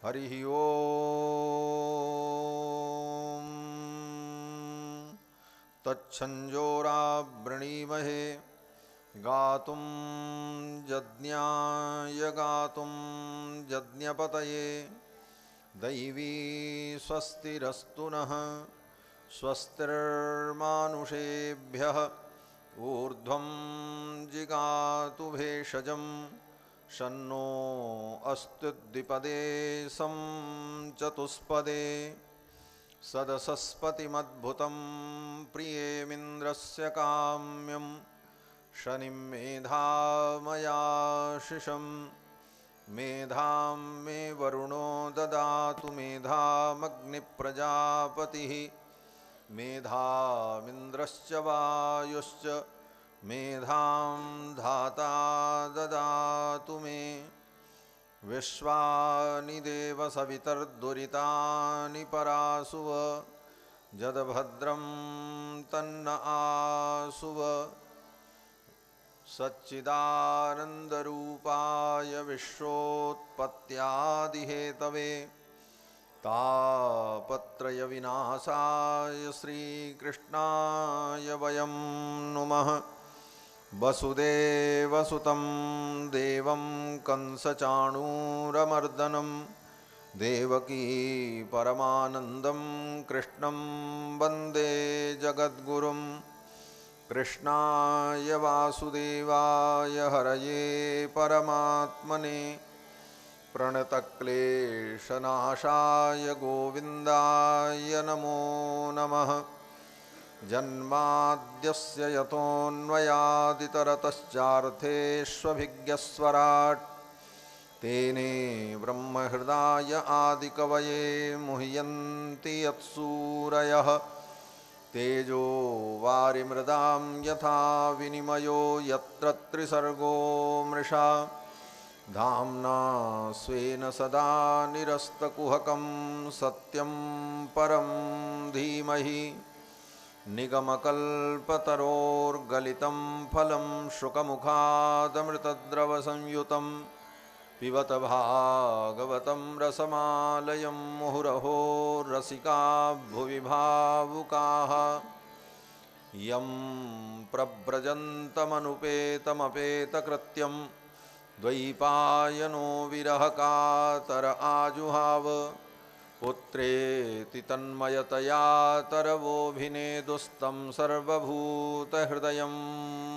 हरिः ओम् तच्छंजोरावृणीमहे गातुं यज्ञाय गातुं यज्ञपतये दैवी स्वस्तिरस्तु नः स्वस्तिर्मानुषेभ्यः ऊर्ध्वं जिगातु भेषजं शन्नो अस्तु द्विपदे सं चतुष्पदे सदसस्पतिमद्भुतं प्रियेमिन्द्रस्य काम्यं शनिं मेधामयाशिषं मेधां मे वरुणो ददातु मेधामग्निप्रजापतिः मेधामिन्द्रश्च वायुश्च मेधां धाता ददातु मे विश्वानि देव सवितर्दुरितानि परासुव जदभद्रं तन्न आसुव सच्चिदानन्दरूपाय विश्वोत्पत्त्यादिहेतवे तापत्रयविनाशाय श्रीकृष्णाय वयं नुमः वसुदेवसुतं देवं कंसचाणूरमर्दनं देवकी परमानन्दं कृष्णं वन्दे जगद्गुरुं कृष्णाय वासुदेवाय हरये परमात्मने प्रणतक्लेशनाशाय गोविन्दाय नमो नमः जन्माद्यस्य यतोऽन्वयादितरतश्चार्थेष्वभिज्ञस्वराट् तेने ब्रह्महृदाय आदिकवये मुह्यन्ति यत्सूरयः तेजो वारिमृदां यथा विनिमयो यत्र त्रिसर्गो मृषा धाम्ना स्वेन सदा निरस्तकुहकं सत्यं परं धीमहि निगमकल्पतरोर्गलितं फलं शुकमुखादमृतद्रवसंयुतं पिबत भागवतं रसमालयं मुहुरहो रसिका भुवि भावुकाः यं प्रव्रजन्तमनुपेतमपेतकृत्यं द्वैपायनो विरहकातर आजुहाव पुत्रेति तन्मयतया तरवोऽभिनेदुस्तं सर्वभूतहृदयं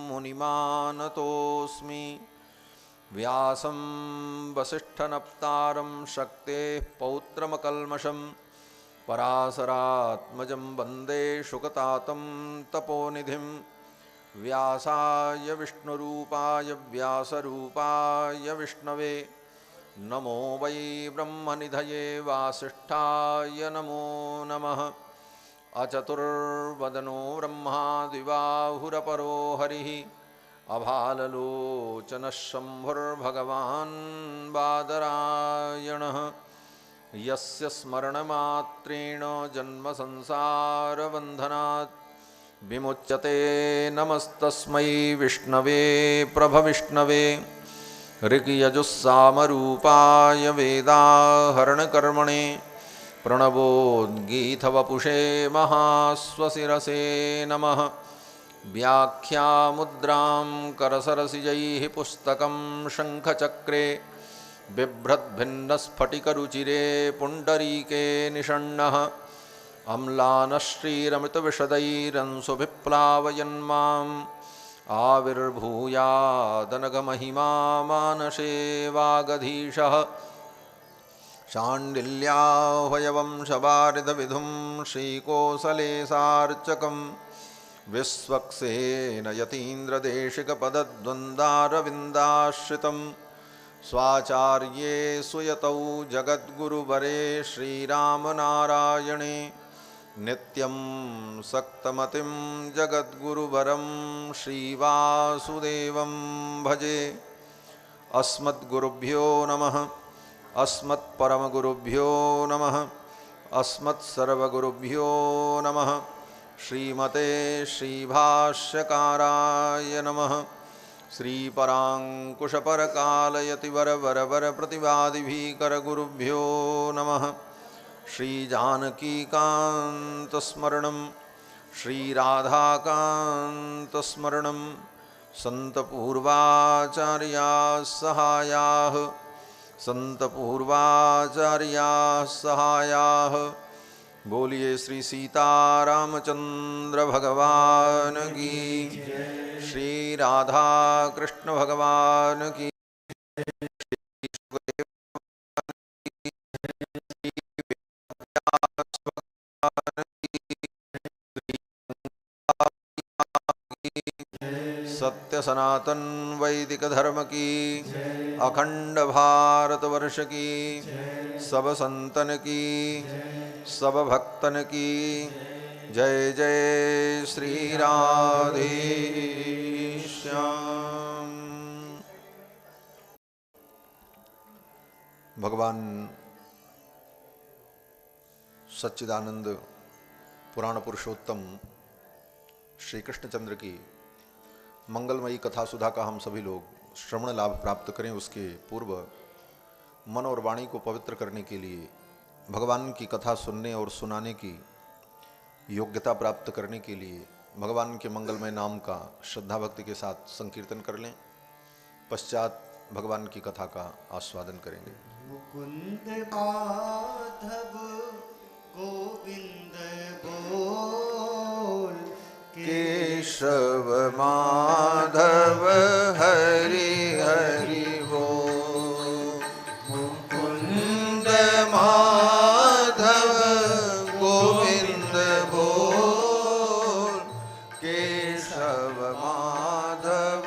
मुनिमानतोऽस्मि व्यासं वसिष्ठनप्तारं शक्तेः पौत्रमकल्मषं पराशरात्मजं वन्दे शुकतातं तपोनिधिं व्यासाय विष्णुरूपाय व्यासरूपाय विष्णवे नमो वै ब्रह्मनिधये वासिष्ठाय नमो नमः अचतुर्वदनो ब्रह्मा द्विबाहुरपरो हरिः अभाललोचनः शम्भुर्भगवान् बादरायणः यस्य स्मरणमात्रेण जन्मसंसारबन्धनात् विमुच्यते नमस्तस्मै विष्णवे प्रभविष्णवे ऋक्यजुस्सामरूपाय वेदाहरणकर्मणे प्रणवोद्गीतवपुषे महास्वशिरसे नमः व्याख्यामुद्रां करसरसिजैः पुस्तकं शङ्खचक्रे बिभ्रद्भिन्नस्फटिकरुचिरे पुण्डरीके निषण्णः अम्लानश्रीरमृतविशदैरंशुभिप्लावयन्माम् आविर्भूयादनघमहिमा मानसे वागधीशः शाण्डिल्याह्वयवंशवारिधविधुं श्रीकोसलेशार्चकं विश्वक्सेन यतीन्द्रदेशिकपदद्वन्द्वारविन्दाश्रितं स्वाचार्ये सुयतौ जगद्गुरुवरे श्रीरामनारायणे नित्यं सक्तमतिं जगद्गुरुवरं श्रीवासुदेवं भजे अस्मद्गुरुभ्यो नमः अस्मत्परमगुरुभ्यो नमः अस्मत्सर्वगुरुभ्यो नमः श्रीमते श्रीभाष्यकाराय नमः श्रीपराङ्कुशपरकालयतिवरवरवरप्रतिवादिभिकरगुरुभ्यो नमः। श्रीजानकीकान्तस्मरणं श्रीराधाकान्तस्मरणं सन्तपूर्वाचार्याः सहायाः सन्तपूर्वाचार्याः सहायाः। बोलिए श्री सीतारामचंद्र भगवान की, श्री राधा कृष्ण भगवान की, सत्य सनातन वैदिक धर्म की, अखंड भारत वर्ष की, सब संतन की, सब भक्तन की जय जय श्री राधे श्याम। भगवान सच्चिदानंद पुराण पुरुषोत्तम श्री कृष्णचंद्र की मंगलमयी कथा सुधा का हम सभी लोग श्रवण लाभ प्राप्त करें, उसके पूर्व मन और वाणी को पवित्र करने के लिए भगवान की कथा सुनने और सुनाने की योग्यता प्राप्त करने के लिए भगवान के मंगलमय नाम का श्रद्धा भक्ति के साथ संकीर्तन कर लें। पश्चात भगवान की कथा का आस्वादन करेंगे। मुकुंद माधव गोविंद बोल, केशव माधव हरि हरि बोल। मुकुंद माधव गोविंद बोल, केशव माधव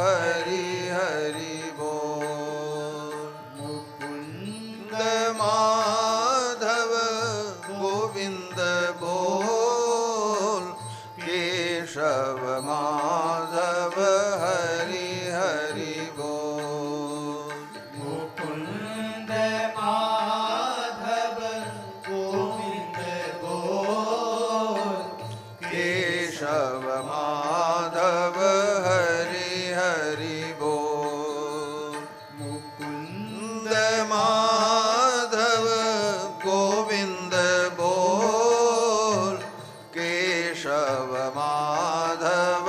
हरि हरि बोल। मुकुंद माधव गोविंद बोल, केशव माधव हरि हरि बोल। मुकुंद माधव गोविंद बोल, केशव माधव हरि हरि बोल। मुकुंद माधव गोविंद बोल, केशव माधव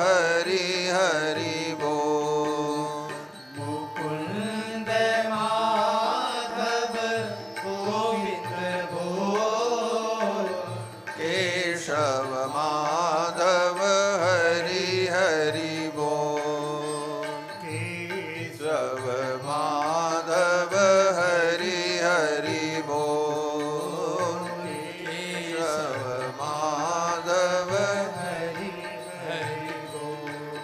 हरि हरि बोल। मुकुंद माधव गोविंद बोल, केशव माधव हरि हरि बोल। केशव माधव हरि हरि बोल। केशव माधव हरि हरि बोल।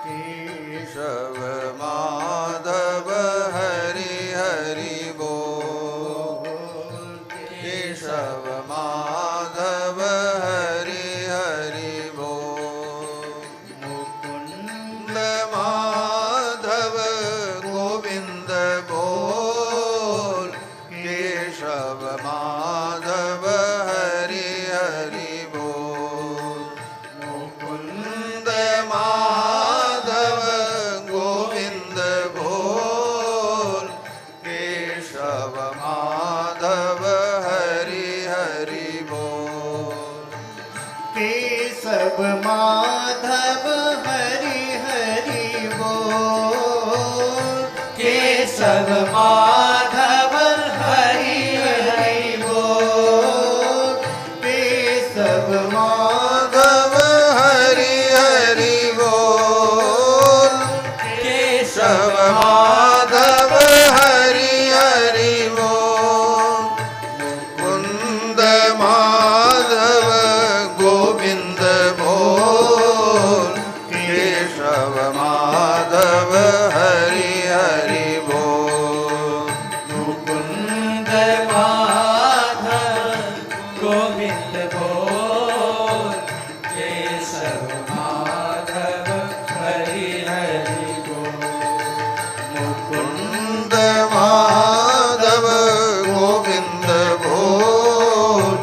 केशव माधव हरि हरि बोल। केशव माधव हरि हरि बोल। मुकुंद माधव गोविंद बोल, केशव माधव हरि हरि बोल। मुकुंद माधव गोविंद बोल, केशव माधव हरि हरि बोल। केशव माधव हरि हरि बोल, केशव माधव हरि हरि बोल। केशव माधव हरि हरि बोल। केशव माधव हरि हरि बोल। मुकुंद माधव गोविंद बोल, केशव माधव हरि हरि बोल। मुकुंद माधव गोविंद बोल, केशव माधव हरि हरि बोल। मुकुंद माधव गोविंद बोल,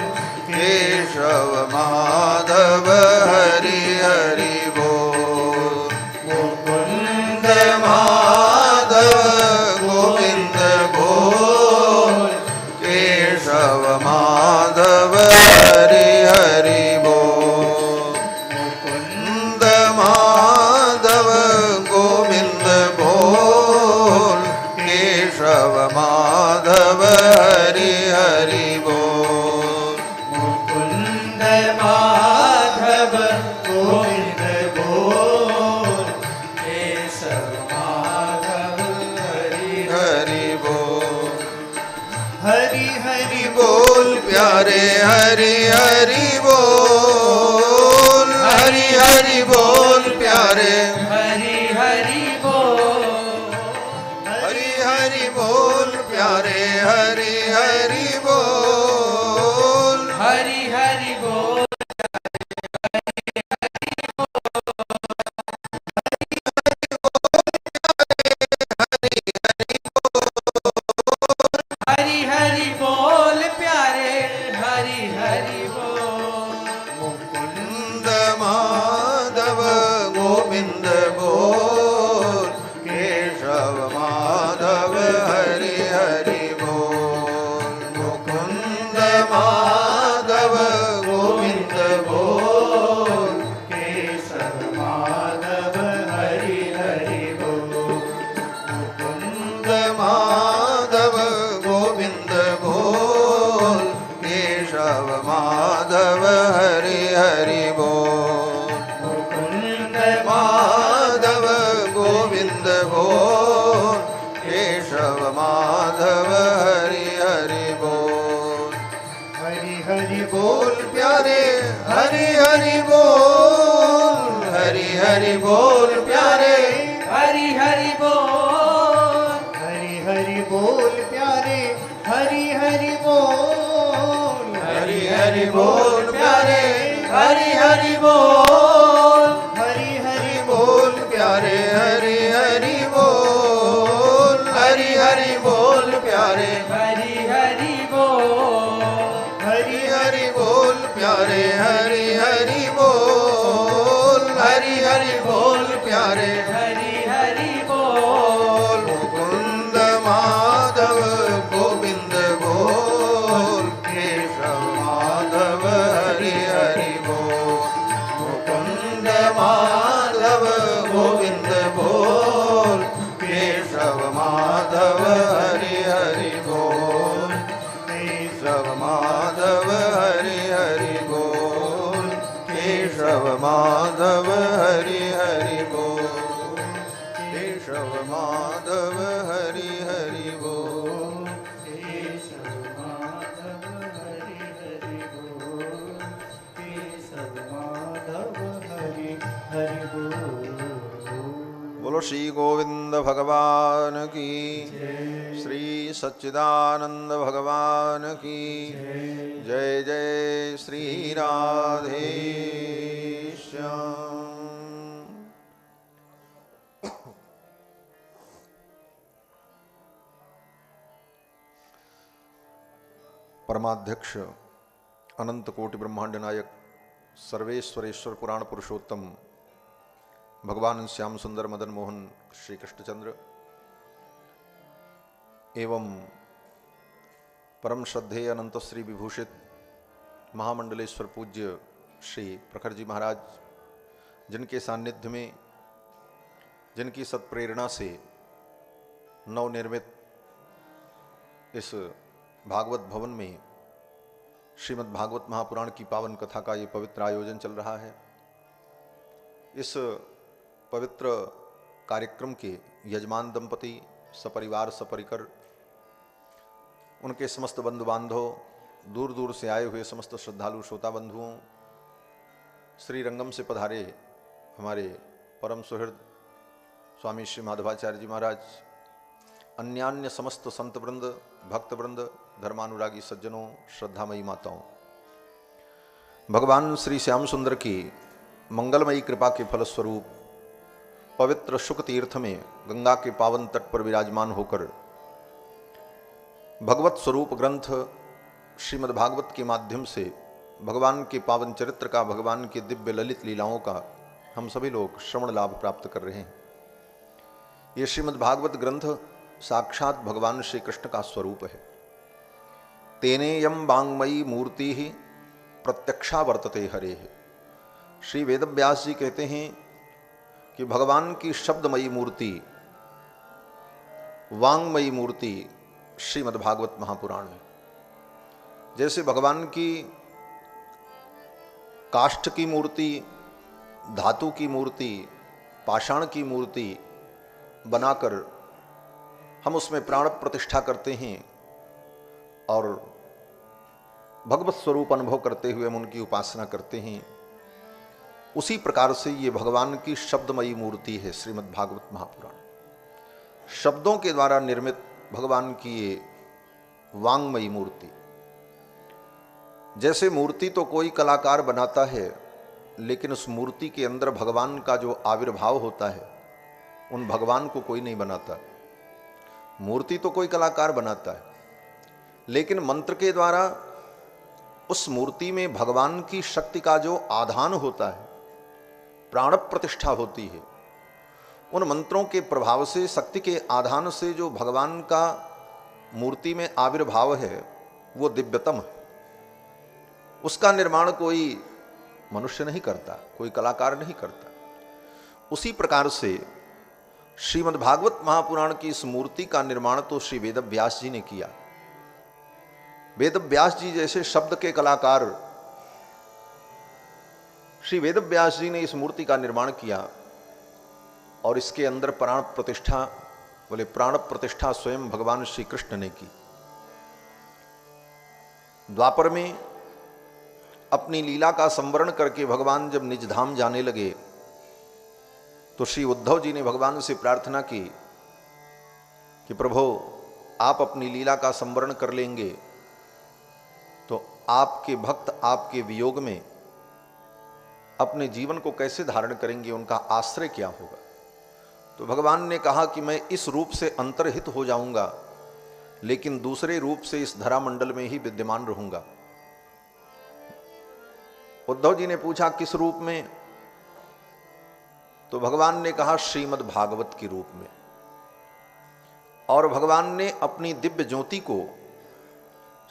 केशव माधव हरि हरि बोल। हरि हरि बोल। मुकुंद माधव गोविंद बोल, केशव माधव हरि हरि बोल। हरि हरि बोल प्यारे हरि हरि बोल। हरि हरि बोल प्यारे हरि हरि बोल, हरि हरि बोल प्यारे हरि हरि बोल। हरि हरि बोल, हरि हरि बोल प्यारे हरि हरि बोल। मुकुंद माधव गोविंद बोल, केशव माधव हरि हरि बोल। मुकुंद माधव गोविंद बोल, केशव माधव हरि हरि बोल। मुकुंद माधव गोविंद बोल, केशव माधव हरि हरि बोल। मुकुंद माधव गोविंद बोल, केशव माधव हरि हरि बोल। हरि हरि बोल प्यारे हरि हरि बोल। हरि हरि बोल प्यारे हरि हरि बोल, हरि हरि बोल प्यारे हरि हरि बोल। हरि हरि बोल प्यारे हरि हरि बोल। हरि हरि बोल प्यारे हरि हरि बोल। हरि हरि बोल प्यारे हरि हरि बोल, हरि हरि बोल प्यारे हरि हरि बोल। हरि हरि बोल प्यारे हरि हरि बोल। मुकुंद माधव गोविंद बोल, केशव माधव हरि हरि बोल। मुकुंद माधव गोविंद बोल, केशव माधव हरि हरि बोल। केशव माधव हरि हरि बोल। केशव माधव हरि हरि बोल। केशव माधव हरि हरि बोल। केशव माधव हरि हरि बोल, केशव माधव हरि हरि बोल। बोलो श्री गोविंद भगवान की, श्री सच्चिदानंद भगवान की जय। जय श्री राधे श्याम। परमाध्यक्ष अनंत कोटि ब्रह्मांड नायक सर्वेश्वरेश्वर पुराण पुरुषोत्तम भगवान श्याम सुंदर मदन मोहन श्री कृष्णचंद्र एवं परम श्रद्धेय अनंत श्री विभूषित महामंडलेश्वर पूज्य श्री प्रखर जी महाराज, जिनके सानिध्य में, जिनकी सत्प्रेरणा से नवनिर्मित इस भागवत भवन में श्रीमद् भागवत महापुराण की पावन कथा का ये पवित्र आयोजन चल रहा है। इस पवित्र कार्यक्रम के यजमान दंपति सपरिवार सपरिकर, उनके समस्त बंधु बांधव, दूर दूर से आए हुए समस्त श्रद्धालु श्रोता बंधुओं, श्री रंगम से पधारे हमारे परम सुहृद स्वामी श्री माधवाचार्य जी महाराज, अन्यान्य समस्त संत वृंद, भक्त वृंद, धर्मानुरागी सज्जनों, श्रद्धामयी माताओं, भगवान श्री श्याम सुंदर की मंगलमयी कृपा के फलस्वरूप पवित्र शुक तीर्थ में गंगा के पावन तट पर विराजमान होकर भगवत स्वरूप ग्रंथ श्रीमद् भागवत के माध्यम से भगवान के पावन चरित्र का, भगवान के दिव्य ललित लीलाओं का हम सभी लोग श्रवण लाभ प्राप्त कर रहे हैं। ये श्रीमद् भागवत ग्रंथ साक्षात भगवान श्री कृष्ण का स्वरूप है। तेनेयम वांगमयी मूर्ति ही प्रत्यक्षा वर्तते हरे। श्री वेदव्यास जी कहते हैं कि भगवान की शब्दमयी मूर्ति, वांगमयी मूर्ति श्रीमद् भागवत महापुराण है। जैसे भगवान की काष्ठ की मूर्ति, धातु की मूर्ति, पाषाण की मूर्ति बनाकर हम उसमें प्राण प्रतिष्ठा करते हैं और भगवत स्वरूप अनुभव करते हुए हम उनकी उपासना करते हैं, उसी प्रकार से ये भगवान की शब्दमयी मूर्ति है श्रीमद् भागवत महापुराण। शब्दों के द्वारा निर्मित भगवान की ये वांगमयी मूर्ति। जैसे मूर्ति तो कोई कलाकार बनाता है, लेकिन उस मूर्ति के अंदर भगवान का जो आविर्भाव होता है, उन भगवान को कोई नहीं बनाता। मूर्ति तो कोई कलाकार बनाता है, लेकिन मंत्र के द्वारा उस मूर्ति में भगवान की शक्ति का जो आधान होता है, प्राण प्रतिष्ठा होती है, उन मंत्रों के प्रभाव से, शक्ति के आधान से जो भगवान का मूर्ति में आविर्भाव है, वो दिव्यतम है। उसका निर्माण कोई मनुष्य नहीं करता, कोई कलाकार नहीं करता। उसी प्रकार से श्रीमद् भागवत महापुराण की इस मूर्ति का निर्माण तो श्री वेदव्यास जी ने किया। वेदव्यास जी जैसे शब्द के कलाकार श्री वेदव्यास जी ने इस मूर्ति का निर्माण किया और इसके अंदर प्राण प्रतिष्ठा, बोले प्राण प्रतिष्ठा स्वयं भगवान श्री कृष्ण ने की। द्वापर में अपनी लीला का संवरण करके भगवान जब निज धाम जाने लगे तो श्री उद्धव जी ने भगवान से प्रार्थना की कि प्रभु आप अपनी लीला का संवरण कर लेंगे तो आपके भक्त आपके वियोग में अपने जीवन को कैसे धारण करेंगे, उनका आश्रय क्या होगा। तो भगवान ने कहा कि मैं इस रूप से अंतर्हित हो जाऊंगा, लेकिन दूसरे रूप से इस धरामंडल में ही विद्यमान रहूंगा। उद्धव जी ने पूछा किस रूप में? तो भगवान ने कहा श्रीमद् भागवत के रूप में। और भगवान ने अपनी दिव्य ज्योति को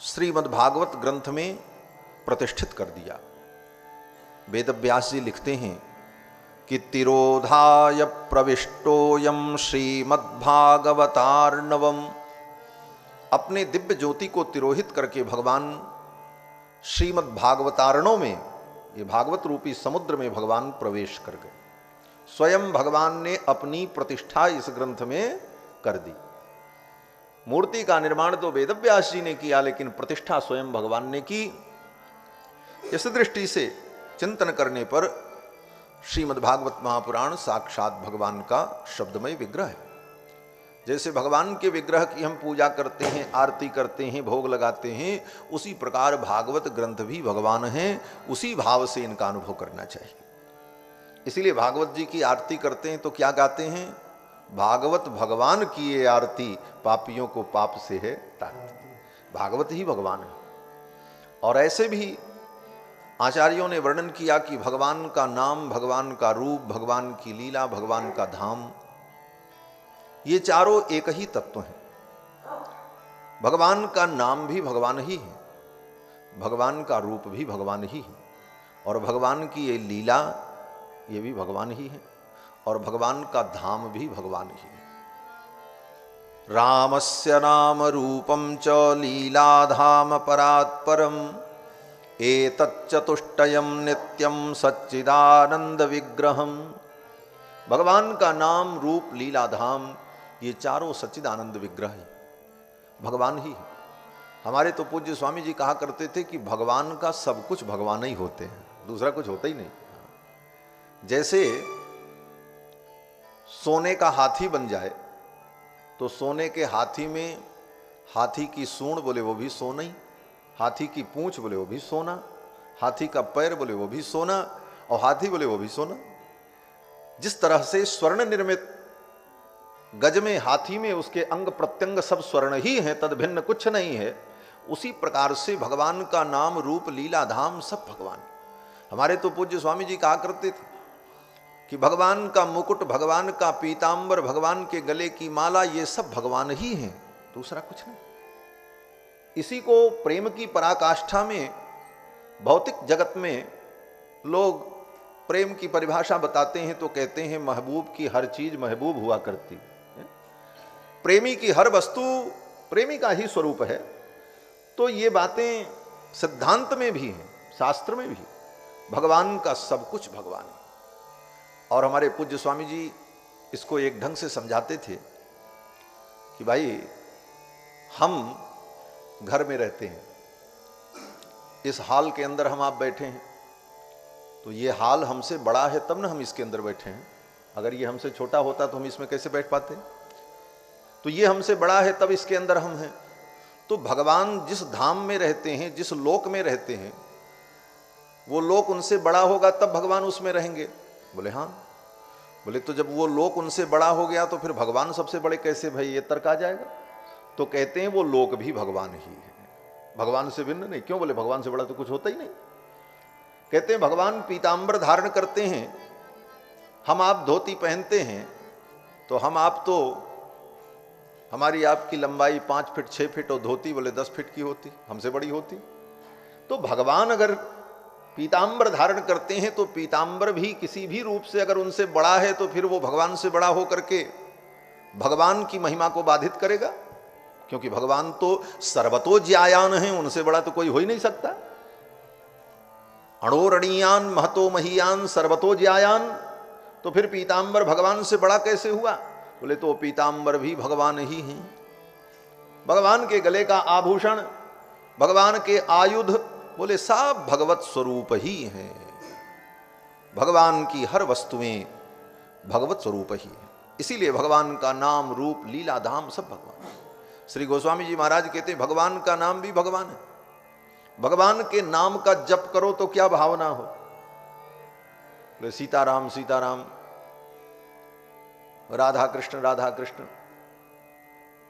श्रीमद् भागवत ग्रंथ में प्रतिष्ठित कर दिया। वेदव्यास जी लिखते हैं कि तिरोधाय प्रविष्टोयम श्रीमद्भागवतार्णवम। अपने दिव्य ज्योति को तिरोहित करके भगवान श्रीमद् भागवतार्णव में, ये भागवत रूपी समुद्र में भगवान प्रवेश कर गए। स्वयं भगवान ने अपनी प्रतिष्ठा इस ग्रंथ में कर दी। मूर्ति का निर्माण तो वेदव्यास जी ने किया, लेकिन प्रतिष्ठा स्वयं भगवान ने की। इस दृष्टि से चिंतन करने पर श्रीमद् भागवत महापुराण साक्षात भगवान का शब्दमय विग्रह है। जैसे भगवान के विग्रह की हम पूजा करते हैं, आरती करते हैं, भोग लगाते हैं, उसी प्रकार भागवत ग्रंथ भी भगवान हैं। उसी भाव से इनका अनुभव करना चाहिए। इसीलिए भागवत जी की आरती करते हैं तो क्या गाते हैं? भागवत भगवान की ये आरती, पापियों को पाप से है तारती। भागवत ही भगवान है। और ऐसे भी आचार्यों ने वर्णन किया कि भगवान का नाम, भगवान का रूप, भगवान की लीला, भगवान का धाम, ये चारों एक ही तत्व हैं। भगवान का नाम भी भगवान ही है, भगवान का रूप भी भगवान ही है, और भगवान की ये लीला, ये भी भगवान ही है, और भगवान का धाम भी भगवान ही है। रामस्य नाम रूपम च लीला धाम परात्परम एतच्चतुष्टयम नित्यम सच्चिदानंद विग्रहम। भगवान का नाम, रूप, लीला, धाम, ये चारों सच्चिदानंद विग्रह है, भगवान ही है। हमारे तो पूज्य स्वामी जी कहा करते थे कि भगवान का सब कुछ भगवान ही होते हैं, दूसरा कुछ होता ही नहीं। जैसे सोने का हाथी बन जाए तो सोने के हाथी में हाथी की सूंड बोले वो भी सोना ही, हाथी की पूंछ बोले वो भी सोना, हाथी का पैर बोले वो भी सोना, और हाथी बोले वो भी सोना। जिस तरह से स्वर्ण निर्मित गज में, हाथी में उसके अंग प्रत्यंग सब स्वर्ण ही हैं, तद भिन्न कुछ नहीं है, उसी प्रकार से भगवान का नाम, रूप, लीला, धाम सब भगवान। हमारे तो पूज्य स्वामी जी कहा करते थे कि भगवान का मुकुट, भगवान का पीतांबर, भगवान के गले की माला, ये सब भगवान ही हैं, दूसरा कुछ नहीं। इसी को प्रेम की पराकाष्ठा में भौतिक जगत में लोग प्रेम की परिभाषा बताते हैं तो कहते हैं महबूब की हर चीज महबूब हुआ करती है। प्रेमी की हर वस्तु प्रेमी का ही स्वरूप है। तो ये बातें सिद्धांत में भी है, शास्त्र में भी, भगवान का सब कुछ भगवान है। और हमारे पूज्य स्वामी जी इसको एक ढंग से समझाते थे कि भाई हम घर में रहते हैं, इस हाल के अंदर हम आप बैठे हैं, तो ये हाल हमसे बड़ा है तब ना हम इसके अंदर बैठे हैं। अगर ये हमसे छोटा होता तो हम इसमें कैसे बैठ पाते? तो ये हमसे बड़ा है तब इसके अंदर हम हैं। तो भगवान जिस धाम में रहते हैं, जिस लोक में रहते हैं, वो लोक उनसे बड़ा होगा तब भगवान उसमें रहेंगे। बोले हाँ। बोले तो जब वो लोक उनसे बड़ा हो गया तो फिर भगवान सबसे बड़े कैसे? भाई ये तर्क आ जाएगा। तो कहते हैं वो लोक भी भगवान ही है, भगवान से भिन्न नहीं। क्यों? बोले भगवान से बड़ा तो कुछ होता ही नहीं। कहते हैं भगवान पीतांबर धारण करते हैं, हम आप धोती पहनते हैं, तो हम आप तो, हमारी आपकी लंबाई 5 फीट 6 फीट और धोती बोले 10 फीट की होती, हमसे बड़ी होती। तो भगवान अगर पीतांबर धारण करते हैं तो पीतांबर भी किसी भी रूप से अगर उनसे बड़ा है तो फिर वो भगवान से बड़ा होकर के भगवान की महिमा को बाधित करेगा, क्योंकि भगवान तो सर्वतो ज्यायान है, उनसे बड़ा तो कोई हो ही नहीं सकता। अणोरणीयान महतो महीयान सर्वतो ज्यायान, तो फिर पीतांबर भगवान से बड़ा कैसे हुआ? बोले तो पीतांबर भी भगवान ही हैं। भगवान के गले का आभूषण, भगवान के आयुध, बोले सब भगवत स्वरूप ही हैं। भगवान की हर वस्तुएं भगवत स्वरूप ही है। इसीलिए भगवान का नाम, रूप, लीला, धाम सब भगवान। श्री गोस्वामी जी महाराज कहते हैं भगवान का नाम भी भगवान है। भगवान के नाम का जप करो तो क्या भावना हो? बोले सीताराम सीताराम, राधा कृष्ण राधा कृष्ण।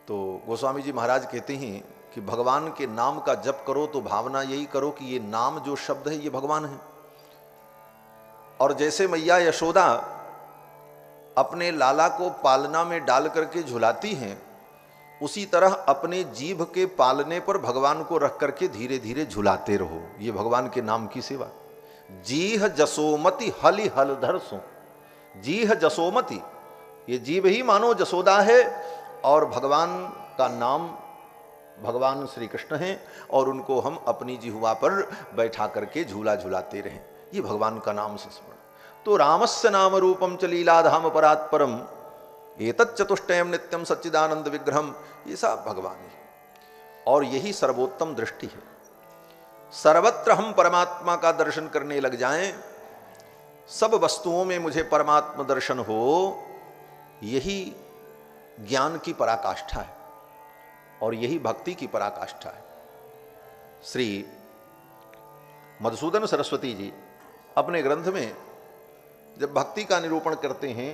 तो गोस्वामी जी महाराज कहते हैं कि भगवान के नाम का जप करो तो भावना यही करो कि ये नाम जो शब्द है ये भगवान है। और जैसे मैया यशोदा अपने लाला को पालना में डाल करके झुलाती हैं, उसी तरह अपने जीभ के पालने पर भगवान को रख करके धीरे धीरे झुलाते रहो। ये भगवान के नाम की सेवा। जीह जसोमति हलि हलधर सो, जीह जसोमति, ये जीभ ही मानो जसोदा है, और भगवान का नाम भगवान श्री कृष्ण हैं, और उनको हम अपनी जिह्वा पर बैठा करके झूला झुलाते रहें। ये भगवान का नाम से स्मरण। तो रामस्य नाम रूपम च लीलाधाम परात्परम एतत् चतुष्टयम नित्यम सच्चिदानंद विग्रहम, ये सब भगवान है। और यही सर्वोत्तम दृष्टि है। सर्वत्र हम परमात्मा का दर्शन करने लग जाएं, सब वस्तुओं में मुझे परमात्मा दर्शन हो, यही ज्ञान की पराकाष्ठा है और यही भक्ति की पराकाष्ठा है। श्री मधुसूदन सरस्वती जी अपने ग्रंथ में जब भक्ति का निरूपण करते हैं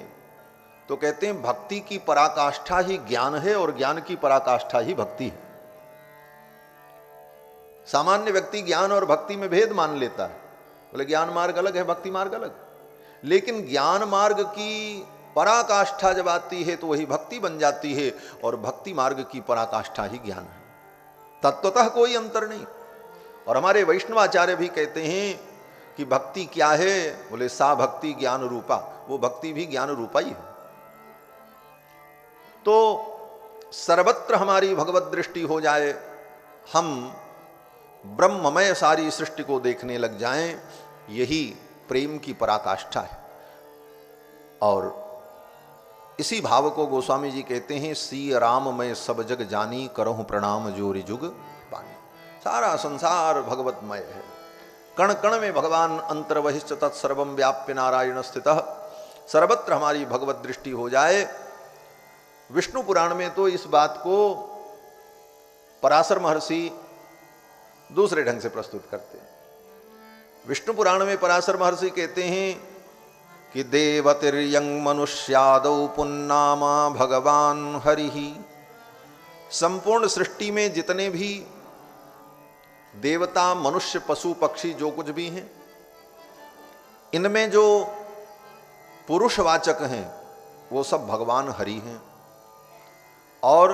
तो कहते हैं भक्ति की पराकाष्ठा ही ज्ञान है और ज्ञान की पराकाष्ठा ही भक्ति है। सामान्य व्यक्ति ज्ञान और भक्ति में भेद मान लेता है, बोले ज्ञान मार्ग अलग है, भक्ति मार्ग अलग। लेकिन ज्ञान मार्ग की पराकाष्ठा जब आती है तो वही भक्ति बन जाती है, और भक्ति मार्ग की पराकाष्ठा ही ज्ञान है। तत्वतः कोई अंतर नहीं। और हमारे वैष्णवाचार्य भी कहते हैं कि भक्ति क्या है? बोले सा भक्ति ज्ञान रूपा, वो भक्ति भी ज्ञान रूपा ही है। तो सर्वत्र हमारी भगवत दृष्टि हो जाए, हम ब्रह्ममय सारी सृष्टि को देखने लग जाएं, यही प्रेम की पराकाष्ठा है। और इसी भाव को गोस्वामी जी कहते हैं, सी राम मैं सब जग जानी, करहूं प्रणाम जोरि जुग पानी। सारा संसार भगवतमय है, कण कण में भगवान अंतर्वहिश्च तत्सर्वम व्याप्य नारायण स्थितः। सर्वत्र हमारी भगवत दृष्टि हो जाए। विष्णु पुराण में तो इस बात को पराशर महर्षि दूसरे ढंग से प्रस्तुत करते हैं। विष्णु पुराण में पराशर महर्षि कहते हैं कि देवतिर्यंग मनुष्यादौ पुन्नामा भगवान हरिहि। संपूर्ण सृष्टि में जितने भी देवता, मनुष्य, पशु, पक्षी जो कुछ भी हैं, इनमें जो पुरुषवाचक हैं वो सब भगवान हरि हैं। और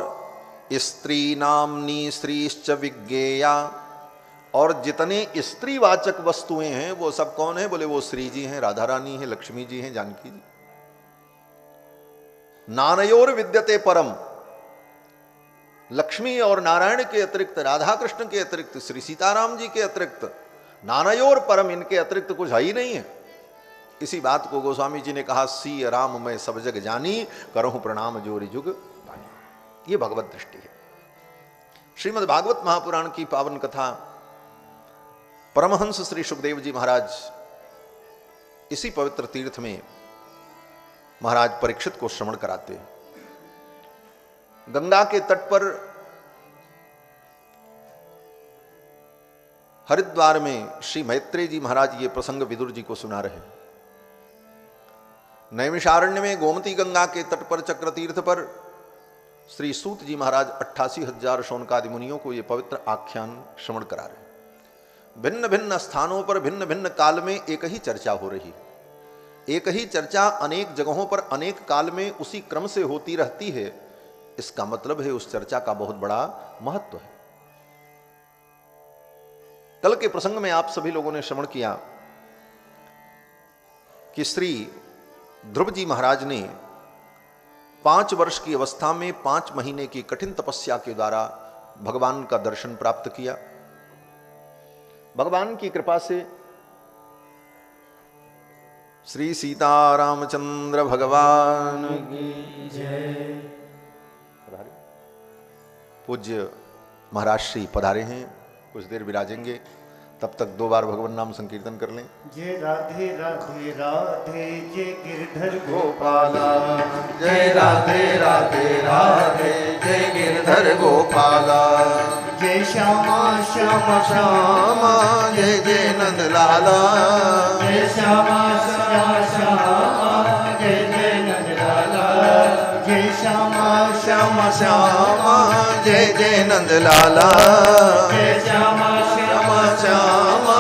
स्त्री नामनी श्रीश्च विज्ञेया, और जितने स्त्रीवाचक वस्तुएं हैं वो सब कौन है? बोले वो श्री जी हैं, राधा रानी हैं, लक्ष्मी जी हैं, जानकी जी। नानयोर विद्यते परम, लक्ष्मी और नारायण के अतिरिक्त, राधा कृष्ण के अतिरिक्त, श्री सीताराम जी के अतिरिक्त, नानायोर परम, इनके अतिरिक्त कुछ है ही नहीं है। इसी बात को गोस्वामी जी ने कहा, सी राम मैं सब जग जानी, करहूं प्रणाम जोरी जुग बानी। ये भगवत दृष्टि है। श्रीमद् भागवत महापुराण की पावन कथा परमहंस श्री सुखदेव जी महाराज इसी पवित्र तीर्थ में महाराज परीक्षित को श्रवण कराते हैं। गंगा के तट पर हरिद्वार में श्री मैत्रेय जी महाराज ये प्रसंग विदुर जी को सुना रहे। नैमिषारण्य में गोमती गंगा के तट पर चक्र तीर्थ पर श्री सूत जी महाराज 88,000 शौनकादि मुनियों को ये पवित्र आख्यान श्रवण करा रहे। भिन्न भिन्न स्थानों पर भिन्न भिन्न काल में एक ही चर्चा हो रही। एक ही चर्चा अनेक जगहों पर अनेक काल में उसी क्रम से होती रहती है। इसका मतलब है उस चर्चा का बहुत बड़ा महत्व है। कल के प्रसंग में आप सभी लोगों ने श्रवण किया कि श्री ध्रुव जी महाराज ने 5 वर्ष की अवस्था में 5 महीने की कठिन तपस्या के द्वारा भगवान का दर्शन प्राप्त किया। भगवान की कृपा से श्री सीतारामचंद्र भगवान की जय। पूज्य महाराज श्री पधारे हैं, कुछ देर विराजेंगे, तब तक 2 बार भगवान नाम संकीर्तन कर लें। जय राधे राधे राधे जय गिरधर गोपाला, जय राधे राधे राधे जय गिरधर गोपाला, जय श्यामा श्यामा श्यामा जय जय नंद लाला, जय श्यामा श्यामा श्यामा जय जय नंद लाला, जय श्यामा श्यामा श्यामा जय जय नंद लाला, जय श्यामा श्यामा श्यामा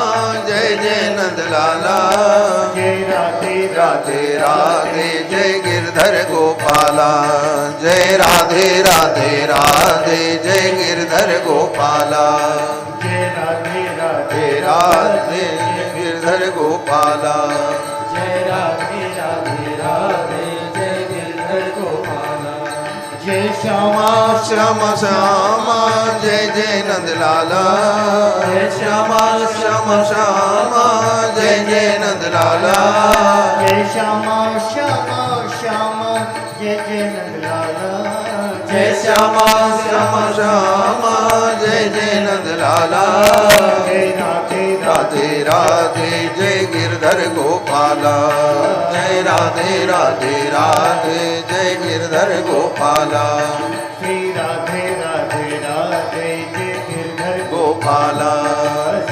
जय जय नंद लाला, जय राधे राधे राधे जय गिरधर गोपाला, जय राधे राधे राधे जय गिरधर गोपाला, जय राधे राधे जय राधे गिरधर गोपाला, जय राधे राधे राधे जय गिरधर गोपाला, जय श्यामा श्यामा श्यामा जय जय नंद लाला, जय श्यामा श्यामा श्यामा जय जय नंद लाला, जय श्यामा श्यामा श्यामा जय जय नंद लाला, जय श्यामा श्यामा श्यामा जय जय नंद लाला, जय राधे राधे राधे जय गिरधर गोपाला, जय राधे राधे राधे जय गिरधर गोपाला, श्री राधे राधे राधे जय गिरधर गोपाला,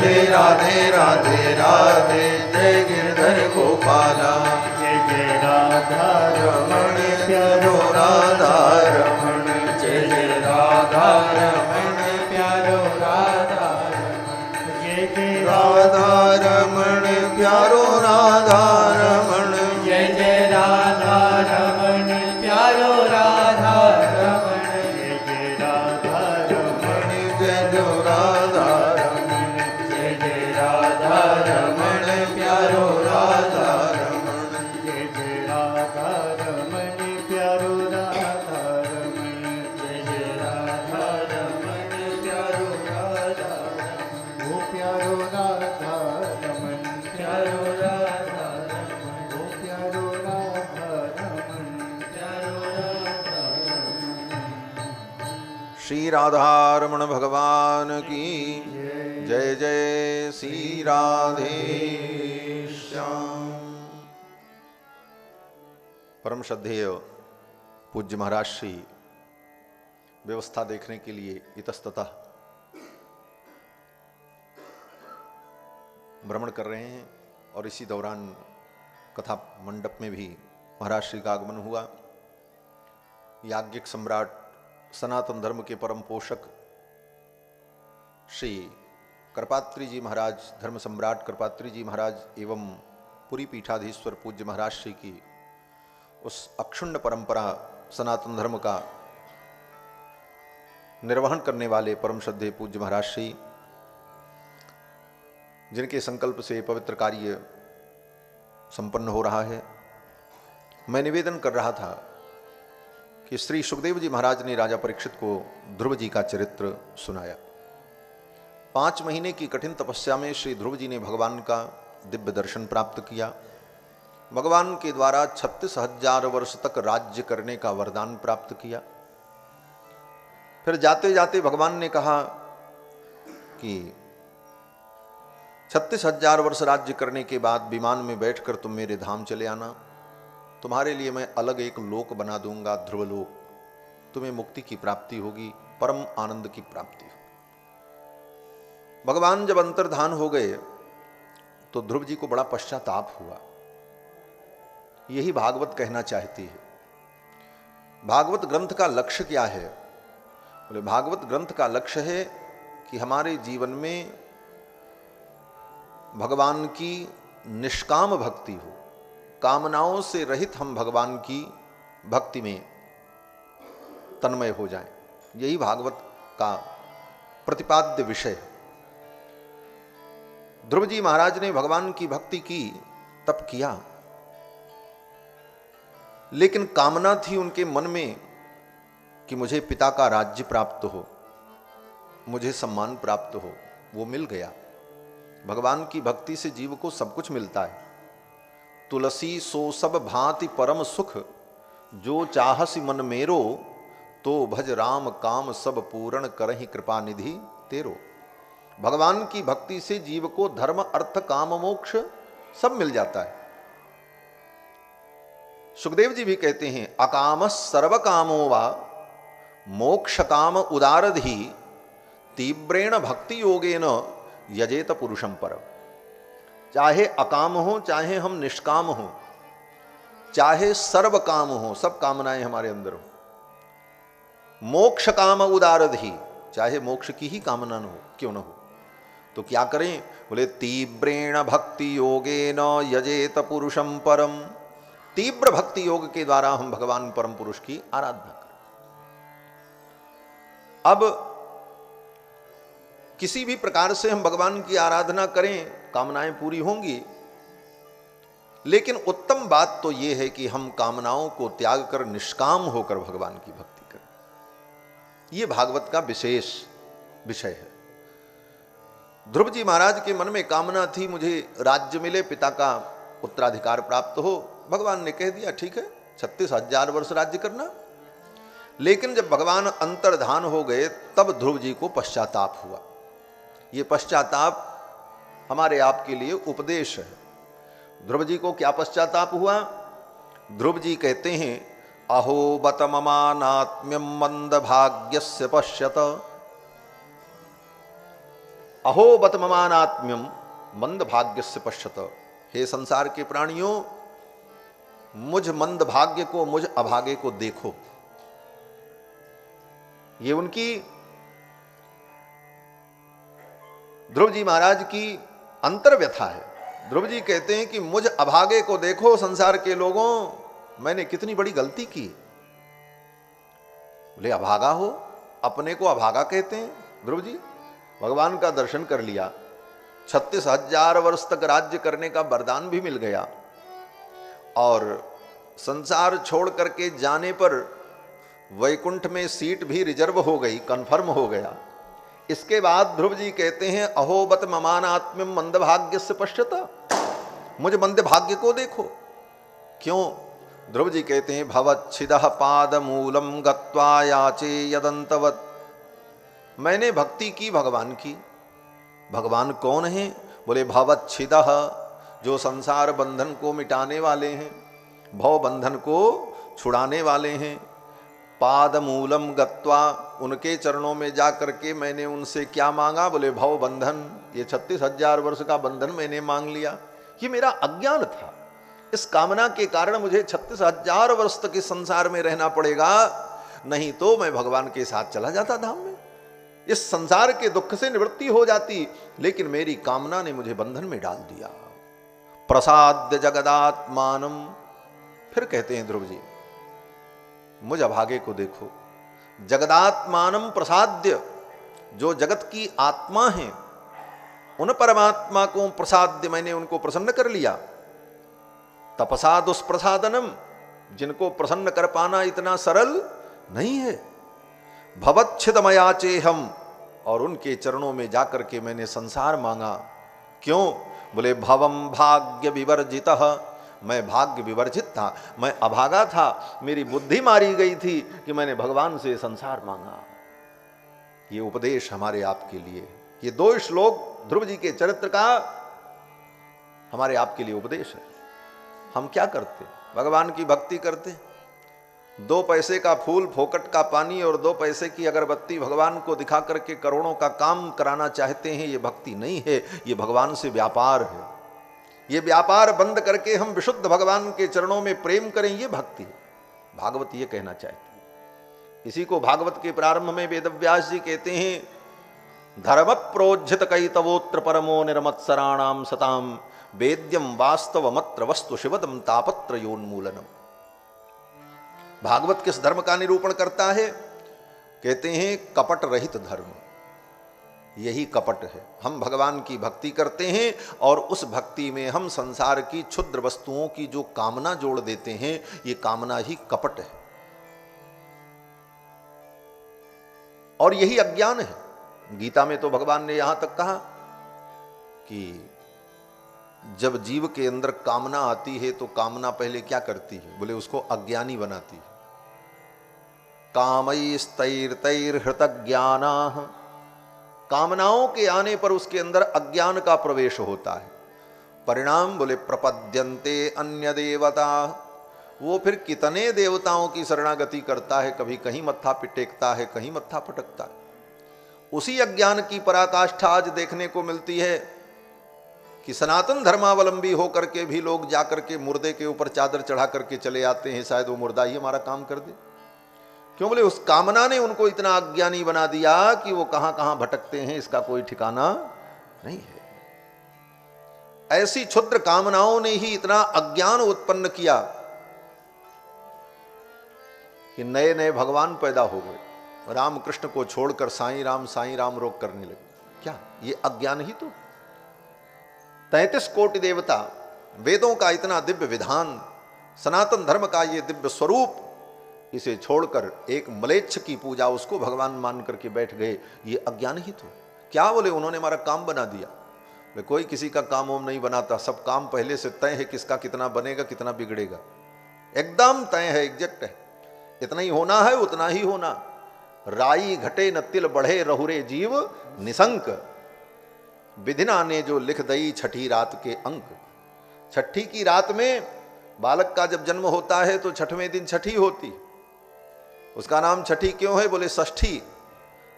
जय राधे राधे राधे जय गिरधर गोपाला, जय जय राधा रमण प्यारो राधा रमण, जय जय राधा रमण प्यारो राधा रमण, जय जय राधा रमण प्यारो राधा रमण, जय जय राधा रमण प्यारो राधा रमण, जय जय राधा रमण जय जो राधा रमण, जय जय राधा रमण प्यारो राधा रमण, जय जय राधा रमण प्यारो राधा रमण, जय जय राधा रमण प्यारो राधा रमण, ओ प्यारो राधा रमण प्यारो राधा रमण, ओ प्यारो राधा रमण प्यारो राधा रमण। श्री राधा रमण भगवान की जय जय श्री राधे श्याम। परम श्रद्धेय पूज्य महाराज श्री व्यवस्था देखने के लिए इतस्ततः भ्रमण कर रहे हैं और इसी दौरान कथा मंडप में भी महाराज श्री का आगमन हुआ। याज्ञिक सम्राट सनातन धर्म के परम पोषक श्री कृपात्री जी महाराज, धर्म सम्राट कृपात्री जी महाराज एवं पुरी पीठाधीश्वर पूज्य महाराज श्री की उस अक्षुण्ण परंपरा सनातन धर्म का निर्वहन करने वाले परम श्रद्धेय पूज्य महाराज श्री, जिनके संकल्प से पवित्र कार्य संपन्न हो रहा है। मैं निवेदन कर रहा था कि श्री सुखदेव जी महाराज ने राजा परीक्षित को ध्रुव जी का चरित्र सुनाया। 5 महीने की कठिन तपस्या में श्री ध्रुव जी ने भगवान का दिव्य दर्शन प्राप्त किया। भगवान के द्वारा 36,000 वर्ष तक राज्य करने का वरदान प्राप्त किया। फिर जाते जाते भगवान ने कहा कि 36,000 वर्ष राज्य करने के बाद विमान में बैठकर तुम मेरे धाम चले आना, तुम्हारे लिए मैं अलग एक लोक बना दूंगा, ध्रुवलोक। तुम्हें मुक्ति की प्राप्ति होगी, परम आनंद की प्राप्ति होगी। भगवान जब अंतर्धान हो गए तो ध्रुव जी को बड़ा पश्चाताप हुआ। यही भागवत कहना चाहती है। भागवत ग्रंथ का लक्ष्य क्या है? बोले भागवत ग्रंथ का लक्ष्य है कि हमारे जीवन में भगवान की निष्काम भक्ति हो, कामनाओं से रहित हम भगवान की भक्ति में तन्मय हो जाएं। यही भागवत का प्रतिपाद्य विषय है। ध्रुव जी महाराज ने भगवान की भक्ति की, तप किया, लेकिन कामना थी उनके मन में कि मुझे पिता का राज्य प्राप्त हो, मुझे सम्मान प्राप्त हो। वो मिल गया। भगवान की भक्ति से जीव को सब कुछ मिलता है। तुलसी सो सब भांति परम सुख, जो चाहसी मन मेरो, तो भज राम काम सब पूर्ण करहि कृपा निधि तेरो। भगवान की भक्ति से जीव को धर्म अर्थ काम मोक्ष सब मिल जाता है। सुखदेव जी भी कहते हैं, अकाम सर्व कामो वा मोक्ष काम उदारधि, तीव्रेण भक्ति योगेन यजेत पुरुषम पर। चाहे अकाम हो, चाहे हम निष्काम हो, चाहे सर्व काम हो, सब कामनाएं हमारे अंदर हो, मोक्ष काम उदारधि, चाहे मोक्ष की ही कामना न हो, क्यों न हो, तो क्या करें? बोले तीव्रेण भक्ति योगेन यजेत पुरुषम परम। तीव्र भक्ति योग के द्वारा हम भगवान परम पुरुष की आराधना करें। अब किसी भी प्रकार से हम भगवान की आराधना करें, कामनाएं पूरी होंगी, लेकिन उत्तम बात तो यह है कि हम कामनाओं को त्याग कर निष्काम होकर भगवान की भक्ति करें। यह भागवत का विशेष विषय है। ध्रुव जी महाराज के मन में कामना थी, मुझे राज्य मिले, पिता का उत्तराधिकार प्राप्त हो। भगवान ने कह दिया, ठीक है, 36,000 वर्ष राज्य करना। लेकिन जब भगवान अंतर्धान हो गए तब ध्रुव जी को पश्चाताप हुआ। ये पश्चाताप हमारे आपके लिए उपदेश है। ध्रुव जी को क्या पश्चाताप हुआ? ध्रुव जी कहते हैं, अहो बत ममानात्म्यम मंद भाग्यस्य पश्यत। अहो बत ममानात्म्यम मंद भाग्यस्य पश्यत। हे संसार के प्राणियों, मुझ मंद भाग्य को, मुझ अभागे को देखो। ये उनकी ध्रुव जी महाराज की अंतर्व्यथा है। ध्रुव जी कहते हैं कि मुझ अभागे को देखो, संसार के लोगों, मैंने कितनी बड़ी गलती की। बोले अभागा हो? अपने को अभागा कहते हैं ध्रुव जी? भगवान का दर्शन कर लिया, 36,000 वर्ष तक राज्य करने का वरदान भी मिल गया, और संसार छोड़ करके जाने पर वैकुंठ में सीट भी रिजर्व हो गई, कंफर्म हो गया। इसके बाद ध्रुव जी कहते हैं, अहोबत ममानात्म्यम मंदभाग्य से पश्यत। मुझे मंद भाग्य को देखो। क्यों? ध्रुव जी कहते हैं, भवच्छिदः पाद मूलम गत्वा याचे यदंतवत। मैंने भक्ति की भगवान की। भगवान कौन है? बोले भवच्छिदः, जो संसार बंधन को मिटाने वाले हैं, भव बंधन को छुड़ाने वाले हैं। पाद मूलम गत्वा, उनके चरणों में जा करके मैंने उनसे क्या मांगा? बोले भव बंधन। ये 36,000 वर्ष का बंधन मैंने मांग लिया। ये मेरा अज्ञान था। इस कामना के कारण मुझे 36,000 वर्ष तक इस संसार में रहना पड़ेगा, नहीं तो मैं भगवान के साथ चला जाता धाम में, इस संसार के दुख से निवृत्ति हो जाती। लेकिन मेरी कामना ने मुझे बंधन में डाल दिया। प्रसाद्य जगदात्मानम। फिर कहते हैं ध्रुव जी, मुझ अभागे को देखो। जगदात्मानम प्रसाद्य, जो जगत की आत्मा है, उन परमात्मा को प्रसाद्य, मैंने उनको प्रसन्न कर लिया। तपसा दुष्प्रसादनम, जिनको प्रसन्न कर पाना इतना सरल, नहीं है। भवच्छिदमया चेहम, और उनके चरणों में जाकर के मैंने संसार मांगा। क्यों? बोले भवम भाग्य विवर्जितः, मैं भाग्य विवर्जित था, मैं अभागा था, मेरी बुद्धि मारी गई थी कि मैंने भगवान से संसार मांगा। ये उपदेश हमारे आपके लिए, ये 2 श्लोक ध्रुव जी के चरित्र का हमारे आपके लिए उपदेश है। हम क्या करते? भगवान की भक्ति करते, 2 पैसे का फूल, फोकट का पानी और 2 पैसे की अगरबत्ती भगवान को दिखा करके करोड़ों का काम कराना चाहते हैं। ये भक्ति नहीं है, ये भगवान से व्यापार है। ये व्यापार बंद करके हम विशुद्ध भगवान के चरणों में प्रेम करें, ये भक्ति है। भागवत ये कहना चाहते हैं। इसी को भागवत के प्रारंभ में वेदव्यास जी कहते हैं, धर्म प्रोज्झित कैतवोत्र परमो निर्मत्सराणाम सताम वेद्यम वास्तवमत्र वस्तु शिवदम तापत्र योन्मूलनम। भागवत किस धर्म का निरूपण करता है? कहते हैं कपट रहित धर्म। यही कपट है। हम भगवान की भक्ति करते हैं और उस भक्ति में हम संसार की क्षुद्र वस्तुओं की जो कामना जोड़ देते हैं, ये कामना ही कपट है और यही अज्ञान है। गीता में तो भगवान ने यहां तक कहा कि जब जीव के अंदर कामना आती है तो कामना पहले क्या करती है? बोले उसको अज्ञानी बनाती है। कामैस्तैर्तैर्हृतज्ञानाः, कामनाओं के आने पर उसके अंदर अज्ञान का प्रवेश होता है। परिणाम बोले प्रपद्यन्ते अन्य देवता, वो फिर कितने देवताओं की शरणागति करता है, कभी कहीं मत्था पिटेकता है, कहीं मत्था पटकता है। उसी अज्ञान की पराकाष्ठा आज देखने को मिलती है कि सनातन धर्मावलंबी होकर के भी लोग जाकर के मुर्दे के ऊपर चादर चढ़ा करके चले आते हैं, शायद वो मुर्दा ही हमारा काम कर दे। क्यों? बोले उस कामना ने उनको इतना अज्ञानी बना दिया कि वो कहां कहां भटकते हैं, इसका कोई ठिकाना नहीं है। ऐसी क्षुद्र कामनाओं ने ही इतना अज्ञान उत्पन्न किया कि नए नए भगवान पैदा हो गए। राम कृष्ण को छोड़कर साईं राम रोग करने लगे। क्या ये अज्ञान ही तो? 33 कोटि देवता, वेदों का इतना दिव्य विधान, सनातन धर्म का ये दिव्य स्वरूप, इसे छोड़कर एक मलेच्छ की पूजा, उसको भगवान मान करके बैठ गए। ये अज्ञान ही तो। क्या? बोले उन्होंने हमारा काम बना दिया। बोले कोई किसी का काम ओम नहीं बनाता, सब काम पहले से तय है, किसका कितना बनेगा, कितना बिगड़ेगा, एकदम तय है, एग्जैक्ट है। इतना ही होना है, उतना ही होना। राई घटे न तिल बढ़े, रहुरे जीव निसंक, विधिना ने जो लिख दई छठी रात के अंक। छठी की रात में बालक का जब जन्म होता है तो छठवें दिन छठी होती। उसका नाम छठी क्यों है? बोले षष्ठी,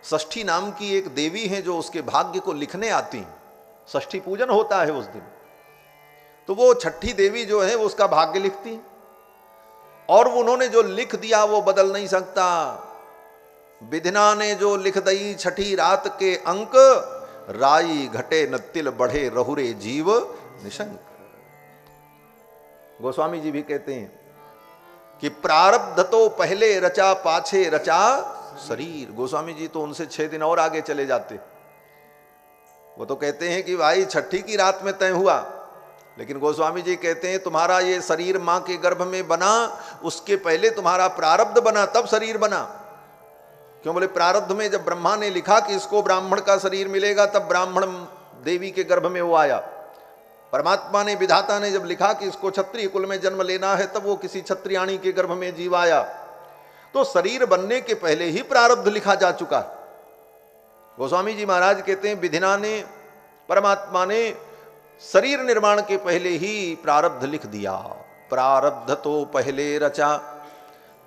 षष्ठी नाम की एक देवी है जो उसके भाग्य को लिखने आती। षष्ठी पूजन होता है उस दिन, तो वो छठी देवी जो है वो उसका भाग्य लिखती, और उन्होंने जो लिख दिया वो बदल नहीं सकता। विधिना ने जो लिख दई छठी रात के अंक, राई घटे न तिल बढ़े, रहुरे जीव निशंक। गोस्वामी जी भी कहते हैं कि प्रारब्ध तो पहले रचा, पाछे रचा शरीर। गोस्वामी जी तो उनसे 6 दिन और आगे चले जाते। वो तो कहते हैं कि भाई छठी की रात में तय हुआ, लेकिन गोस्वामी जी कहते हैं तुम्हारा ये शरीर मां के गर्भ में बना, उसके पहले तुम्हारा प्रारब्ध बना, तब शरीर बना। क्यों? बोले प्रारब्ध में जब ब्रह्मा ने लिखा कि इसको ब्राह्मण का शरीर मिलेगा, तब ब्राह्मण देवी के गर्भ में वो आया। परमात्मा ने, विधाता ने जब लिखा कि इसको क्षत्रिय कुल में जन्म लेना है, तब वो किसी क्षत्रियाणी के गर्भ में जीव आया। तो शरीर बनने के पहले ही प्रारब्ध लिखा जा चुका। गोस्वामी जी महाराज कहते हैं विधिना ने, परमात्मा ने शरीर निर्माण के पहले ही प्रारब्ध लिख दिया। प्रारब्ध तो पहले रचा,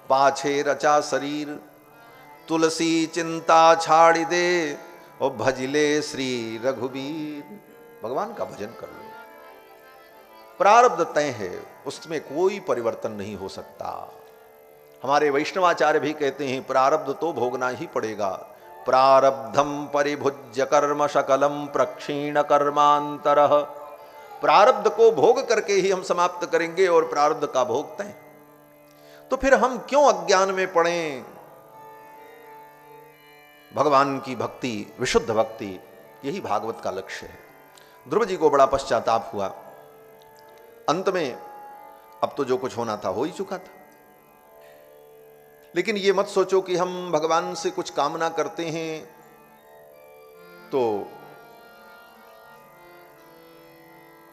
पाछे रचा शरीर, तुलसी चिंता छाड़ी दे और भजले श्री रघुबीर। भगवान का भजन कर लो। प्रारब्ध तय है, उसमें कोई परिवर्तन नहीं हो सकता। हमारे वैष्णवाचार्य भी कहते हैं प्रारब्ध तो भोगना ही पड़ेगा। प्रारब्धम परिभुज्य कर्म शकलम प्रक्षीण कर्मांतरः। प्रारब्ध को भोग करके ही हम समाप्त करेंगे और प्रारब्ध का भोग तय। तो फिर हम क्यों अज्ञान में पड़ें? भगवान की भक्ति, विशुद्ध भक्ति, यही भागवत का लक्ष्य है। ध्रुव जी को बड़ा पश्चाताप हुआ। अंत में अब तो जो कुछ होना था हो ही चुका था, लेकिन ये मत सोचो कि हम भगवान से कुछ कामना करते हैं तो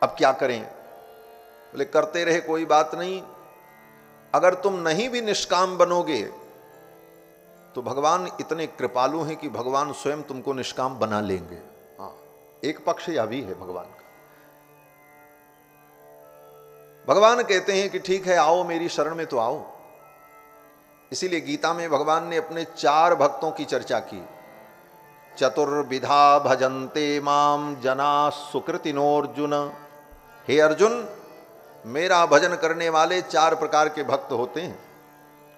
अब क्या करें। बोले करते रहे कोई बात नहीं, अगर तुम नहीं भी निष्काम बनोगे तो भगवान इतने कृपालु हैं कि भगवान स्वयं तुमको निष्काम बना लेंगे। हाँ, एक पक्ष यह भी है भगवान का। भगवान कहते हैं कि ठीक है, आओ मेरी शरण में तो आओ। इसीलिए गीता में भगवान ने अपने 4 भक्तों की चर्चा की। चतुर्विधा भजन्ते माम जना सुकृतिनोर्जुन। हे अर्जुन, मेरा भजन करने वाले 4 प्रकार के भक्त होते हैं।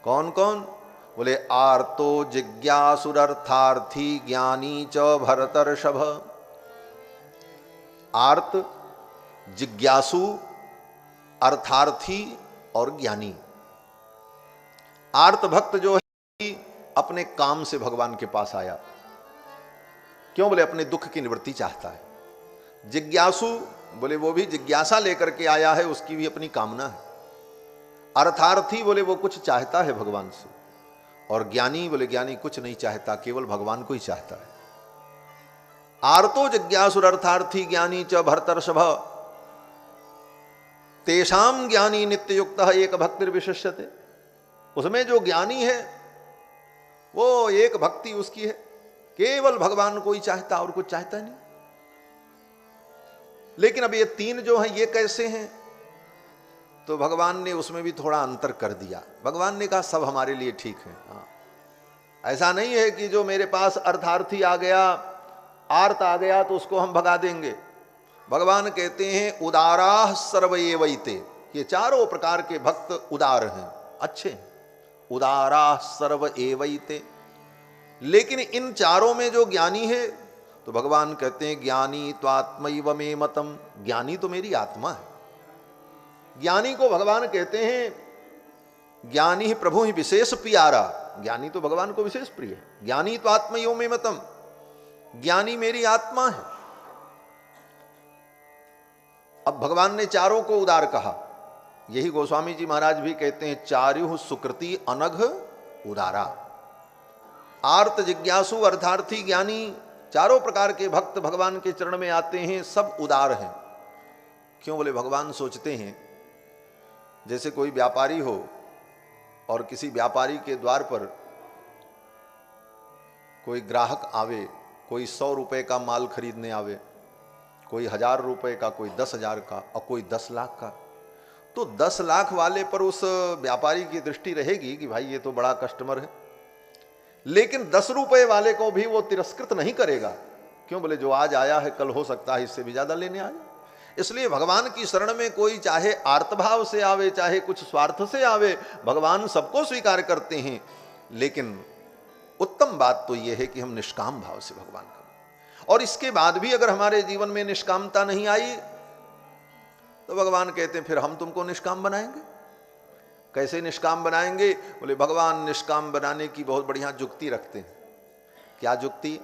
कौन कौन? बोले आर्तो जिज्ञासुरर्थार्थी ज्ञानी च भरतर्षभ। आर्त, जिज्ञासु, अर्थार्थी और ज्ञानी। आर्त भक्त जो है अपने काम से भगवान के पास आया। क्यों? बोले अपने दुख की निवृत्ति चाहता है। जिज्ञासु बोले वो भी जिज्ञासा लेकर के आया है, उसकी भी अपनी कामना है। अर्थार्थी बोले वो कुछ चाहता है भगवान से। और ज्ञानी बोले ज्ञानी कुछ नहीं चाहता, केवल भगवान को ही चाहता है। आर्तो जिज्ञासुरर्थार्थी ज्ञानी च भरतर्षभ तेषाम ज्ञानी नित्य युक्त एक भक्तिर्विशिष्यते। उसमें जो ज्ञानी है वो एक भक्ति उसकी है, केवल भगवान को ही चाहता और कुछ चाहता नहीं। लेकिन अब ये 3 जो हैं ये कैसे हैं? तो भगवान ने उसमें भी थोड़ा अंतर कर दिया। भगवान ने कहा सब हमारे लिए ठीक है। हाँ, ऐसा नहीं है कि जो मेरे पास अर्थार्थी आ गया, आर्त आ गया तो उसको हम भगा देंगे। भगवान कहते हैं उदाराः सर्व एवैते। ये 4 प्रकार के भक्त उदार हैं, अच्छे हैं। उदाराः सर्व एवैते। लेकिन इन 4 में जो ज्ञानी है तो भगवान कहते हैं ज्ञानी त्वात्मैव मे मतम। ज्ञानी तो मेरी आत्मा है। ज्ञानी को भगवान कहते हैं ज्ञानी ही प्रभु ही विशेष प्यारा। ज्ञानी तो भगवान को विशेष प्रिय है। ज्ञानी त्वात्मैव मे मतम, ज्ञानी मेरी आत्मा है। अब भगवान ने 4 को उदार कहा। यही गोस्वामी जी महाराज भी कहते हैं चार्युः सुकृति अनघ उदारा। आर्त, जिज्ञासु, अर्थार्थी, ज्ञानी 4 प्रकार के भक्त भगवान के चरण में आते हैं, सब उदार हैं। क्यों? बोले भगवान सोचते हैं जैसे कोई व्यापारी हो और किसी व्यापारी के द्वार पर कोई ग्राहक आवे, कोई 100 रुपए का माल खरीदने आवे, कोई 1000 रुपए का, कोई 10,000 का और कोई 10 लाख का। तो 10 लाख वाले पर उस व्यापारी की दृष्टि रहेगी कि भाई ये तो बड़ा कस्टमर है। लेकिन 10 रुपए वाले को भी वो तिरस्कृत नहीं करेगा। क्यों? बोले जो आज आया है कल हो सकता है इससे भी ज्यादा लेने आए। इसलिए भगवान की शरण में कोई चाहे आर्तभाव से आवे, चाहे कुछ स्वार्थ से आवे, भगवान सबको स्वीकार करते हैं। लेकिन उत्तम बात तो यह है कि हम निष्काम भाव से भगवान का। और इसके बाद भी अगर हमारे जीवन में निष्कामता नहीं आई तो भगवान कहते हैं फिर हम तुमको निष्काम बनाएंगे। कैसे निष्काम बनाएंगे? बोले भगवान निष्काम बनाने की बहुत बढ़िया जुक्ति रखते हैं। क्या जुक्ति?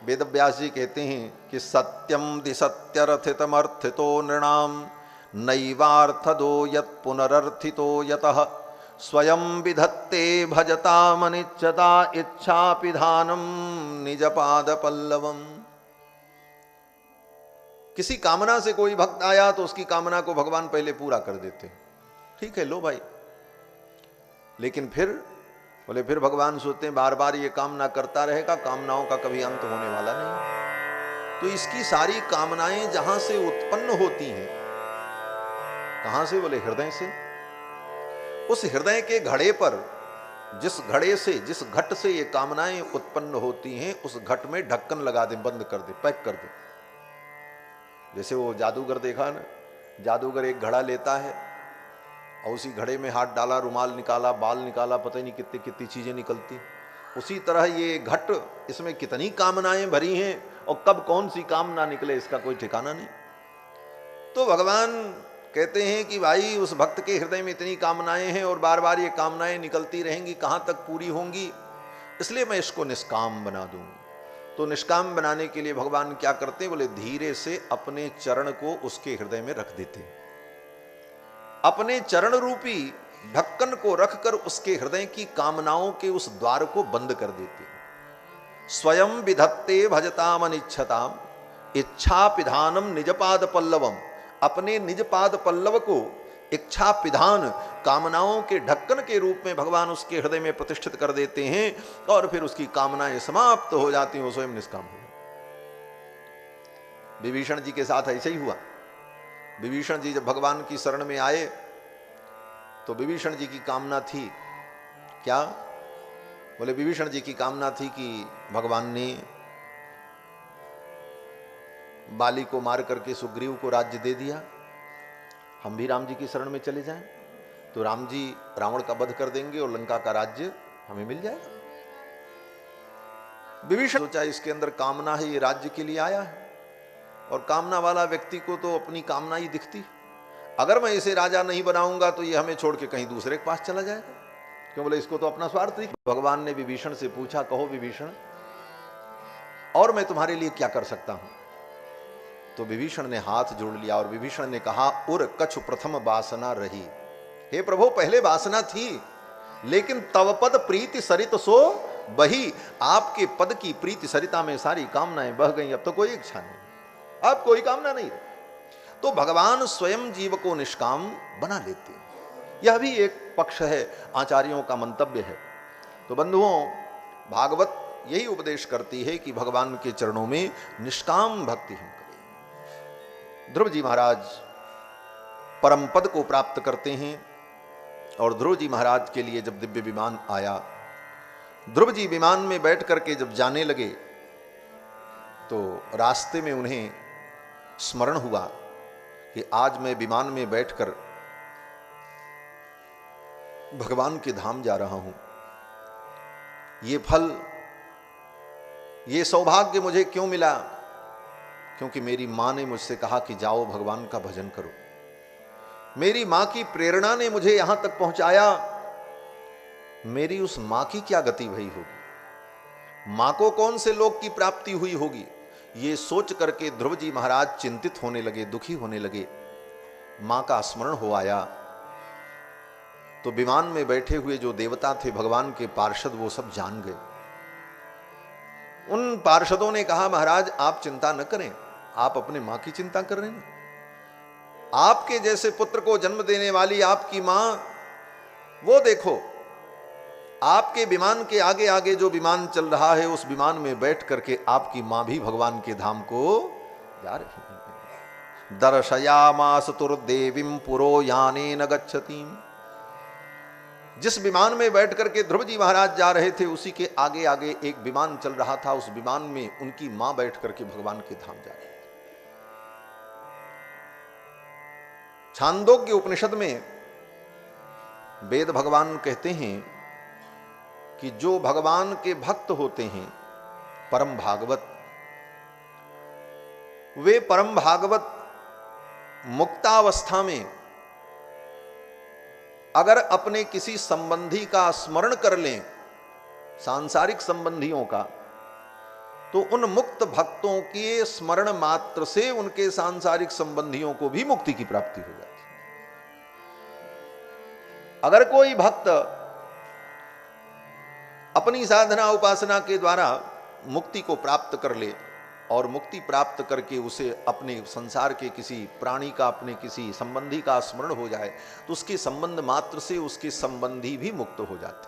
वेदव्यास जी कहते हैं कि सत्यम दिसत्यरथितमर्थितो नृणाम नैवार्थदो यत् पुनरर्थितो यतः स्वयं विधत्ते भजतामनिच्छता इच्छापिधानम निजपाद पल्लवम। किसी कामना से कोई भक्त आया तो उसकी कामना को भगवान पहले पूरा कर देते हैं। ठीक है, लो भाई। लेकिन फिर भगवान सोचते हैं बार बार ये कामना करता रहेगा, कामनाओं का कभी अंत होने वाला नहीं। तो इसकी सारी कामनाएं जहां से उत्पन्न होती हैं, कहां से? बोले हृदय से। उस हृदय के घड़े पर, जिस घड़े से, जिस घट से ये कामनाएं उत्पन्न होती हैं, उस घट में ढक्कन लगा दे, बंद कर दे, पैक कर दे। जैसे वो जादूगर देखा ना, जादूगर एक घड़ा लेता है और उसी घड़े में हाथ डाला, रुमाल निकाला, बाल निकाला, पता ही नहीं कितनी कितनी चीजें निकलती। उसी तरह ये घट, इसमें कितनी कामनाएं भरी हैं और कब कौन सी कामना निकले इसका कोई ठिकाना नहीं। तो भगवान कहते हैं कि भाई उस भक्त के हृदय में इतनी कामनाएं हैं और बार बार ये कामनाएं निकलती रहेंगी, कहां तक पूरी होंगी? इसलिए मैं इसको निष्काम बना दूंगा। तो निष्काम बनाने के लिए भगवान क्या करते हैं? बोले धीरे से अपने चरण को उसके हृदय में रख देते हैं। अपने चरण रूपी ढक्कन को रखकर उसके हृदय की कामनाओं के उस द्वार को बंद कर देते हैं। स्वयं विधत्ते भजताम अनिच्छताम इच्छा पिधानम निजपाद पल्लवम, अपने निजपाद पल्लव को इच्छा पिधान कामनाओं के ढक्कन के रूप में भगवान उसके हृदय में प्रतिष्ठित कर देते हैं और फिर उसकी कामनाएं समाप्त हो जाती हैं, वो स्वयं निष्काम हो। विभीषण जी के साथ ऐसे ही हुआ। विभीषण जी जब भगवान की शरण में आए तो विभीषण जी की कामना थी क्या? बोले विभीषण जी की कामना थी कि भगवान ने बाली को मार करके सुग्रीव को राज्य दे दिया, हम भी राम जी की शरण में चले जाएं तो राम जी रावण का वध कर देंगे और लंका का राज्य हमें मिल जाएगा। विभीषण सोचा इसके अंदर कामना है, ये राज्य के लिए आया है और कामना वाला व्यक्ति को तो अपनी कामना ही दिखती, अगर मैं इसे राजा नहीं बनाऊंगा तो ये हमें छोड़ के कहीं दूसरे के पास चला जाएगा। क्यों? बोले इसको तो अपना स्वार्थ दिख। भगवान ने विभीषण से पूछा, कहो विभीषण और मैं तुम्हारे लिए क्या कर सकता हूं? तो विभीषण ने हाथ जोड़ लिया और विभीषण ने कहा, उर कछु प्रथम वासना रही। हे प्रभु, पहले वासना थी लेकिन तव पद प्रीति सरित सो बही, आपके पद की प्रीति सरिता में सारी कामनाएं बह गई, अब तो कोई इच्छा नहीं, अब कोई कामना नहीं। तो भगवान स्वयं जीव को निष्काम बना लेते हैं। यह भी एक पक्ष है, आचार्यों का मंतव्य है। तो बंधुओं, भागवत यही उपदेश करती है कि भगवान के चरणों में निष्काम भक्ति हम करें। ध्रुव जी महाराज परम पद को प्राप्त करते हैं और ध्रुव जी महाराज के लिए जब दिव्य विमान आया, ध्रुव जी विमान में बैठ करके जब जाने लगे तो रास्ते में उन्हें स्मरण हुआ कि आज मैं विमान में बैठकर भगवान के धाम जा रहा हूं। ये फल, ये सौभाग्य मुझे क्यों मिला? क्योंकि मेरी मां ने मुझसे कहा कि जाओ भगवान का भजन करो। मेरी मां की प्रेरणा ने मुझे यहां तक पहुंचाया। मेरी उस मां की क्या गति भई होगी, मां को कौन से लोक की प्राप्ति हुई होगी? ये सोच करके ध्रुव जी महाराज चिंतित होने लगे, दुखी होने लगे। मां का स्मरण हो आया तो विमान में बैठे हुए जो देवता थे, भगवान के पार्षद, वो सब जान गए। उन पार्षदों ने कहा, महाराज आप चिंता न करें, आप अपने मां की चिंता कर रहे हैं। आपके जैसे पुत्र को जन्म देने वाली आपकी मां, वो देखो आपके विमान के आगे आगे जो विमान चल रहा है, उस विमान में बैठ करके आपकी मां भी भगवान के धाम को जा रही है। दर्शयामास तुर्देवीं पुरो यानेन गच्छतीं। जिस विमान में बैठ करके ध्रुव जी महाराज जा रहे थे, उसी के आगे आगे एक विमान चल रहा था। उस विमान में उनकी मां बैठ करके भगवान के धाम जा रही थी। छांदोग्य उपनिषद में वेद भगवान कहते हैं कि जो भगवान के भक्त होते हैं, परम भागवत, वे परम भागवत मुक्तावस्था में अगर अपने किसी संबंधी का स्मरण कर लें, सांसारिक संबंधियों का, तो उन मुक्त भक्तों के स्मरण मात्र से उनके सांसारिक संबंधियों को भी मुक्ति की प्राप्ति हो जाती है। अगर कोई भक्त अपनी साधना उपासना के द्वारा मुक्ति को प्राप्त कर ले और मुक्ति प्राप्त करके उसे अपने संसार के किसी प्राणी का, अपने किसी संबंधी का स्मरण हो जाए, तो उसके संबंध मात्र से उसके संबंधी भी मुक्त हो जाते।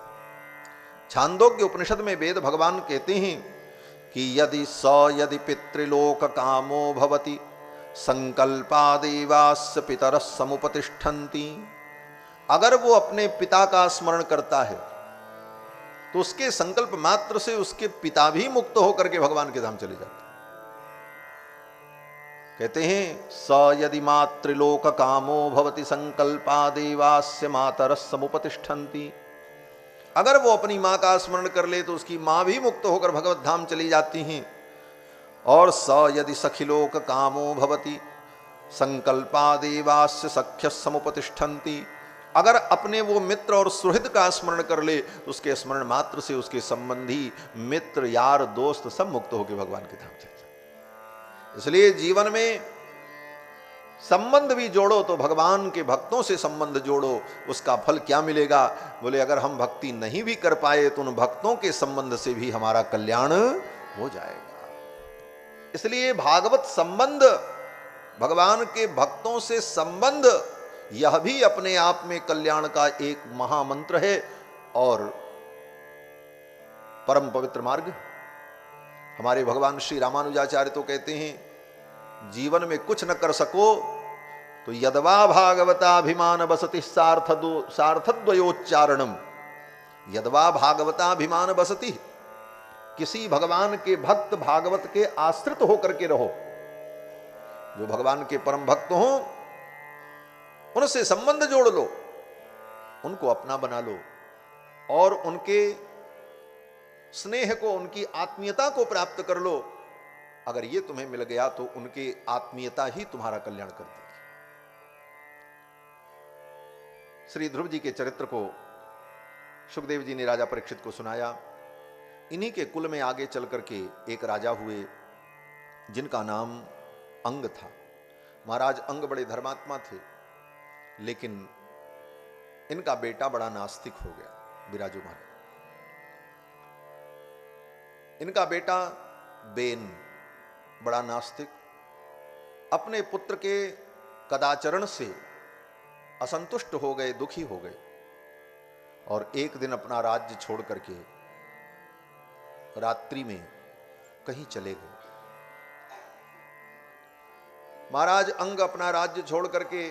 छांदोग्य उपनिषद में वेद भगवान कहते हैं कि यदि पितृलोक कामो भवति संकल्पादेवास्य पितरः समुपतिष्ठन्ति। अगर वो अपने पिता का स्मरण करता है तो उसके संकल्प मात्र से उसके पिता भी मुक्त होकर के भगवान के धाम चले जाते। कहते हैं स यदि मातृलोक कामो भवति संकल्पादेवास्य मातरः समुपतिष्ठन्ति। अगर वो अपनी मां का स्मरण कर ले तो उसकी मां भी मुक्त होकर भगवत धाम चली जाती हैं। और स यदि सखिलोक कामो भवति संकल्पादेवास्य सख्य समुपतिष्ठन्ति। अगर अपने वो मित्र और सुहृद का स्मरण कर ले तो उसके स्मरण मात्र से उसके संबंधी, मित्र, यार, दोस्त सब मुक्त होकर भगवान के धाम चले जाते। इसलिए जीवन में संबंध भी जोड़ो तो भगवान के भक्तों से संबंध जोड़ो, उसका फल क्या मिलेगा? बोले अगर हम भक्ति नहीं भी कर पाए तो उन भक्तों के संबंध से भी हमारा कल्याण हो जाएगा। इसलिए भागवत संबंध, भगवान के भक्तों से संबंध, यह भी अपने आप में कल्याण का एक महामंत्र है और परम पवित्र मार्ग। हमारे भगवान श्री रामानुजाचार्य तो कहते हैं जीवन में कुछ न कर सको तो यदवा भागवताभिमान बसति सार्थद्वयोच्चारणम, यदवा भागवताभिमान बसति, किसी भगवान के भक्त भागवत के आश्रित होकर के रहो। जो भगवान के परम भक्त हो उनसे संबंध जोड़ लो, उनको अपना बना लो और उनके स्नेह को, उनकी आत्मीयता को प्राप्त कर लो। अगर ये तुम्हें मिल गया तो उनकी आत्मीयता ही तुम्हारा कल्याण कर देगी। श्री ध्रुव जी के चरित्र को सुखदेव जी ने राजा परीक्षित को सुनाया। इन्हीं के कुल में आगे चल करके एक राजा हुए जिनका नाम अंग था। महाराज अंग बड़े धर्मात्मा थे, लेकिन इनका बेटा बड़ा नास्तिक हो गया, बिराजू महाराज। इनका बेटा बेन बड़ा नास्तिक, अपने पुत्र के कदाचरण से असंतुष्ट हो गए, दुखी हो गए और एक दिन अपना राज्य छोड़ करके रात्रि में कहीं चले गए। महाराज अंग अपना राज्य छोड़ करके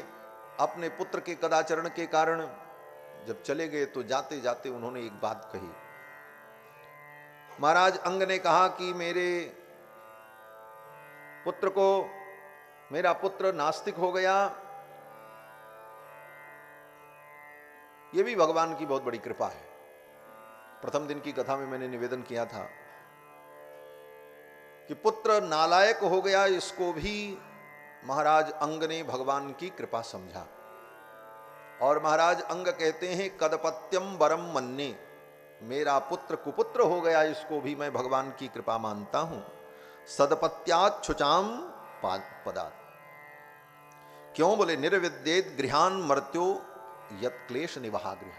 अपने पुत्र के कदाचरण के कारण जब चले गए तो जाते जाते उन्होंने एक बात कही। महाराज अंग ने कहा कि मेरे पुत्र को, मेरा पुत्र नास्तिक हो गया, यह भी भगवान की बहुत बड़ी कृपा है। प्रथम दिन की कथा में मैंने निवेदन किया था कि पुत्र नालायक हो गया, इसको भी महाराज अंग ने भगवान की कृपा समझा। और महाराज अंग कहते हैं कदपत्यम वरम मन्ने, मेरा पुत्र कुपुत्र हो गया, इसको भी मैं भगवान की कृपा मानता हूं। सदपत्यात् छुचाम पदात्, क्यों? बोले निर्विद्येत गृहान मर्त्यो यत क्लेश निवाहा गृह।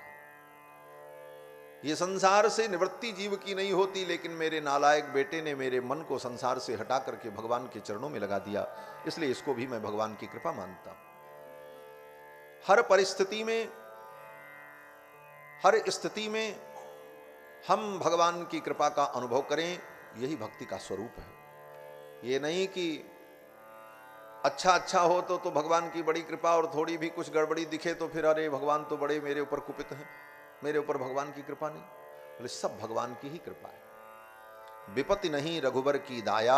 ये संसार से निवृत्ति जीव की नहीं होती, लेकिन मेरे नालायक बेटे ने मेरे मन को संसार से हटा करके भगवान के चरणों में लगा दिया, इसलिए इसको भी मैं भगवान की कृपा मानता हूं। हर परिस्थिति में, हर स्थिति में हम भगवान की कृपा का अनुभव करें, यही भक्ति का स्वरूप है। ये नहीं कि अच्छा हो तो भगवान की बड़ी कृपा और थोड़ी भी कुछ गड़बड़ी दिखे तो फिर अरे भगवान तो बड़े मेरे ऊपर कुपित हैं, मेरे ऊपर भगवान की कृपा नहीं। बोले सब भगवान की ही कृपा है। विपत्ति नहीं रघुबर की दाया,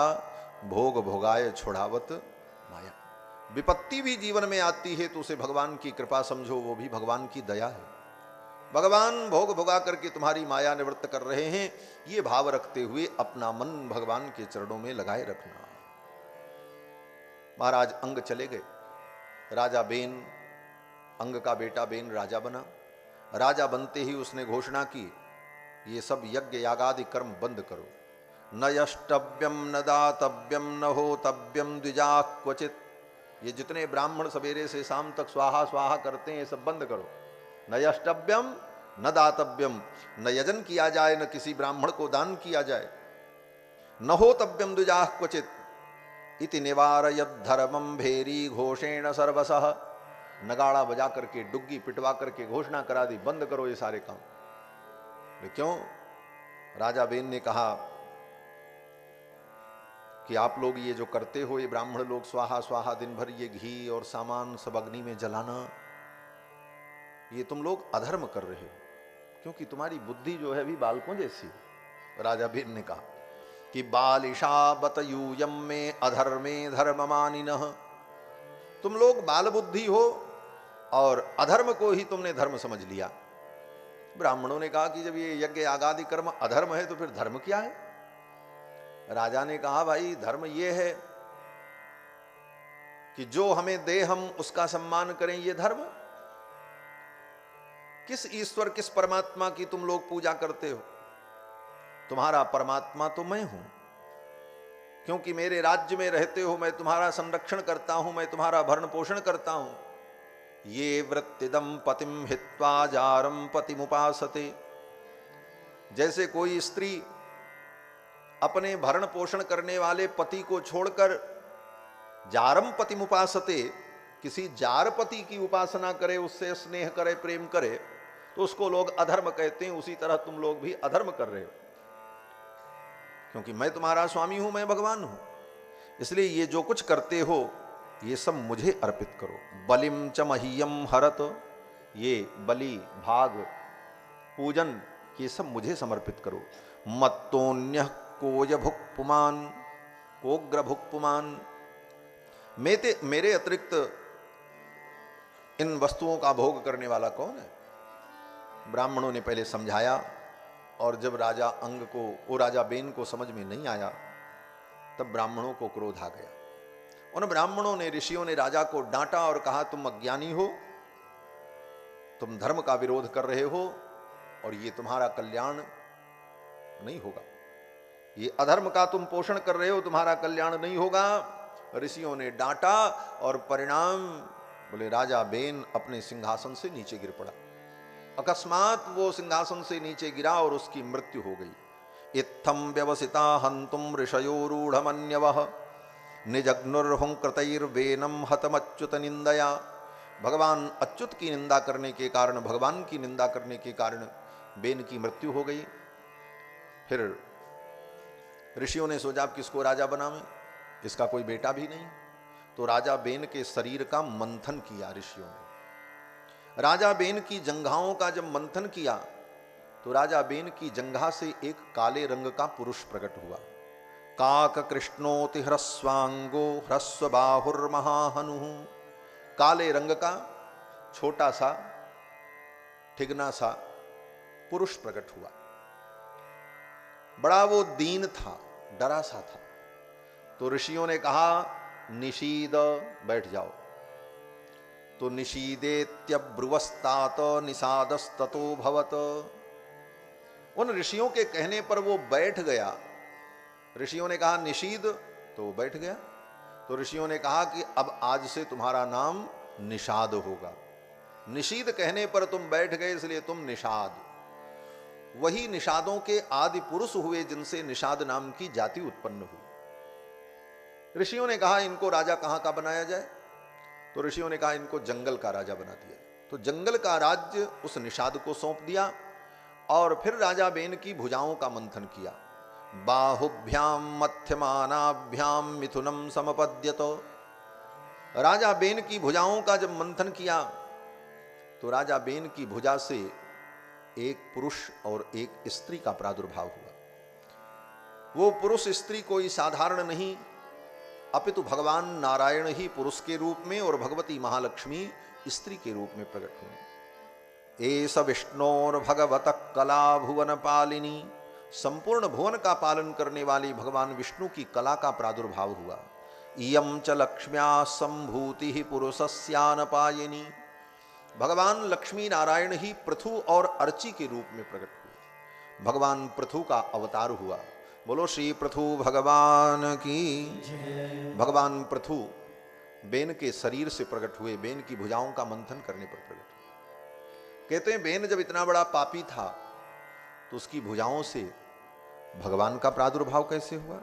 भोग भोगाय छोड़ावत माया। विपत्ति भी जीवन में आती है तो उसे भगवान की कृपा समझो, वो भी भगवान की दया है। भगवान भोग भोगा करके तुम्हारी माया निवृत्त कर रहे हैं, ये भाव रखते हुए अपना मन भगवान के चरणों में लगाए रखना। महाराज अंग चले गए। राजा बेन, अंग का बेटा बेन राजा बना। राजा बनते ही उसने घोषणा की, ये सब यज्ञ यागादि कर्म बंद करो। न यष्टव्यम न दातव्यम न होतव्यम द्विजा क्वचित। ये जितने ब्राह्मण सवेरे से शाम तक स्वाहा स्वाहा करते हैं, ये सब बंद करो। न यष्टव्यम न दातव्यम, न यजन किया जाए, न किसी ब्राह्मण को दान किया जाए। न होतव्यम द्विजा क्वचित इति निवारयद धर्मम भेरी घोषेण सर्वसः। नगाड़ा बजा करके, डुग्गी पिटवा करके घोषणा करा दी, बंद करो ये सारे काम। क्यों? राजा बेन ने कहा कि आप लोग ये जो करते हो, ये ब्राह्मण लोग स्वाहा स्वाहा दिन भर ये घी और सामान सब अग्नि में जलाना, ये तुम लोग अधर्म कर रहे हो, क्योंकि तुम्हारी बुद्धि जो है अभी बालकों जैसी। राजा बेन ने कहा कि बालिशा बतयूयम में अधर्मे धर्ममानिनः। तुम लोग बाल बुद्धि हो और अधर्म को ही तुमने धर्म समझ लिया। ब्राह्मणों ने कहा कि जब ये यज्ञ यागादि कर्म अधर्म है तो फिर धर्म क्या है? राजा ने कहा भाई धर्म ये है कि जो हमें दे हम उसका सम्मान करें, ये धर्म। किस ईश्वर, किस परमात्मा की तुम लोग पूजा करते हो? तुम्हारा परमात्मा तो मैं हूं, क्योंकि मेरे राज्य में रहते हो, मैं तुम्हारा संरक्षण करता हूं, मैं तुम्हारा भरण पोषण करता हूं। ये वृत्तिदम पतिम हित्वा जारम पतिमुपासते, जैसे कोई स्त्री अपने भरण पोषण करने वाले पति को छोड़कर जारम पतिमुपासते, किसी जार पति की उपासना करे, उससे स्नेह करे, प्रेम करे, तो उसको लोग अधर्म कहते हैं। उसी तरह तुम लोग भी अधर्म कर रहे हो, क्योंकि मैं तुम्हारा स्वामी हूं, मैं भगवान हूं। इसलिए ये जो कुछ करते हो ये सब मुझे अर्पित करो। बलिम च मह्यम हरत, ये बलि भाग पूजन ये सब मुझे समर्पित करो। मत्तोन्य कोय भुक् पुमान, कोग्र भुक् पुमान, मेरे अतिरिक्त इन वस्तुओं का भोग करने वाला कौन है? ब्राह्मणों ने पहले समझाया, और जब राजा अंग को, वो राजा बेन को समझ में नहीं आया, तब ब्राह्मणों को क्रोध आ गया। उन ब्राह्मणों ने, ऋषियों ने राजा को डांटा और कहा, तुम अज्ञानी हो, तुम धर्म का विरोध कर रहे हो और ये तुम्हारा कल्याण नहीं होगा, ये अधर्म का तुम पोषण कर रहे हो, तुम्हारा कल्याण नहीं होगा। ऋषियों ने डांटा और परिणाम, बोले राजा बेन अपने सिंहासन से नीचे गिर पड़ा। अकस्मात वो सिंहासन से नीचे गिरा और उसकी मृत्यु हो गई। इत्थम व्यवसिता हंतुम ऋषयोरूढ़मन्यवः निजग्नुर्हुंकृतैर्वेनम हतमच्युत निंदया। भगवान अच्युत की निंदा करने के कारण, भगवान की निंदा करने के कारण बेन की मृत्यु हो गई। फिर ऋषियों ने सोचा, अब किसको राजा बनावें, इसका कोई बेटा भी नहीं। तो राजा बेन के शरीर का मंथन किया ऋषियों ने। राजा बेन की जंघाओं का जब मंथन किया तो राजा बेन की जंघा से एक काले रंग का पुरुष प्रकट हुआ। काक कृष्णोति ह्रस्वांगो ह्रस्व बाहुर्महाहनु, काले रंग का छोटा सा ठिगना सा पुरुष प्रकट हुआ। बड़ा वो दीन था, डरा सा था। तो ऋषियों ने कहा, निषीद, बैठ जाओ। तो निषीदेत्यब्रुवस्तात निषादस्ततो भवत। उन ऋषियों के कहने पर वो बैठ गया। ऋषियों ने कहा निषीद, तो वो बैठ गया। तो ऋषियों ने कहा कि अब आज से तुम्हारा नाम निषाद होगा। निषीद कहने पर तुम बैठ गए, इसलिए तुम निषाद। वही निषादों के आदि पुरुष हुए जिनसे निषाद नाम की जाति उत्पन्न हुई। ऋषियों ने कहा इनको राजा कहां का बनाया जाए? तो ऋषियों ने कहा इनको जंगल का राजा बना दिया। तो जंगल का राज्य उस निषाद को सौंप दिया। और फिर राजा बेन की भुजाओं का मंथन किया। बाहुभ्याम मध्यमानाभ्याम मिथुनम समपद्यत। राजा बेन की भुजाओं का जब मंथन किया तो राजा बेन की भुजा से एक पुरुष और एक स्त्री का प्रादुर्भाव हुआ। वो पुरुष स्त्री कोई साधारण नहीं, अपितु भगवान नारायण ही पुरुष के रूप में और भगवती महालक्ष्मी स्त्री के रूप में प्रकट हुए। एस विष्णोर भगवत कला भुवन पालिनी, संपूर्ण भुवन का पालन करने वाली भगवान विष्णु की कला का प्रादुर्भाव हुआ। इयम च लक्ष्म्या संभूति ही पुरुषस्यानपायिनी, भगवान लक्ष्मी नारायण ही पृथु और अर्ची के रूप में प्रकट हुए। भगवान पृथु का अवतार हुआ। बोलो श्री पृथु भगवान की। भगवान पृथु बेन के शरीर से प्रकट हुए, बेन की भुजाओं का मंथन करने पर प्रकट हुए। कहते हैं बेन जब इतना बड़ा पापी था तो उसकी भुजाओं से भगवान का प्रादुर्भाव कैसे हुआ?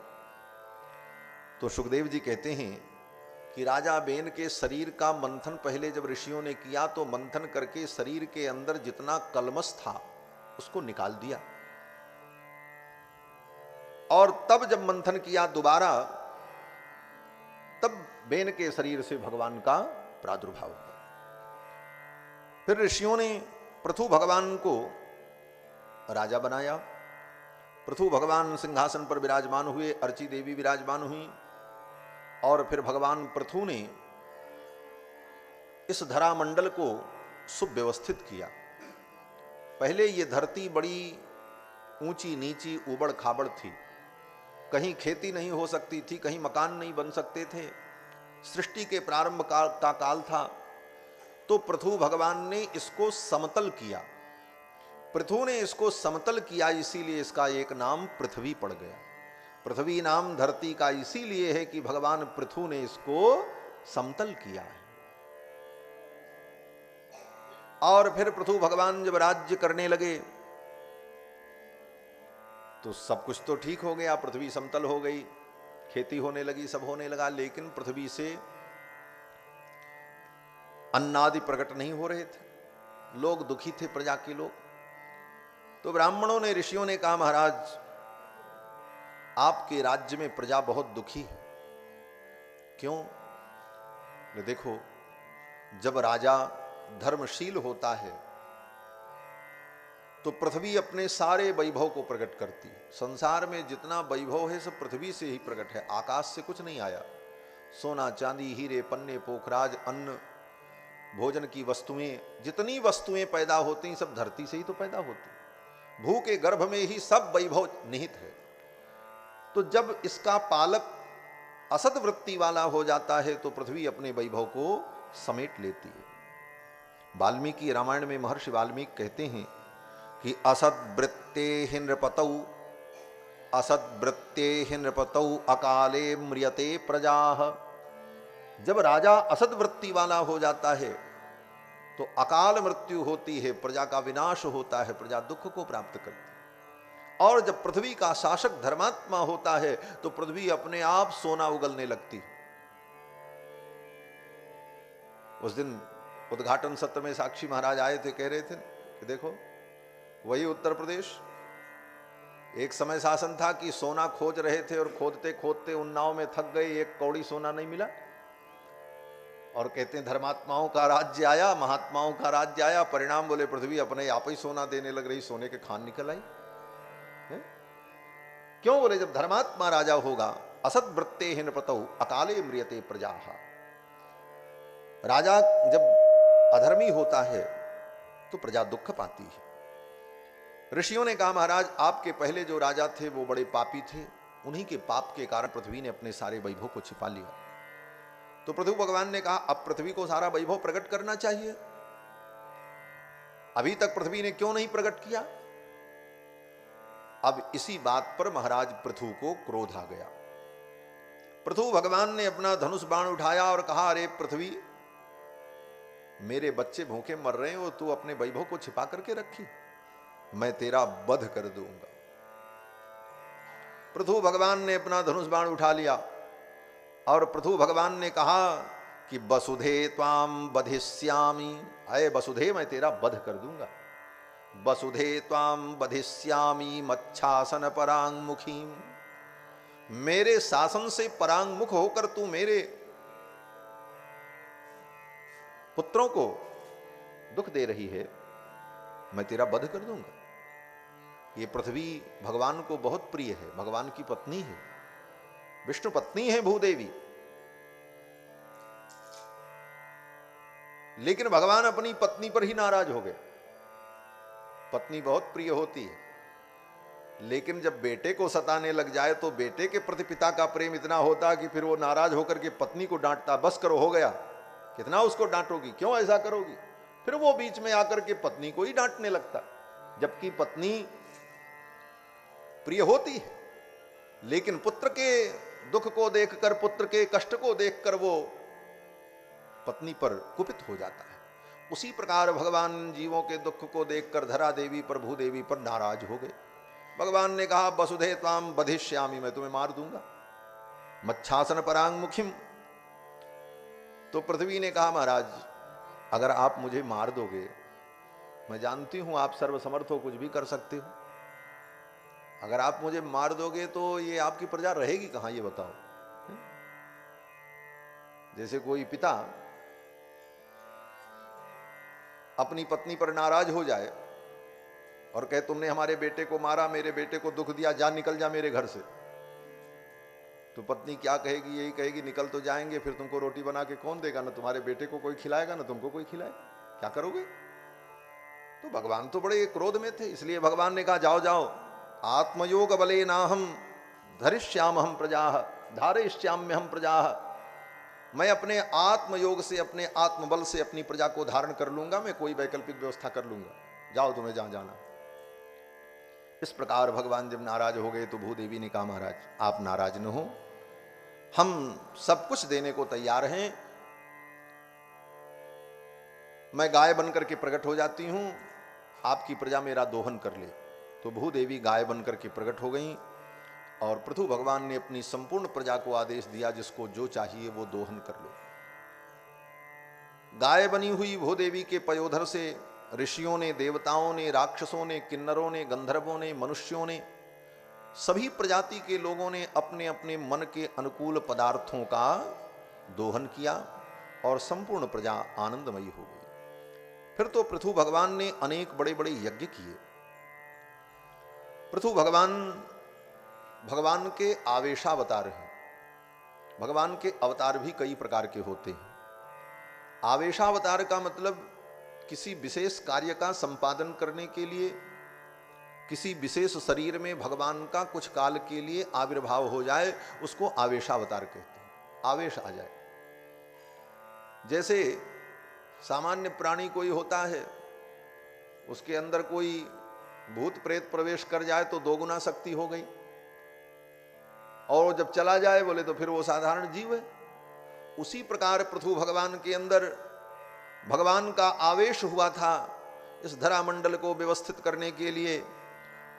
तो सुखदेव जी कहते हैं कि राजा बेन के शरीर का मंथन पहले जब ऋषियों ने किया तो मंथन करके शरीर के अंदर जितना कलमश था उसको निकाल दिया। और तब जब मंथन किया दोबारा, तब बेन के शरीर से भगवान का प्रादुर्भाव हुआ। फिर ऋषियों ने पृथु भगवान को राजा बनाया। पृथु भगवान सिंहासन पर विराजमान हुए, अर्ची देवी विराजमान हुई। और फिर भगवान पृथु ने इस धरामंडल को सुव्यवस्थित किया। पहले ये धरती बड़ी ऊंची नीची उबड़ खाबड़ थी, कहीं खेती नहीं हो सकती थी, कहीं मकान नहीं बन सकते थे। सृष्टि के प्रारंभ का काल था। तो पृथु भगवान ने इसको समतल किया। पृथु ने इसको समतल किया, इसीलिए इसका एक नाम पृथ्वी पड़ गया। पृथ्वी नाम धरती का इसीलिए है कि भगवान पृथु ने इसको समतल किया है। और फिर पृथु भगवान जब राज्य करने लगे तो सब कुछ तो ठीक हो गया, पृथ्वी समतल हो गई, खेती होने लगी, सब होने लगा, लेकिन पृथ्वी से अन्नादि प्रकट नहीं हो रहे थे, लोग दुखी थे, प्रजा के लोग। तो ब्राह्मणों ने, ऋषियों ने कहा, महाराज आपके राज्य में प्रजा बहुत दुखी है। क्यों? देखो, जब राजा धर्मशील होता है तो पृथ्वी अपने सारे वैभव को प्रकट करती है। संसार में जितना वैभव है सब पृथ्वी से ही प्रकट है, आकाश से कुछ नहीं आया। सोना चांदी हीरे पन्ने पोखराज अन्न भोजन की वस्तुएं, जितनी वस्तुएं पैदा होती हैं सब धरती से ही तो पैदा होती। भू के गर्भ में ही सब वैभव निहित है। तो जब इसका पालक असद वृत्ति वाला हो जाता है तो पृथ्वी अपने वैभव को समेट लेती है। वाल्मीकि रामायण में महर्षि वाल्मीकि कहते हैं कि असद वृत्ते नृपतौ, असद वृत्ते नृपतौ अकाले म्रियते प्रजा। जब राजा असद वृत्ति वाला हो जाता है तो अकाल मृत्यु होती है, प्रजा का विनाश होता है, प्रजा दुख को प्राप्त करती है। और जब पृथ्वी का शासक धर्मात्मा होता है तो पृथ्वी अपने आप सोना उगलने लगती। उस दिन उद्घाटन सत्र में साक्षी महाराज आए थे, कह रहे थे कि देखो वही उत्तर प्रदेश, एक समय शासन था कि सोना खोज रहे थे और खोदते खोदते उन्नाव में थक गए, एक कौड़ी सोना नहीं मिला। और कहते हैं धर्मात्माओं का राज्य आया, महात्माओं का राज्य आया, परिणाम बोले पृथ्वी अपने आप ही सोना देने लग रही, सोने के खान निकल आई है? क्यों? बोले जब धर्मात्मा राजा होगा, असद वृत्ते नृपतौ अकाले म्रियते प्रजा। राजा जब अधर्मी होता है तो प्रजा दुख पाती है। ऋषियों ने कहा, महाराज आपके पहले जो राजा थे वो बड़े पापी थे, उन्हीं के पाप के कारण पृथ्वी ने अपने सारे वैभव को छिपा लिया। तो पृथु भगवान ने कहा, अब पृथ्वी को सारा वैभव प्रकट करना चाहिए। अभी तक पृथ्वी ने क्यों नहीं प्रकट किया? अब इसी बात पर महाराज पृथु को क्रोध आ गया। पृथु भगवान ने अपना धनुष बाण उठाया और कहा, अरे पृथ्वी, मेरे बच्चे भूखे मर रहे हैं, वो तू अपने वैभव को छिपा करके रखी, मैं तेरा वध कर दूंगा। पृथु भगवान ने अपना धनुष बाण उठा लिया और पृथु भगवान ने कहा कि वसुधे त्वाम बधिष्यामि, अये वसुधे मैं तेरा वध कर दूंगा। वसुधे त्वाम बधिष्यामि मच्छासन परांगमुखी, मेरे शासन से परांगमुख होकर तू मेरे पुत्रों को दुख दे रही है, मैं तेरा वध कर दूंगा। ये पृथ्वी भगवान को बहुत प्रिय है, भगवान की पत्नी है, विष्णु पत्नी है भूदेवी। लेकिन भगवान अपनी पत्नी पर ही नाराज हो गए। पत्नी बहुत प्रिय होती है, लेकिन जब बेटे को सताने लग जाए तो बेटे के प्रति पिता का प्रेम इतना होता कि फिर वो नाराज होकर के पत्नी को डांटता, बस करो हो गया, कितना उसको डांटोगी, क्यों ऐसा करोगी। फिर वो बीच में आकर के पत्नी को ही डांटने लगता, जबकि पत्नी प्रिय होती है, लेकिन पुत्र के दुख को देखकर, पुत्र के कष्ट को देखकर वो पत्नी पर कुपित हो जाता है। उसी प्रकार भगवान जीवों के दुख को देखकर धरा देवी पर, भूदेवी पर नाराज हो गए। भगवान ने कहा, वसुधे त्वाम बधिष्यामि, मैं तुम्हें मार दूंगा। मच्छासन परांगमुखिम, तो पृथ्वी ने कहा, महाराज अगर आप मुझे मार दोगे, मैं जानती हूं आप सर्वसमर्थ हो, कुछ भी कर सकते हो, अगर आप मुझे मार दोगे तो ये आपकी प्रजा रहेगी कहां, ये बताओ। जैसे कोई पिता अपनी पत्नी पर नाराज हो जाए और कहे तुमने हमारे बेटे को मारा, मेरे बेटे को दुख दिया, जा निकल जा मेरे घर से, तो पत्नी क्या कहेगी? यही कहेगी निकल तो जाएंगे, फिर तुमको रोटी बना के कौन देगा, ना तुम्हारे बेटे को कोई खिलाएगा, ना तुमको कोई खिलाए, क्या करोगे? तो भगवान तो बड़े क्रोध में थे, इसलिए भगवान ने कहा, जाओ जाओ, आत्मयोग बले नाहम धरिष्याम हम प्रजा धारयिष्याम्य हम प्रजा, मैं अपने आत्मयोग से, अपने आत्मबल से अपनी प्रजा को धारण कर लूंगा, मैं कोई वैकल्पिक व्यवस्था कर लूंगा, जाओ तुम्हें जहां जाना। इस प्रकार भगवान जब नाराज हो गए तो भूदेवी ने कहा महाराज आप नाराज न हो, हम सब कुछ देने को तैयार हैं, मैं गाय बनकर के प्रकट हो जाती हूं, आपकी प्रजा मेरा दोहन कर ले। तो भूदेवी गाय बनकर के प्रकट हो गई और पृथु भगवान ने अपनी संपूर्ण प्रजा को आदेश दिया जिसको जो चाहिए वो दोहन कर लो। गाय बनी हुई भूदेवी के पयोधर से ऋषियों ने, देवताओं ने, राक्षसों ने, किन्नरों ने, गंधर्वों ने, मनुष्यों ने, सभी प्रजाति के लोगों ने अपने अपने मन के अनुकूल पदार्थों का दोहन किया और संपूर्ण प्रजा आनंदमयी हो गई। फिर तो पृथु भगवान ने अनेक बड़े बड़े यज्ञ किए। पृथु भगवान के आवेशावतार हैं। भगवान के अवतार भी कई प्रकार के होते हैं। आवेशावतार का मतलब किसी विशेष कार्य का संपादन करने के लिए किसी विशेष शरीर में भगवान का कुछ काल के लिए आविर्भाव हो जाए, उसको आवेशावतार कहते हैं। आवेश आ जाए। जैसे सामान्य प्राणी कोई होता है, उसके अंदर कोई भूत प्रेत प्रवेश कर जाए तो दोगुना शक्ति हो गई, और जब चला जाए बोले तो फिर वो साधारण जीव है। उसी प्रकार पृथु भगवान के अंदर भगवान का आवेश हुआ था इस धरामंडल को व्यवस्थित करने के लिए,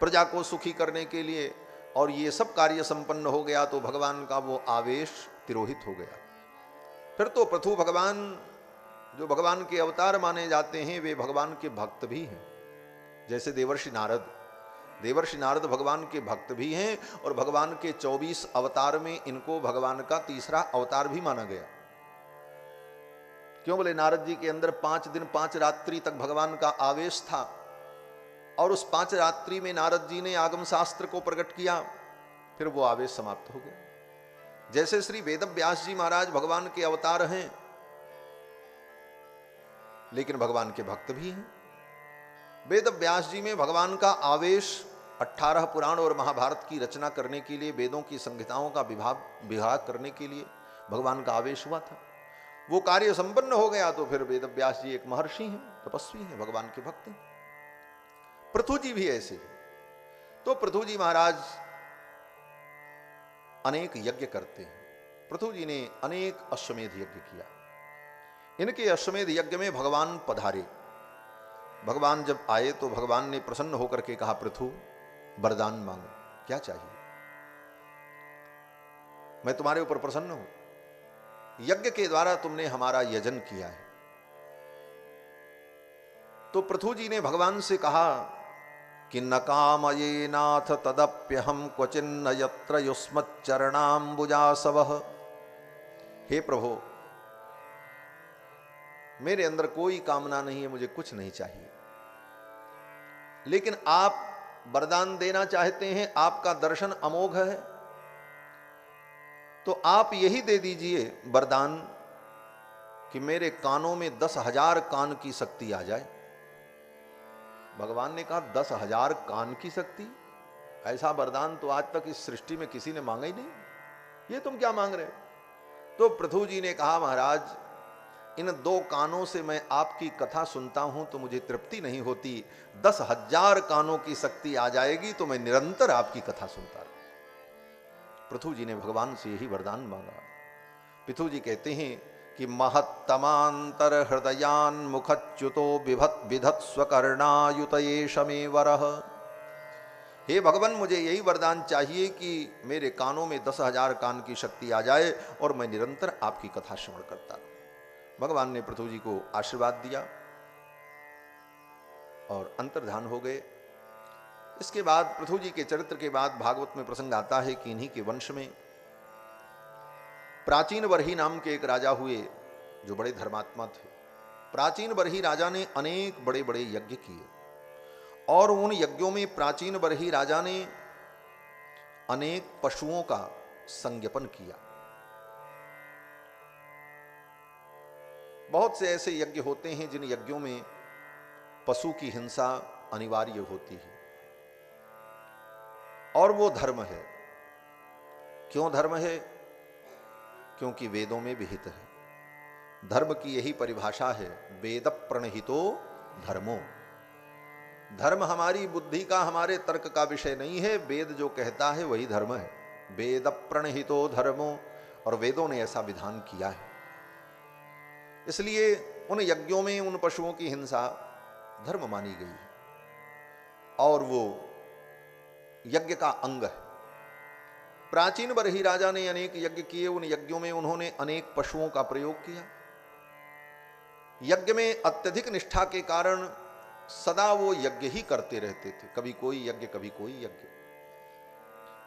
प्रजा को सुखी करने के लिए, और ये सब कार्य संपन्न हो गया तो भगवान का वो आवेश तिरोहित हो गया। फिर तो पृथु भगवान जो भगवान के अवतार माने जाते हैं वे भगवान के भक्त भी हैं। जैसे देवर्षि नारद भगवान के भक्त भी हैं और भगवान के 24 अवतार में इनको भगवान का तीसरा अवतार भी माना गया। क्यों बोले नारद जी के अंदर 5 दिन 5 रात्रि तक भगवान का आवेश था, और उस 5 रात्रि में नारद जी ने आगम शास्त्र को प्रकट किया, फिर वो आवेश समाप्त हो गया। जैसे श्री वेदव्यास जी महाराज भगवान के अवतार हैं लेकिन भगवान के भक्त भी हैं। वेदव्यास जी में भगवान का आवेश 18 पुराण और महाभारत की रचना करने के लिए, वेदों की संहिताओं का विभाग करने के लिए भगवान का आवेश हुआ था। वो कार्य संपन्न हो गया तो फिर वेदव्यास जी एक महर्षि हैं, तपस्वी हैं, भगवान के भक्त हैं। पृथु जी भी ऐसे। तो पृथु जी महाराज अनेक यज्ञ करते हैं। पृथु जी ने अनेक अश्वमेध यज्ञ किया। इनके अश्वमेध यज्ञ में भगवान पधारे। भगवान जब आए तो भगवान ने प्रसन्न होकर के कहा पृथु वरदान मांगो, क्या चाहिए, मैं तुम्हारे ऊपर प्रसन्न हूं। यज्ञ के द्वारा तुमने हमारा यजन किया है। तो पृथु जी ने भगवान से कहा कि न कामये नाथ तदप्यहम क्वचिन्न यत्र युष्मच्चरणाम्बुजासवः। हे प्रभु, मेरे अंदर कोई कामना नहीं है, मुझे कुछ नहीं चाहिए, लेकिन आप वरदान देना चाहते हैं, आपका दर्शन अमोघ है, तो आप यही दे दीजिए वरदान कि मेरे कानों में 10,000 कान की शक्ति आ जाए। भगवान ने कहा 10,000 कान की शक्ति? ऐसा वरदान तो आज तक इस सृष्टि में किसी ने मांगा ही नहीं, ये तुम क्या मांग रहे हो? तो पृथु जी ने कहा महाराज, इन 2 कानों से मैं आपकी कथा सुनता हूं तो मुझे तृप्ति नहीं होती, 10,000 कानों की शक्ति आ जाएगी तो मैं निरंतर आपकी कथा सुनता रहूं। पृथु जी ने भगवान से यही वरदान मांगा। पृथु जी कहते हैं कि महत्तमांतर हृदयान मुखच्युतो विधत स्वकर्णायुतये शमे वरः। हे भगवान, मुझे यही वरदान चाहिए कि मेरे कानों में 10,000 कान की शक्ति आ जाए और मैं निरंतर आपकी कथा श्रवण करता रहूं। भगवान ने पृथु जी को आशीर्वाद दिया और अंतर्धान हो गए। इसके बाद पृथु जी के चरित्र के बाद भागवत में प्रसंग आता है कि इन्हीं के वंश में प्राचीन बरही नाम के एक राजा हुए जो बड़े धर्मात्मा थे। प्राचीन बरही राजा ने अनेक बड़े बड़े यज्ञ किए और उन यज्ञों में प्राचीन बरही राजा ने अनेक पशुओं का संज्ञापन किया। बहुत से ऐसे यज्ञ होते हैं जिन यज्ञों में पशु की हिंसा अनिवार्य होती है और वो धर्म है। क्यों धर्म है? क्योंकि वेदों में विहित है। धर्म की यही परिभाषा है, वेद प्रणहितो धर्मो। धर्म हमारी बुद्धि का, हमारे तर्क का विषय नहीं है। वेद जो कहता है वही धर्म है। वेद प्रणहितो धर्मो, और वेदों ने ऐसा विधान किया है। इसलिए उन यज्ञों में उन पशुओं की हिंसा धर्म मानी गई है और वो यज्ञ का अंग है। प्राचीन बरही राजा ने अनेक यज्ञ किए। उन यज्ञों में उन्होंने अनेक पशुओं का प्रयोग किया। यज्ञ में अत्यधिक निष्ठा के कारण सदा वो यज्ञ ही करते रहते थे, कभी कोई यज्ञ कभी कोई यज्ञ।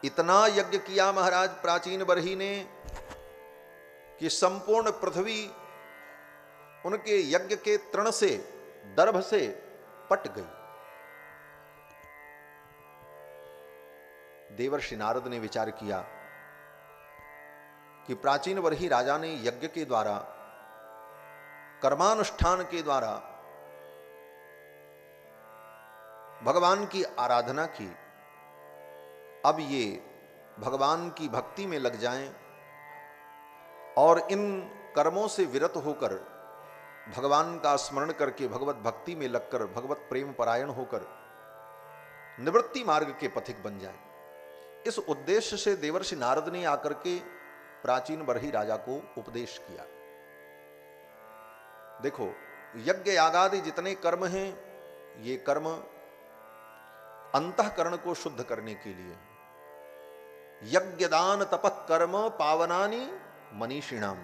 इतना यज्ञ किया महाराज प्राचीन बरही ने कि संपूर्ण पृथ्वी उनके यज्ञ के तृण से, दर्भ से पट गई। देवर्षि नारद ने विचार किया कि प्राचीन बरही राजा ने यज्ञ के द्वारा, कर्मानुष्ठान के द्वारा भगवान की आराधना की। अब ये भगवान की भक्ति में लग जाएं और इन कर्मों से विरत होकर भगवान का स्मरण करके भगवत भक्ति में लगकर भगवत प्रेम परायण होकर निवृत्ति मार्ग के पथिक बन जाए। इस उद्देश्य से देवर्षि नारद ने आकर के प्राचीन बरही राजा को उपदेश किया। देखो, यज्ञ यागादि जितने कर्म हैं, ये कर्म अंतःकरण को शुद्ध करने के लिए। यज्ञ दान तपः कर्म पावनानि मनीषिणाम।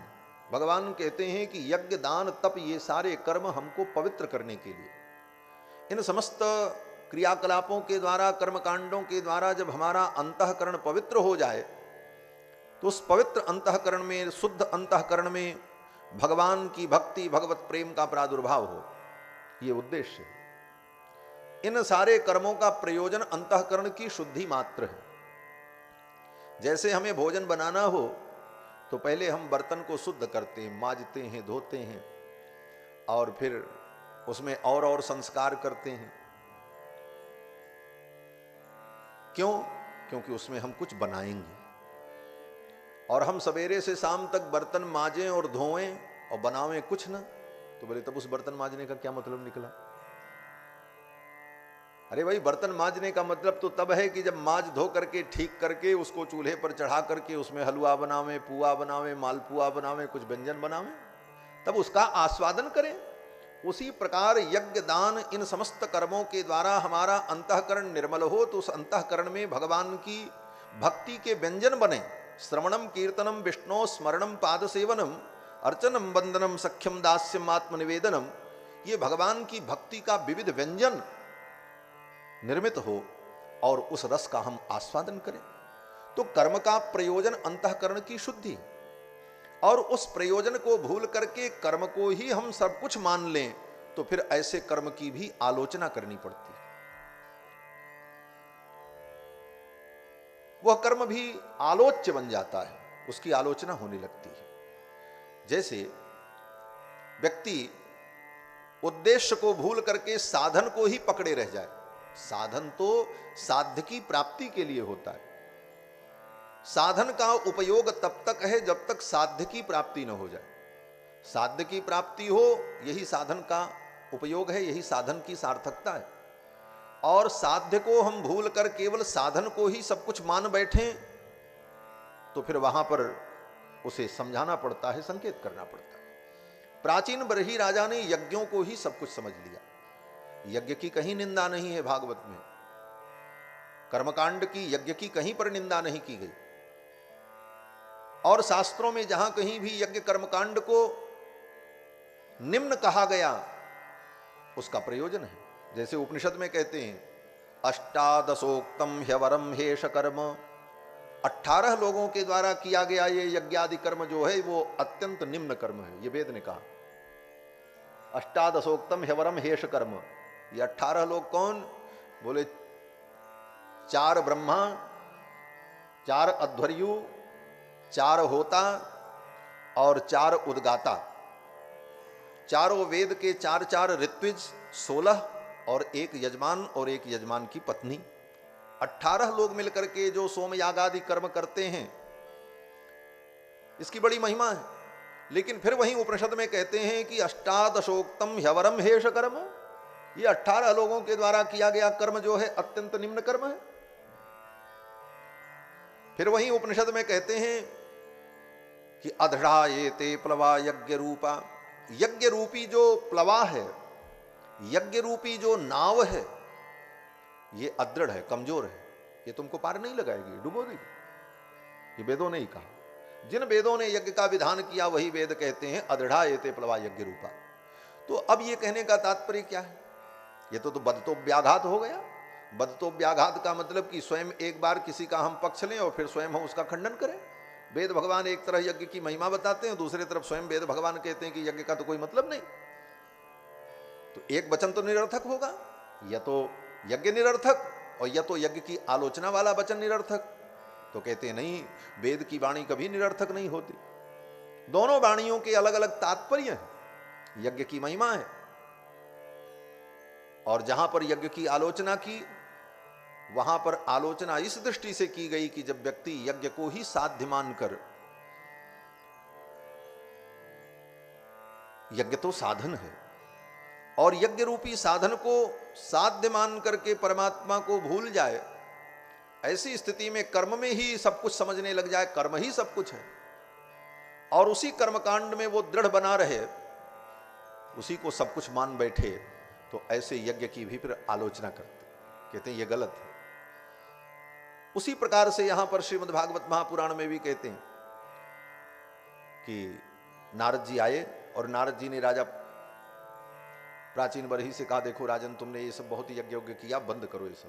भगवान कहते हैं कि यज्ञ दान तप ये सारे कर्म हमको पवित्र करने के लिए। इन समस्त क्रियाकलापों के द्वारा, कर्मकांडों के द्वारा जब हमारा अंतःकरण पवित्र हो जाए तो उस पवित्र अंतःकरण में, शुद्ध अंतःकरण में भगवान की भक्ति, भगवत प्रेम का प्रादुर्भाव हो, ये उद्देश्य है। इन सारे कर्मों का प्रयोजन अंतःकरण की शुद्धि मात्र है। जैसे हमें भोजन बनाना हो तो पहले हम बर्तन को शुद्ध करते हैं, मांजते हैं, धोते हैं और फिर उसमें और संस्कार करते हैं। क्यों? क्योंकि उसमें हम कुछ बनाएंगे। और हम सवेरे से शाम तक बर्तन मांजें और धोएं और बनावें कुछ ना, तो बोले तब उस बर्तन मांजने का क्या मतलब निकला? अरे भाई, बर्तन मांजने का मतलब तो तब है कि जब मांज धो करके ठीक करके उसको चूल्हे पर चढ़ा करके उसमें हलवा बनावें, पुआ बनावें, मालपुआ बनावें, कुछ व्यंजन बनावें, तब उसका आस्वादन करें। उसी प्रकार यज्ञ दान इन समस्त कर्मों के द्वारा हमारा अंतःकरण निर्मल हो तो उस अंतःकरण में भगवान की भक्ति के व्यंजन बने। श्रवणम कीर्तनम विष्णु स्मरणम पाद सेवनम अर्चनम वंदनम सख्यम दास्यम आत्मनिवेदनम, ये भगवान की भक्ति का विविध व्यंजन निर्मित हो और उस रस का हम आस्वादन करें। तो कर्म का प्रयोजन अंतःकरण की शुद्धि, और उस प्रयोजन को भूल करके कर्म को ही हम सब कुछ मान लें तो फिर ऐसे कर्म की भी आलोचना करनी पड़ती है। वह कर्म भी आलोच्य बन जाता है, उसकी आलोचना होने लगती है। जैसे व्यक्ति उद्देश्य को भूल करके साधन को ही पकड़े रह जाए। साधन तो साध्य की प्राप्ति के लिए होता है। साधन का उपयोग तब तक है जब तक साध्य की प्राप्ति न हो जाए। साध्य की प्राप्ति हो, यही साधन का उपयोग है, यही साधन की सार्थकता है। और साध्य को हम भूल कर केवल साधन को ही सब कुछ मान बैठे तो फिर वहां पर उसे समझाना पड़ता है, संकेत करना पड़ता है। प्राचीन बरही राजा ने यज्ञों को ही सब कुछ समझ लिया। यज्ञ की कहीं निंदा नहीं है भागवत में, कर्मकांड की, यज्ञ की कहीं पर निंदा नहीं की गई। और शास्त्रों में जहां कहीं भी यज्ञ कर्मकांड को निम्न कहा गया उसका प्रयोजन है। जैसे उपनिषद में कहते हैं अष्टादशोक्तम ह्यवरम हेष कर्म, 18 लोगों के द्वारा किया गया ये यज्ञादि कर्म जो है वो अत्यंत निम्न कर्म है, ये वेद ने कहा। अष्टादशोक्तम ह्यवरम हेष कर्म, ये 18 लोग कौन? बोले 4 ब्रह्मा, 4 अध्वर्यु, 4 होता और 4 उद्गाता। चारों वेद के 4 ऋत्विज, 16 और 1 यजमान और 1 यजमान की पत्नी। 18 लोग मिलकर के जो सोम यागादि कर्म करते हैं, इसकी बड़ी महिमा है। लेकिन फिर वहीं उपनिषद में कहते हैं कि अष्टादशोक्तम ह्यवरम हेष कर्म, ये 18 लोगों के द्वारा किया गया कर्म जो है अत्यंत निम्न कर्म है। फिर वहीं उपनिषद में कहते हैं कि अधड़ा ये ते प्लवा यज्ञ रूपा, यज्ञ रूपी जो प्लवा है, यज्ञ रूपी जो नाव है, ये अदृढ़ है, कमजोर है, ये तुमको पार नहीं लगाएगी, डुबो देगी। ये वेदों ने ही कहा। जिन वेदों ने यज्ञ का विधान किया वही वेद कहते हैं अदृढ़ा ये ते प्लवा यज्ञ रूपा। तो अब ये कहने का तात्पर्य क्या है? ये तो बदतो व्याघात हो गया। बदतो व्याघात का मतलब कि स्वयं एक बार किसी का हम पक्ष लें और फिर स्वयं हम उसका खंडन करें। वेद भगवान एक तरह यज्ञ की महिमा बताते हैं, दूसरी तरफ स्वयं वेद भगवान कहते हैं कि यज्ञ का तो कोई मतलब नहीं। तो एक वचन तो निरर्थक होगा, या तो यज्ञ निरर्थक और या तो यज्ञ की आलोचना वाला वचन निरर्थक। तो कहते हैं नहीं, वेद की वाणी कभी निरर्थक नहीं होती। दोनों वाणियों के अलग अलग तात्पर्य हैं। यज्ञ की महिमा है, और जहां पर यज्ञ की आलोचना की वहां पर आलोचना इस दृष्टि से की गई कि जब व्यक्ति यज्ञ को ही साध्य मानकर, यज्ञ तो साधन है, और यज्ञ रूपी साधन को साध्य मान करके परमात्मा को भूल जाए, ऐसी स्थिति में कर्म में ही सब कुछ समझने लग जाए, कर्म ही सब कुछ है, और उसी कर्मकांड में वो दृढ़ बना रहे, उसी को सब कुछ मान बैठे, तो ऐसे यज्ञ की भी फिर आलोचना करते, कहते हैं ये गलत है। उसी प्रकार से यहां पर श्रीमद् भागवत महापुराण में भी कहते हैं कि नारद जी आए और नारद जी ने राजा प्राचीन बरही से कहा, देखो राजन, तुमने ये सब बहुत यज्ञ किया, बंद करो ये सब।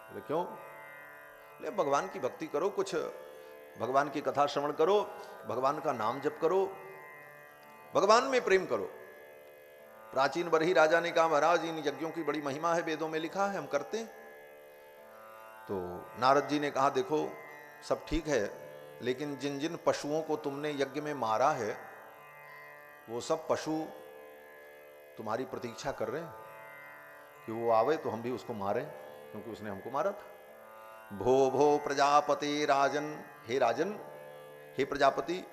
बोले क्यों? बोले भगवान की भक्ति करो, कुछ भगवान की कथा श्रवण करो, भगवान का नाम जप करो, भगवान में प्रेम करो। प्राचीन बरही राजा ने कहा, महाराज इन यज्ञों की बड़ी महिमा है, वेदों में लिखा है, हम करते हैं। तो नारद जी ने कहा, देखो सब ठीक है, लेकिन जिन जिन पशुओं को तुमने यज्ञ में मारा है वो सब पशु तुम्हारी प्रतीक्षा कर रहे हैं कि वो आवे तो हम भी उसको मारें, क्योंकि उसने हमको मारा था। भो भो प्रजापति राजन, हे राजन, हे प्रजापति,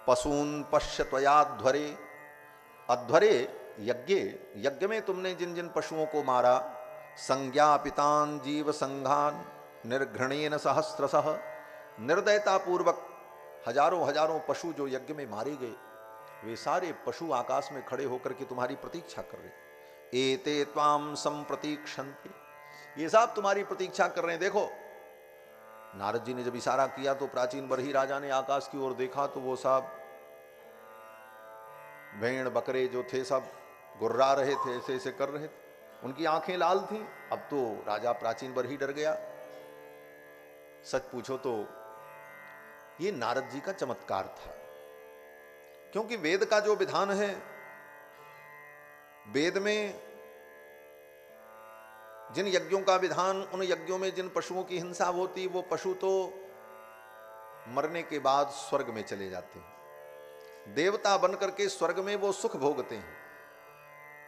पशून पश्य त्वयाध्वरे, अध्वरे यज्ञ में तुमने जिन जिन पशुओं को मारा, संज्ञापितान जीव संघान निर्घृणेन सहस्रशः, निर्दयता पूर्वक हजारों हजारों पशु जो यज्ञ में मारे गए, वे सारे पशु आकाश में खड़े होकर के तुम्हारी प्रतीक्षा कर रहे। एते त्वाम संप्रतीक्षन्ते, ये सब तुम्हारी प्रतीक्षा कर रहे हैं। देखो, नारद जी ने जब इशारा किया तो प्राचीन बरही राजा ने आकाश की ओर देखा, तो वो सब भेड़ बकरे जो थे सब गुर्रा रहे थे, ऐसे ऐसे कर रहे थे, उनकी आंखें लाल थीं। अब तो राजा प्राचीन बरही डर गया। सच पूछो तो ये नारद जी का चमत्कार था, क्योंकि वेद का जो विधान है, वेद में जिन यज्ञों का विधान, उन यज्ञों में जिन पशुओं की हिंसा होती, वो पशु तो मरने के बाद स्वर्ग में चले जाते हैं, देवता बन करके स्वर्ग में वो सुख भोगते हैं,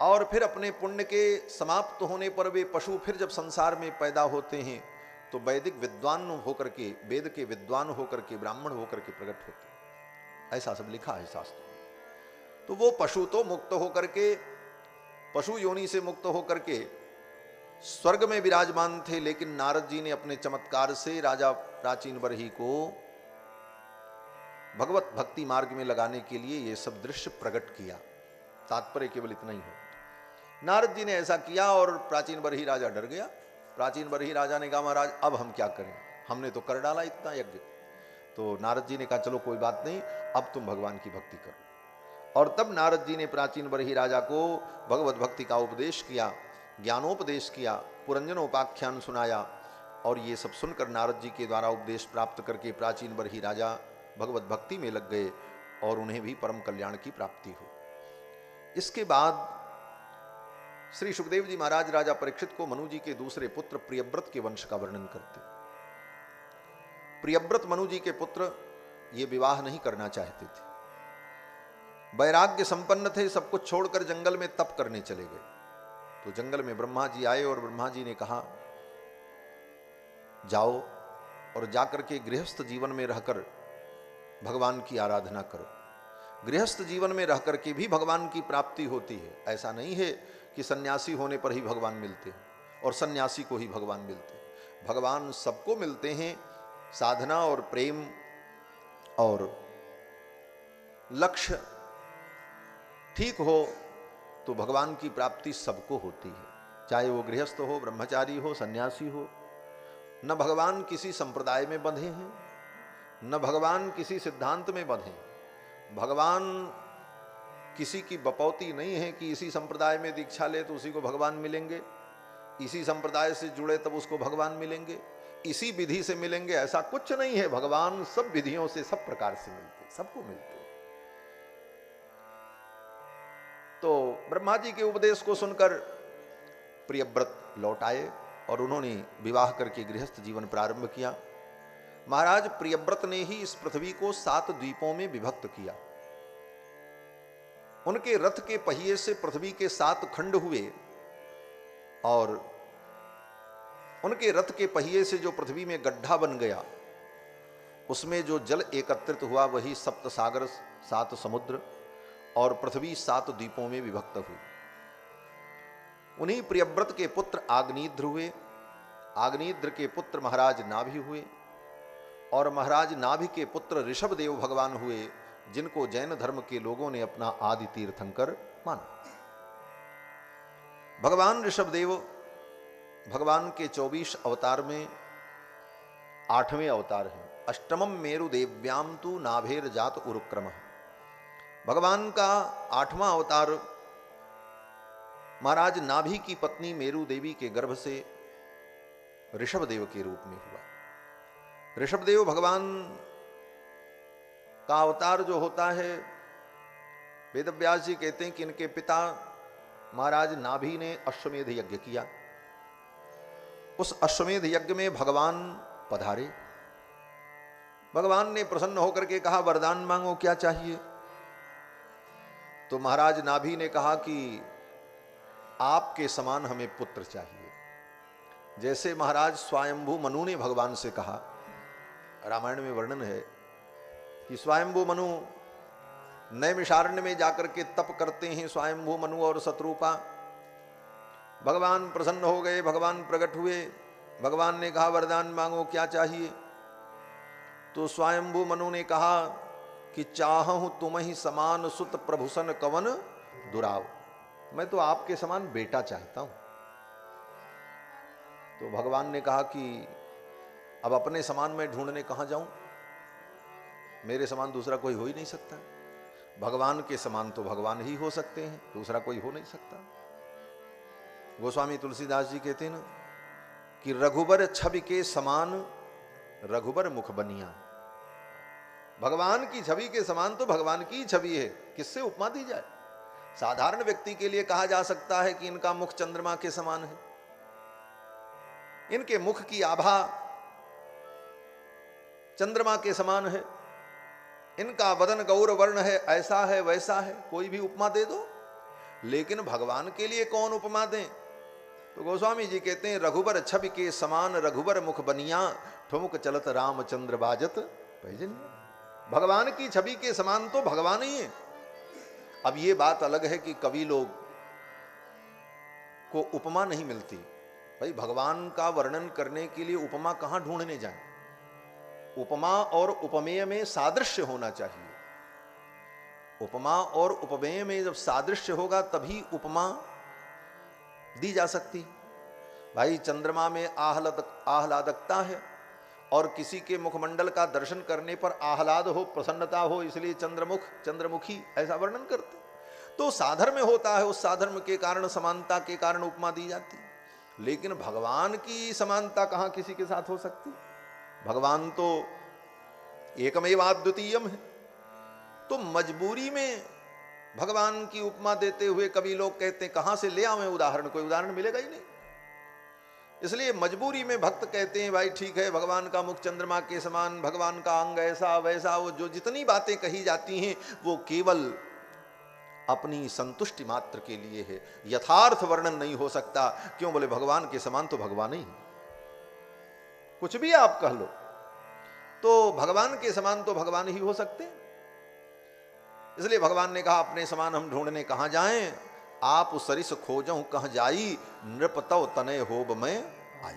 और फिर अपने पुण्य के समाप्त होने पर वे पशु फिर जब संसार में पैदा होते हैं तो वैदिक विद्वान होकर के, वेद के विद्वान होकर के, ब्राह्मण होकर के प्रकट होते हैं। ऐसा सब लिखा है शास्त्र में। तो वो पशु तो मुक्त होकर के, पशु योनि से मुक्त होकर के स्वर्ग में विराजमान थे, लेकिन नारद जी ने अपने चमत्कार से राजा प्राचीन बरही को भगवत भक्ति मार्ग में लगाने के लिए ये सब दृश्य प्रकट किया। तात्पर्य केवल इतना ही है, नारद जी ने ऐसा किया और प्राचीन बरही राजा डर गया। प्राचीन बरही राजा ने कहा, महाराज अब हम क्या करें, हमने तो कर डाला इतना यज्ञ। तो नारद जी ने कहा, चलो कोई बात नहीं, अब तुम भगवान की भक्ति करो। और तब नारद जी ने प्राचीन बरही राजा को भगवत भक्ति का उपदेश किया, ज्ञानोपदेश किया, पुरंजनोपाख्यान सुनाया, और ये सब सुनकर नारद जी के द्वारा उपदेश प्राप्त करके प्राचीन बरही राजा भगवत भक्ति में लग गए और उन्हें भी परम कल्याण की प्राप्ति हो। इसके बाद श्री सुखदेव जी महाराज राजा परीक्षित को मनु जी के दूसरे पुत्र प्रियव्रत के वंश का वर्णन करते। प्रियव्रत मनु जी के पुत्र ये विवाह नहीं करना चाहते थे, वैराग्य संपन्न थे, सब कुछ छोड़कर जंगल में तप करने चले गए। तो जंगल में ब्रह्मा जी आए और ब्रह्मा जी ने कहा, जाओ और जाकर के गृहस्थ जीवन में रहकर भगवान की आराधना करो। गृहस्थ जीवन में रह करके भी भगवान की प्राप्ति होती है। ऐसा नहीं है कि सन्यासी होने पर ही भगवान मिलते हैं और सन्यासी को ही भगवान मिलते हैं। भगवान सबको मिलते हैं। साधना और प्रेम और लक्ष्य ठीक हो तो भगवान की प्राप्ति सबको होती है, चाहे वो गृहस्थ हो, ब्रह्मचारी हो, सन्यासी हो। न भगवान किसी संप्रदाय में बंधे हैं, न भगवान किसी सिद्धांत में बंधे हैं। भगवान किसी की बपौती नहीं है कि इसी संप्रदाय में दीक्षा ले तो उसी को भगवान मिलेंगे, इसी संप्रदाय से जुड़े तब उसको भगवान मिलेंगे, इसी विधि से मिलेंगे, ऐसा कुछ नहीं है। भगवान सब विधियों से, सब प्रकार से मिलते, सबको मिलते। तो ब्रह्मा जी के उपदेश को सुनकर प्रियव्रत लौट आए और उन्होंने विवाह करके गृहस्थ जीवन प्रारंभ किया। महाराज प्रियव्रत ने ही इस पृथ्वी को 7 द्वीपों में विभक्त किया। उनके रथ के पहिए से पृथ्वी के 7 खंड हुए और उनके रथ के पहिए से जो पृथ्वी में गड्ढा बन गया, उसमें जो जल एकत्रित हुआ वही 7 सागर, 7 समुद्र और पृथ्वी 7 द्वीपों में विभक्त हुई। उन्हीं प्रियव्रत के पुत्र आग्नेयद्र हुए, आग्नेयद्र के पुत्र महाराज नाभि हुए और महाराज नाभि के पुत्र ऋषभदेव भगवान हुए, जिनको जैन धर्म के लोगों ने अपना आदि तीर्थंकर माना। भगवान ऋषभदेव भगवान के 24 अवतार में 8वें अवतार हैं। अष्टमम मेरु देव्याम तु नाभेर जात उरुक्रम। भगवान का 8वां अवतार महाराज नाभि की पत्नी मेरु देवी के गर्भ से ऋषभदेव के रूप में हुआ। ऋषभदेव भगवान का अवतार जो होता है, वेदव्यास जी कहते हैं कि इनके पिता महाराज नाभि ने अश्वमेध यज्ञ किया। उस अश्वमेध यज्ञ में भगवान पधारे। भगवान ने प्रसन्न होकर के कहा, वरदान मांगो, क्या चाहिए? तो महाराज नाभि ने कहा कि आपके समान हमें पुत्र चाहिए। जैसे महाराज स्वयंभू मनु ने भगवान से कहा, रामायण में वर्णन है कि स्वयंभू मनु नैमिषारण्य में जाकर के तप करते हैं, स्वयंभू मनु और शत्रुपा। भगवान प्रसन्न हो गए, भगवान प्रकट हुए। भगवान ने कहा, वरदान मांगो, क्या चाहिए? तो स्वयंभू मनु ने कहा कि चाहूं तुम ही समान सुत प्रभुसन कवन दुराव। मैं तो आपके समान बेटा चाहता हूं। तो भगवान ने कहा कि अब अपने समान मैं ढूंढने कहां जाऊं, मेरे समान दूसरा कोई हो ही नहीं सकता। भगवान के समान तो भगवान ही हो सकते हैं, दूसरा कोई हो नहीं सकता। गोस्वामी तुलसीदास जी कहते हैं ना कि रघुबर छवि के समान रघुबर मुख बनिया। भगवान की छवि के समान तो भगवान की छवि है, किससे उपमा दी जाए? साधारण व्यक्ति के लिए कहा जा सकता है कि इनका मुख चंद्रमा के समान है, इनके मुख की आभा चंद्रमा के समान है, इनका वदन गौर वर्ण है, ऐसा है वैसा है, कोई भी उपमा दे दो। लेकिन भगवान के लिए कौन उपमा दें? तो गोस्वामी जी कहते हैं, रघुबर छवि के समान रघुबर मुख बनिया, ठुमुक चलत रामचंद्र बाजत पैजनिया। भगवान की छवि के समान तो भगवान ही है। अब ये बात अलग है कि कवि लोग को उपमा नहीं मिलती। भाई भगवान का वर्णन करने के लिए उपमा कहां ढूंढने जाएं? उपमा और उपमेय में सादृश्य होना चाहिए। उपमा और उपमेय में जब सादृश्य होगा तभी उपमा दी जा सकती। भाई चंद्रमा में आह्लादकता है और किसी के मुखमंडल का दर्शन करने पर आह्लाद हो, प्रसन्नता हो, इसलिए चंद्रमुख, चंद्रमुखी ऐसा वर्णन करते। तो साधर्म होता है, उस साधर्म के कारण, समानता के कारण उपमा दी जाती। लेकिन भगवान की समानता कहां किसी के साथ हो सकती? भगवान तो एकमेवाद्वितीयम है। तो मजबूरी में भगवान की उपमा देते हुए कभी लोग कहते हैं कहां से ले आवें उदाहरण, कोई उदाहरण मिलेगा ही नहीं। इसलिए मजबूरी में भक्त कहते हैं भाई ठीक है, भगवान का मुख चंद्रमा के समान, भगवान का अंग ऐसा वैसा, वो जो जितनी बातें कही जाती हैं वो केवल अपनी संतुष्टि मात्र के लिए है, यथार्थ वर्णन नहीं हो सकता। क्यों? बोले भगवान के समान तो भगवान ही है। कुछ भी आप कह लो तो भगवान के समान तो भगवान ही हो सकते हैं। इसलिए भगवान ने कहा अपने समान हम ढूंढने कहाँ जाएं, आप सरिस खोजऊं कहाँ जाई, नृपतव तनय होब मैं आई।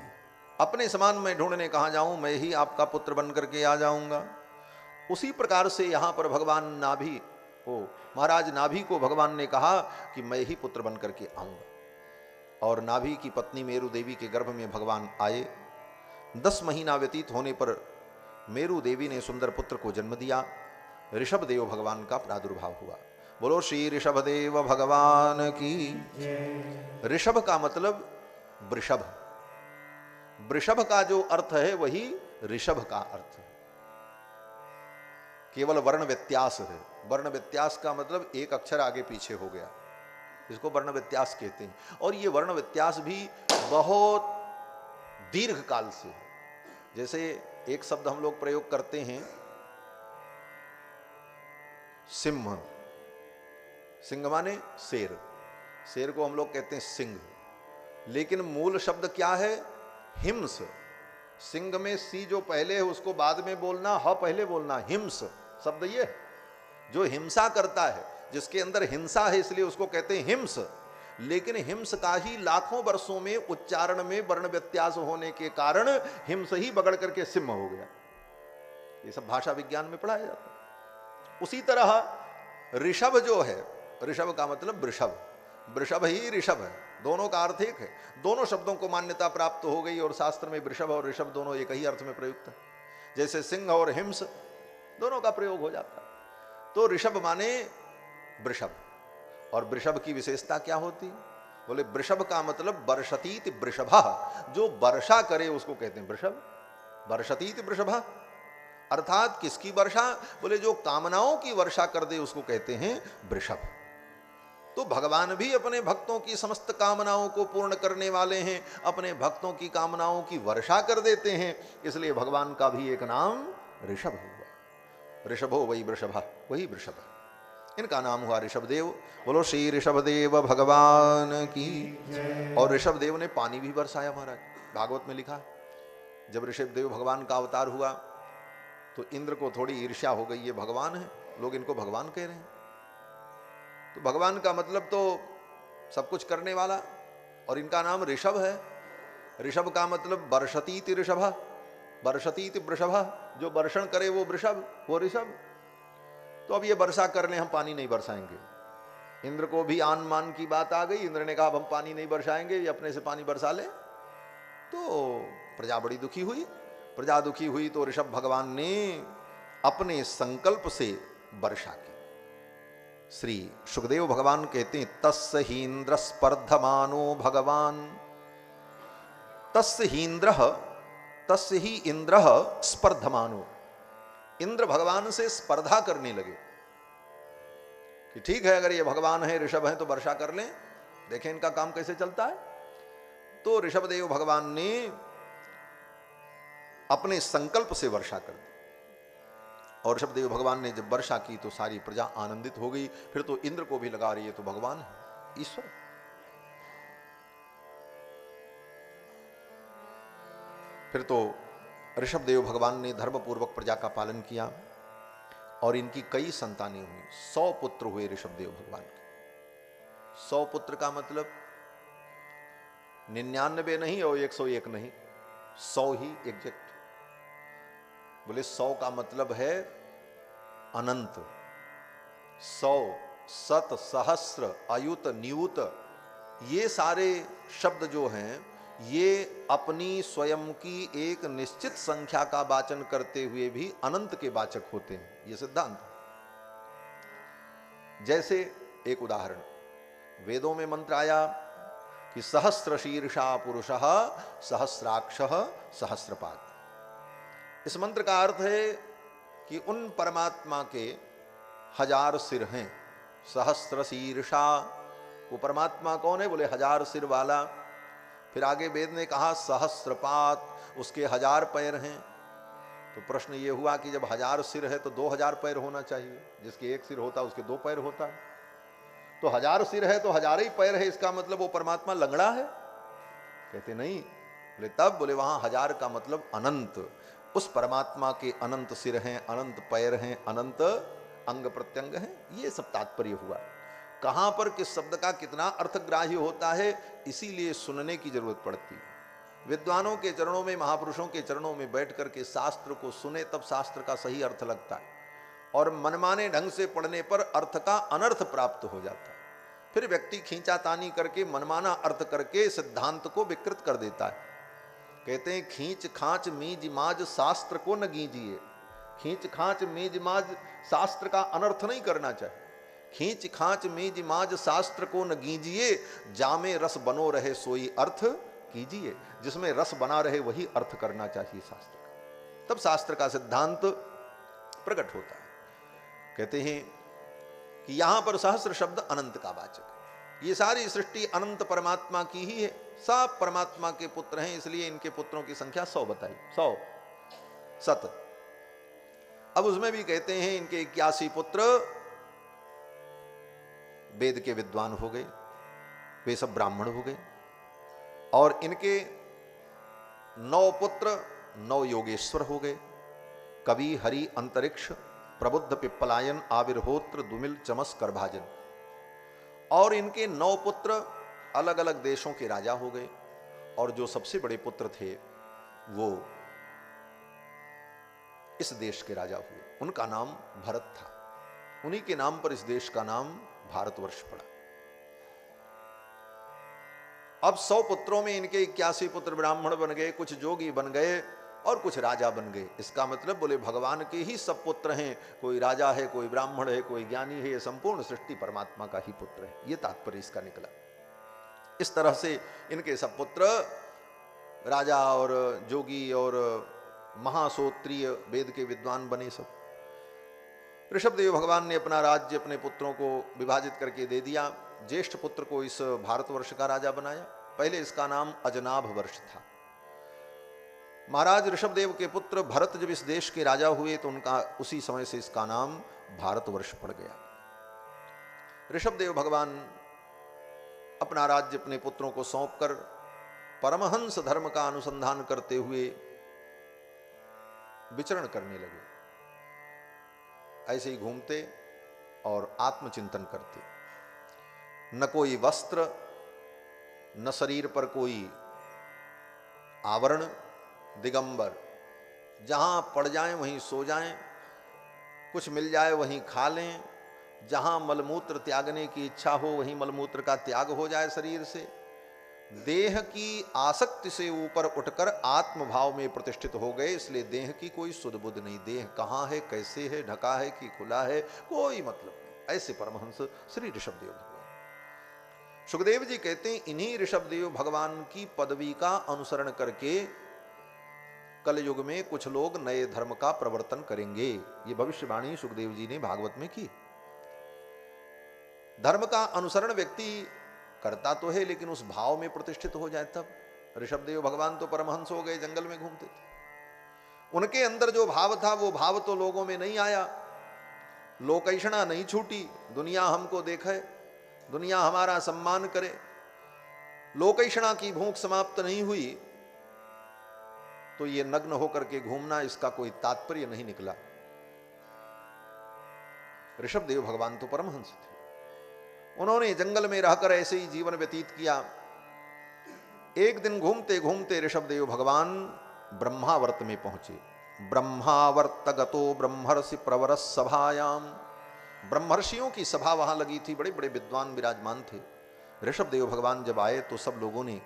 अपने समान मैं ढूंढने कहाँ जाऊं, मैं ही आपका पुत्र बन करके आ जाऊंगा। उसी प्रकार से यहां पर भगवान नाभि को, महाराज नाभि को भगवान ने कहा कि मैं ही पुत्र बन करके आऊंगा। और नाभि की पत्नी मेरु देवी के गर्भ में भगवान आए। 10 महीना व्यतीत होने पर मेरु देवी ने सुंदर पुत्र को जन्म दिया। ऋषभ देव भगवान का प्रादुर्भाव हुआ। बोलो श्री ऋषभ देव भगवान की। ऋषभ का मतलब वृषभ, वृषभ का जो अर्थ है वही ऋषभ का अर्थ है। केवल वर्ण व्यत्यास है। वर्ण व्यत्यास का मतलब एक अक्षर आगे पीछे हो गया, इसको वर्ण व्यत्यास कहते हैं। और ये वर्ण व्यत्यास भी बहुत दीर्घ काल से है। जैसे एक शब्द हम लोग प्रयोग करते हैं सिंह, सिंह माने शेर, शेर को हम लोग कहते हैं सिंह, लेकिन मूल शब्द क्या है, हिंस। सिंह में सी जो पहले है उसको बाद में बोलना, ह पहले बोलना, हिंस शब्द ये जो हिंसा करता है, जिसके अंदर हिंसा है इसलिए उसको कहते हैं हिंस। लेकिन हिंस का ही लाखों वर्षों में उच्चारण में वर्ण व्यत्यास होने के कारण हिंस ही बगड़ करके सिंह हो गया। ये सब भाषा विज्ञान में पढ़ाया जाता है। उसी तरह ऋषभ जो है, ऋषभ का मतलब वृषभ, वृषभ ही ऋषभ है, दोनों का अर्थ एक है। दोनों शब्दों को मान्यता प्राप्त हो गई और शास्त्र में वृषभ और ऋषभ दोनों एक ही अर्थ में प्रयुक्त है। जैसे सिंह और हिंस दोनों का प्रयोग हो जाता है। तो ऋषभ माने वृषभ। और वृषभ की विशेषता क्या होती, बोले वृषभ का मतलब वर्षतीत वृषभा, जो वर्षा करे उसको कहते हैं वृषभ। वर्षतीत वृषभा अर्थात किसकी वर्षा, बोले जो कामनाओं की वर्षा कर दे उसको कहते हैं वृषभ। तो भगवान भी अपने भक्तों की समस्त कामनाओं को पूर्ण करने वाले हैं, अपने भक्तों की कामनाओं की वर्षा कर देते हैं, इसलिए भगवान का भी एक नाम ऋषभ हुआ। ऋषभो वही वृषभा, वही वृषभ, इनका नाम हुआ ऋषभदेव। बोलो श्री ऋषभदेव भगवान की। और ऋषभदेव ने पानी भी बरसाया महाराज, भागवत में लिखा। जब ऋषभदेव भगवान का अवतार हुआ तो इंद्र को थोड़ी ईर्ष्या हो गई, ये भगवान है, लोग इनको भगवान कह रहे हैं। तो भगवान का मतलब तो सब कुछ करने वाला, और इनका नाम ऋषभ है। ऋषभ का मतलब वर्षतीति ऋषभा, वर्षतीति वृषभा, जो वर्षण करे वो वृषभ, वो ऋषभ। तो अब ये वर्षा कर ले, हम पानी नहीं बरसाएंगे। इंद्र को भी आन मान की बात आ गई, इंद्र ने कहा अब हम पानी नहीं बरसाएंगे, ये अपने से पानी बरसा ले। तो प्रजा बड़ी दुखी हुई। प्रजा दुखी हुई तो ऋषभ भगवान ने अपने संकल्प से वर्षा की। श्री सुखदेव भगवान कहते हैं तस्य हीन्द्र स्पर्धमानो भगवान, तस्य हीन्द्र तस्य ही इंद्र स्पर्धमानो। इंद्र भगवान से स्पर्धा करने लगे कि ठीक है अगर ये भगवान है, ऋषभ है, तो वर्षा कर लें, देखें इनका काम कैसे चलता है। तो ऋषभदेव भगवान ने अपने संकल्प से वर्षा कर दी। और ऋषभदेव भगवान ने जब वर्षा की तो सारी प्रजा आनंदित हो गई। फिर तो इंद्र को भी लगा रही है तो भगवान है, ईश्वर। फिर तो ऋषभदेव भगवान ने धर्मपूर्वक प्रजा का पालन किया और इनकी कई संतानें हुई। 100 पुत्र हुए ऋषभदेव भगवान के। 100 पुत्र का मतलब 99 नहीं और 101 नहीं, 100 ही एग्जैक्ट। बोले 100 का मतलब है अनंत। 100, सत, सहस्र, अयुत, नियुत, ये सारे शब्द जो हैं ये अपनी स्वयं की एक निश्चित संख्या का वाचन करते हुए भी अनंत के वाचक होते हैं, ये सिद्धांत। जैसे एक उदाहरण, वेदों में मंत्र आया कि सहस्र शीर्षा पुरुषः सहस्राक्षः सहस्रपाद। इस मंत्र का अर्थ है कि उन परमात्मा के 1000 सिर हैं। सहस्र शीर्षा, वो परमात्मा कौन है, बोले 1000 सिर वाला। फिर आगे वेद ने कहा सहस्रपात, उसके 1000 पैर हैं। तो प्रश्न ये हुआ कि जब 1000 सिर है तो 2000 पैर होना चाहिए, जिसके एक सिर होता उसके 2 पैर होता है। तो 1000 सिर है तो 1000 ही पैर है, इसका मतलब वो परमात्मा लंगड़ा है? कहते नहीं। बोले तब, बोले वहां 1000 का मतलब अनंत। उस परमात्मा के अनंत सिर हैं, अनंत पैर हैं, अनंत अंग प्रत्यंग हैं, ये सब तात्पर्य हुआ। कहां पर किस शब्द का कितना अर्थग्राह्य होता है, इसीलिए सुनने की जरूरत पड़ती है। विद्वानों के चरणों में, महापुरुषों के चरणों में बैठ करके शास्त्र को सुने, तब शास्त्र का सही अर्थ लगता है। और मनमाने ढंग से पढ़ने पर अर्थ का अनर्थ प्राप्त हो जाता है। फिर व्यक्ति खींचातानी करके, मनमाना अर्थ करके सिद्धांत को विकृत कर देता है। कहते हैं खींच खांच मीज माज शास्त्र को न गीजिए। खींच खांच मीज माज शास्त्र का अनर्थ नहीं करना चाहिए। खींच खांच मीज माज शास्त्र को न गीजिए, जामे रस बनो रहे सोई अर्थ कीजिए। जिसमें रस बना रहे वही अर्थ करना चाहिए शास्त्र का, तब शास्त्र का सिद्धांत प्रकट होता है। कहते हैं कि यहां पर सहस्र शब्द अनंत का वाचक है। ये सारी सृष्टि अनंत परमात्मा की ही है, सब परमात्मा के पुत्र हैं, इसलिए इनके पुत्रों की संख्या 100 बताई, 100 सत। अब उसमें भी कहते हैं इनके 81 पुत्र वेद के विद्वान हो गए, वे सब ब्राह्मण हो गए। और इनके 9 पुत्र 9 योगेश्वर हो गए, कवि, हरि, अंतरिक्ष, प्रबुद्ध, पिप्पलायन, आविर्होत्र, दुमिल, चमस, करभाजन। और इनके 9 पुत्र अलग अलग देशों के राजा हो गए। और जो सबसे बड़े पुत्र थे वो इस देश के राजा हुए, उनका नाम भरत था। उन्हीं के नाम पर इस देश का नाम भारतवर्ष पड़ा। अब 100 पुत्रों में इनके 81 पुत्र ब्राह्मण बन गए, कुछ जोगी बन गए और कुछ राजा बन गए। इसका मतलब बोले भगवान के ही सब पुत्र हैं, कोई राजा है, कोई ब्राह्मण है, कोई ज्ञानी है, ये संपूर्ण सृष्टि परमात्मा का ही पुत्र है, ये तात्पर्य इसका निकला। इस तरह से इनके सब पुत्र राजा और जोगी और महासोत्रीय वेद के विद्वान बने सब। ऋषभदेव भगवान ने अपना राज्य अपने पुत्रों को विभाजित करके दे दिया। ज्येष्ठ पुत्र को इस भारतवर्ष का राजा बनाया। पहले इसका नाम अजनाभ वर्ष था। महाराज ऋषभदेव के पुत्र भरत जब इस देश के राजा हुए तो उनका उसी समय से इसका नाम भारतवर्ष पड़ गया। ऋषभदेव भगवान अपना राज्य अपने पुत्रों को सौंपकर परमहंस धर्म का अनुसंधान करते हुए विचरण करने लगे। ऐसे ही घूमते और आत्मचिंतन करते। न कोई वस्त्र, न शरीर पर कोई आवरण, दिगंबर, जहां पड़ जाएं वहीं सो जाएं, कुछ मिल जाए वहीं खा लें, जहां मलमूत्र त्यागने की इच्छा हो वहीं मलमूत्र का त्याग हो जाए शरीर से। देह की आसक्ति से ऊपर उठकर आत्मभाव में प्रतिष्ठित हो गए, इसलिए देह की कोई सुध बुध नहीं। देह कहाँ है, कैसे है, ढका है कि खुला है, कोई मतलब नहीं। ऐसे परमहंस श्री ऋषभदेव भगवान। सुखदेव जी कहते हैं इन्हीं ऋषभदेव भगवान की पदवी का अनुसरण करके कलयुग में कुछ लोग नए धर्म का प्रवर्तन करेंगे। ये भविष्यवाणी सुखदेव जी ने भागवत में की। धर्म का अनुसरण व्यक्ति करता तो है, लेकिन उस भाव में प्रतिष्ठित हो जाए तब। ऋषभदेव भगवान तो परमहंस हो गए, जंगल में घूमते थे। उनके अंदर जो भाव था वो भाव तो लोगों में नहीं आया। लोकैषणा नहीं छूटी, दुनिया हमको देखे, दुनिया हमारा सम्मान करे। लोकैषणा की भूख समाप्त नहीं हुई तो ये नग्न होकर के घूमना, इसका कोई तात्पर्य नहीं निकला। ऋषभदेव भगवान तो परमहंस थे। उन्होंने जंगल में रहकर ऐसे ही जीवन व्यतीत किया। एक दिन घूमते घूमते ऋषभदेव भगवान ब्रह्मावर्त में पहुंचे। ब्रह्मावर्त गतो ब्रह्मर्षि प्रवरस सभायाम। ब्रह्मर्षियों की सभा वहां लगी थी, बड़े बड़े विद्वान विराजमान थे। ऋषभदेव भगवान जब आए तो सब लोगों ने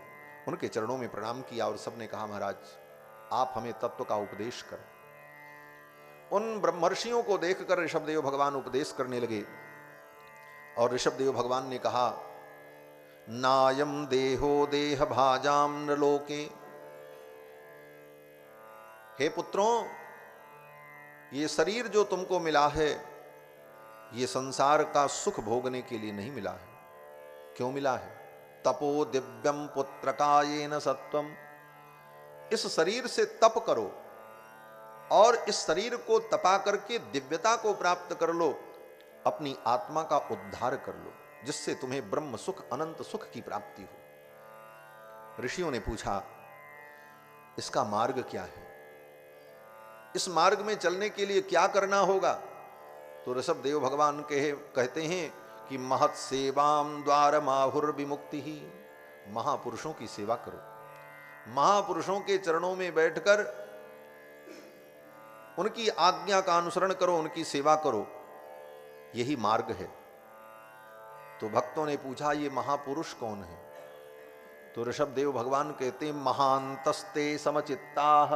उनके चरणों में प्रणाम किया और सबने कहा महाराज आप हमें तत्व का उपदेश कर। उन ब्रह्मर्षियों को देखकर ऋषभदेव भगवान उपदेश करने लगे और ऋषभदेव भगवान ने कहा नायम देहो देह भाजाम न लोके। हे पुत्रों, ये शरीर जो तुमको मिला है ये संसार का सुख भोगने के लिए नहीं मिला है। क्यों मिला है? तपो दिव्यम पुत्रकायेन सत्वम। इस शरीर से तप करो और इस शरीर को तपा करके दिव्यता को प्राप्त कर लो, अपनी आत्मा का उद्धार कर लो, जिससे तुम्हें ब्रह्म सुख, अनंत सुख की प्राप्ति हो। ऋषियों ने पूछा इसका मार्ग क्या है? इस मार्ग में चलने के लिए क्या करना होगा? तो ऋषभ देव भगवान कहते हैं कि महत सेवाम द्वार माहुर विमुक्ति ही, महापुरुषों की सेवा करो, महापुरुषों के चरणों में बैठकर उनकी आज्ञा का अनुसरण करो, उनकी सेवा करो, यही मार्ग है। तो भक्तों ने पूछा ये महापुरुष कौन है? तो ऋषभ देव भगवान कहते हैं महांतस्ते समचित्ताः,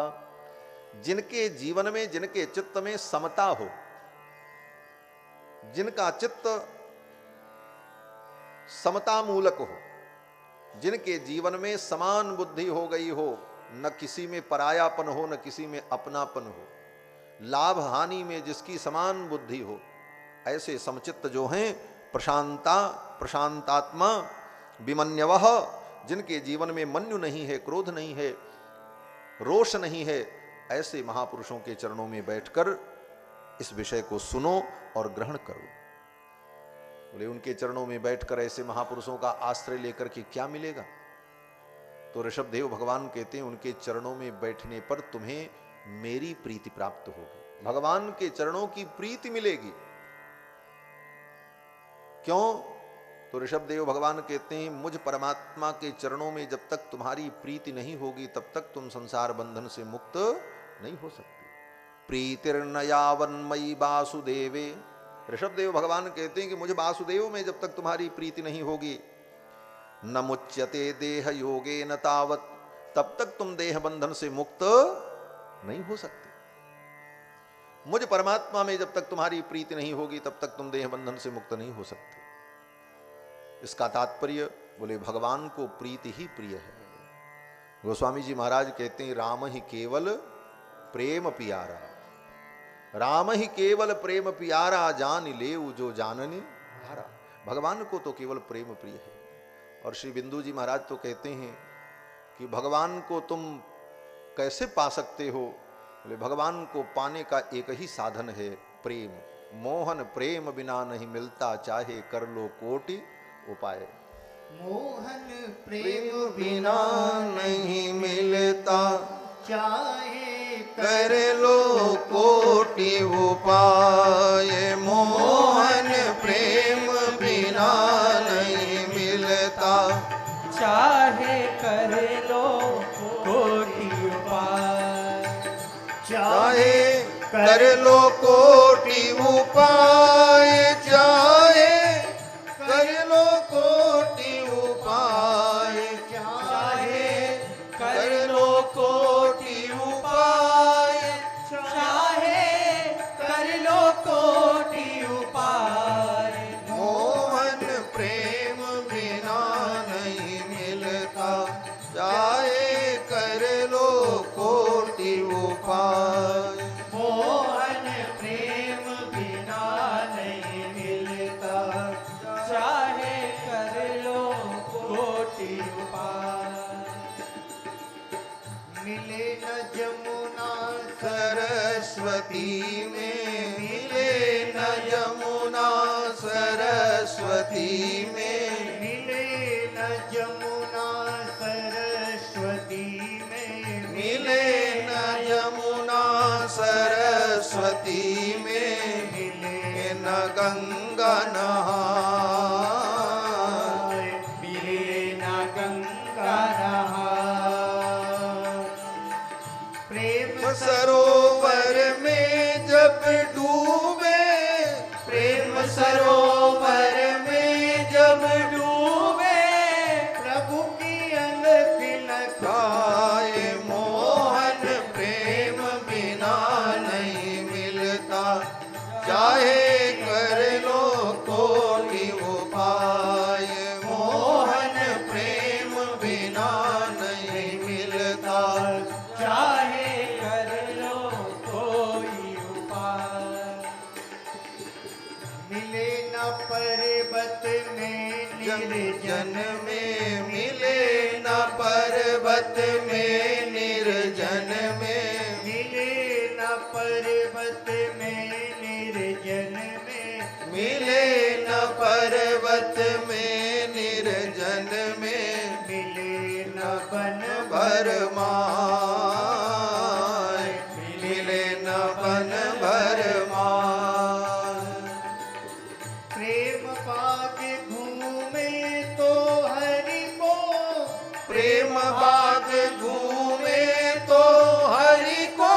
जिनके जीवन में, जिनके चित्त में समता हो, जिनका चित्त समता मूलक हो, जिनके जीवन में समान बुद्धि हो गई हो, न किसी में परायापन हो न किसी में अपनापन हो, लाभ हानि में जिसकी समान बुद्धि हो, ऐसे समचित्त जो हैं, प्रशांतात्मा विमन्यवः, जिनके जीवन में मन्यु नहीं है, क्रोध नहीं है, रोष नहीं है, ऐसे महापुरुषों के चरणों में बैठकर इस विषय को सुनो और ग्रहण करो। बोले उनके चरणों में बैठकर ऐसे महापुरुषों का आश्रय लेकर के क्या मिलेगा? तो ऋषभ देव भगवान कहते हैं उनके चरणों में बैठने पर तुम्हें मेरी प्रीति प्राप्त होगी, भगवान के चरणों की प्रीति मिलेगी। क्यों? तो ऋषभ देव भगवान कहते हैं मुझ परमात्मा के चरणों में जब तक तुम्हारी प्रीति नहीं होगी तब तक तुम संसार बंधन से मुक्त नहीं हो सकते। प्रीतिर्नयावन्मयी वासुदेवे, ऋषभ देव भगवान कहते हैं कि मुझे वासुदेव में जब तक तुम्हारी प्रीति नहीं होगी, न मुच्यते देह योगे न तावत, तब तक तुम देह बंधन से मुक्त नहीं हो सकते। मुझ परमात्मा में जब तक तुम्हारी प्रीति नहीं होगी तब तक तुम देह बंधन से मुक्त नहीं हो सकते। इसका तात्पर्य बोले भगवान को प्रीति ही प्रिय है। गोस्वामी जी महाराज कहते हैं राम ही केवल प्रेम पियारा, राम ही केवल प्रेम पियारा, जान लेऊ जो जाननी हारा। भगवान को तो केवल प्रेम प्रिय है। और श्री बिंदु जी महाराज तो कहते हैं कि भगवान को तुम कैसे पा सकते हो? बोले भगवान को पाने का एक ही साधन है प्रेम। मोहन प्रेम बिना नहीं मिलता, चाहे कर लो कोटि उपाय। मोहन प्रेम बिना नहीं मिलता, चाहे कर लो कोटि उपाय। मोहन प्रेम बिना नहीं मिलता, चाहे कर लो कोटि उपाय। चाहे कर लो कोटि उपाय, चाहे कर लो कोटि उपाय, चाहे कर लो कोटि उपाय, चाहे कर लो कोटि उपाय। मोहन प्रेम बिना नहीं मिलता, चाहे कर लो कोटि उपाय। मोहन प्रेम बिना नहीं मिलता, चाहे कर लो कोटि उपाय। मिले न जमुना सरस्वती में, मिले न यमुना सरस्वती में, मिले न जमुना सरस्वती में, मिले न यमुना सरस्वती में, मिले न गंगा नहाय। मिले न गंगा नहाय। प्रेम सरोवर में जब डूबे, प्रेम सरोवर में जब डूबे, प्रभु की अलख न खाए। मोहन प्रेम बिना नहीं मिलता, चाहे कर लो कोटि उपाय। मोहन प्रेम बिना नहीं मिलता, चाहे कर लो कोई उपाय। मिले न पर्वत में निर्जन में, मिले न पर्वत में निर्जन में, मिले न पर्वत में निर्जन में, मिले न पर्वत में निर्जन में, मिले न बन भरमाए। मिले न बन भरमाए। प्रेम बाग घूमे तो हरि को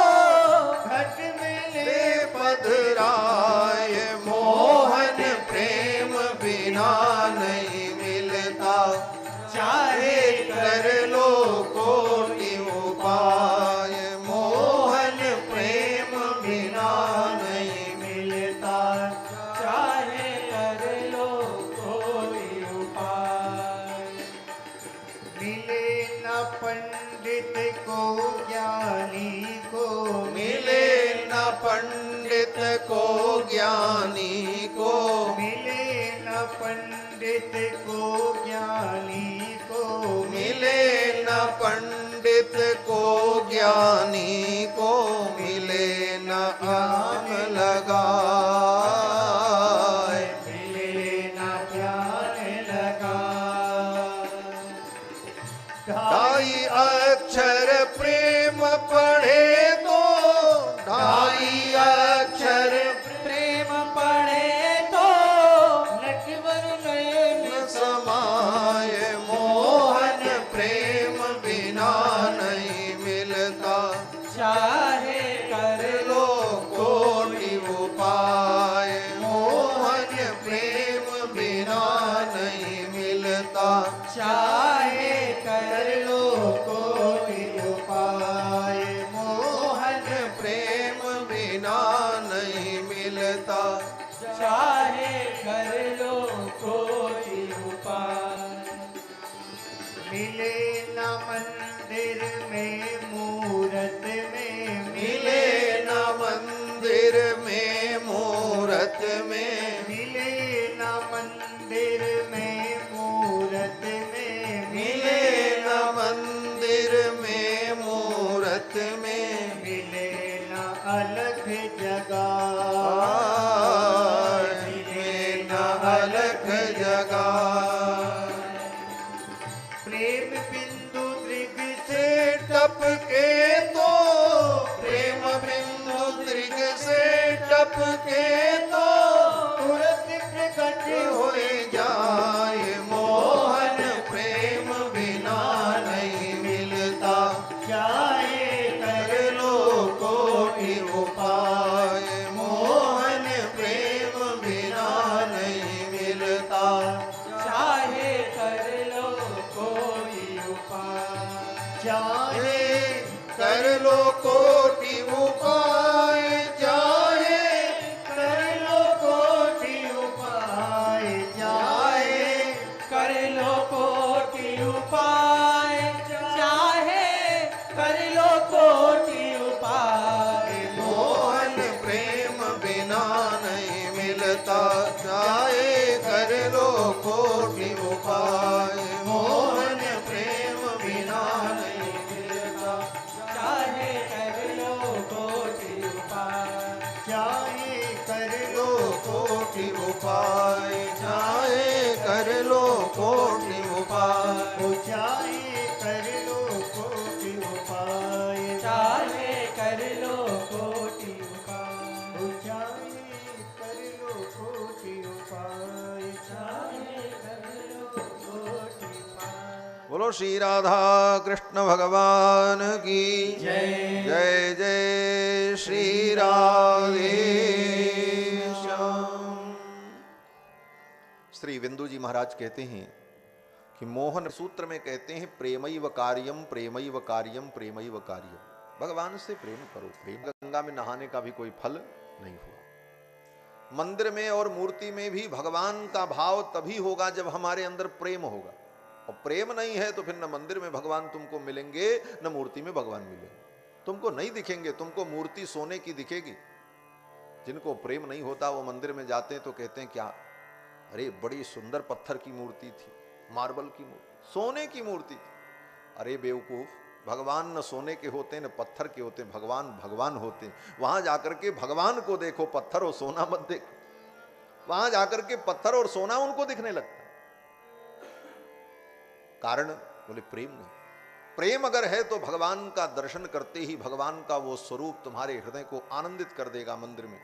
घट मिले ले पधराय। मोहन प्रेम बिना नहीं मिलता, चाहे कर लो कोटि उपाय। मोहन प्रेम बिना नहीं मिलता, चाहे कर लो कोई उपाय। मिले न पंडित को ज्ञानी को, मिले न पंडित को ज्ञानी को, मिले न पंडित को ज्ञानी को, मिले न पंडित को ज्ञानी को, मिले न आम लगाए। मिले न ध्यान लगा। ढाई अक्षर प्रेम पढ़े तो, ढाई अक्षर प्रेम पढ़े तो लक्ष्मण नयन समाय। मोहन प्रेम बिना नहीं मिलता, चाहे कर लो कोटि उपाय। मोहन प्रेम बिना नहीं मिलता, चाहे कर लो कोई उपाय। मोहन प्रेम बिना नहीं मिलता, चाहे कर लो कोई उपाय। मिले न मंदिर में मूरत में, मिले न मंदिर में मूरत में, मिले न मंदिर में मूरत में, मिले न मंदिर में मूरत में, मिले न अलग जगह, मिले न अलग जगह। प्रेम बिंदु दृग से से टपके तो, प्रेम बिंदु दृग से टपके तो तुरंत प्रकट हो जाए। मोहन प्रेम बिना नहीं मिलता, चाहे कर कर लो कोटि उपाय। मोहन प्रेम बिना नहीं मिलता, चाहे कर लो कोई उपाय। चाहे कर लो कोटि उपाय। चाहे कर लो कोटि उपाय। चाहे कर लो कोटि उपाय। चाहे कर लो कोटि उपाय। मोहन प्रेम बिना नहीं मिलता, चाहे कर लो कोटि उपाय। मोहन प्रेम बिना नहीं मिलता, चाहे कर लो कोटि उपाय। चाहे कर लो कोटि उपाय। चाहे कर लो कोटि उपाय। लो चाहे कर लो कोटि उपाय। चाहे कर लो कोटि उपाय। चाहे कर लो कोटि उपाय। चाहे कर लो कोटि उपाय। बोलो श्री राधा कृष्ण भगवान की जय। जय जय श्री राधे श्याम। श्री बिंदु जी महाराज कहते हैं कि मोहन सूत्र में कहते हैं प्रेमैव कार्यम प्रेमैव कार्यम प्रेमैव कार्यम। भगवान से प्रेम करो। प्रेम गंगा में नहाने का भी कोई फल नहीं हुआ। मंदिर में और मूर्ति में भी भगवान का भाव तभी होगा जब हमारे अंदर प्रेम होगा, और प्रेम नहीं है तो फिर न मंदिर में भगवान तुमको मिलेंगे न मूर्ति में भगवान मिलेंगे। तुमको नहीं दिखेंगे, तुमको मूर्ति सोने की दिखेगी। जिनको प्रेम नहीं होता वो मंदिर में जाते हैं तो कहते हैं क्या, अरे बड़ी सुंदर पत्थर की मूर्ति थी, मार्बल की मूर्ति, सोने की मूर्ति थी। अरे बेवकूफ, भगवान न सोने के होते न पत्थर के होते, भगवान भगवान होते। वहां जाकर के भगवान को देखो, पत्थर और सोना मत देखो। वहां जाकर के पत्थर और सोना उनको दिखने लगता। कारण बोले प्रेम नहीं। प्रेम अगर है तो भगवान का दर्शन करते ही भगवान का वो स्वरूप तुम्हारे हृदय को आनंदित कर देगा मंदिर में।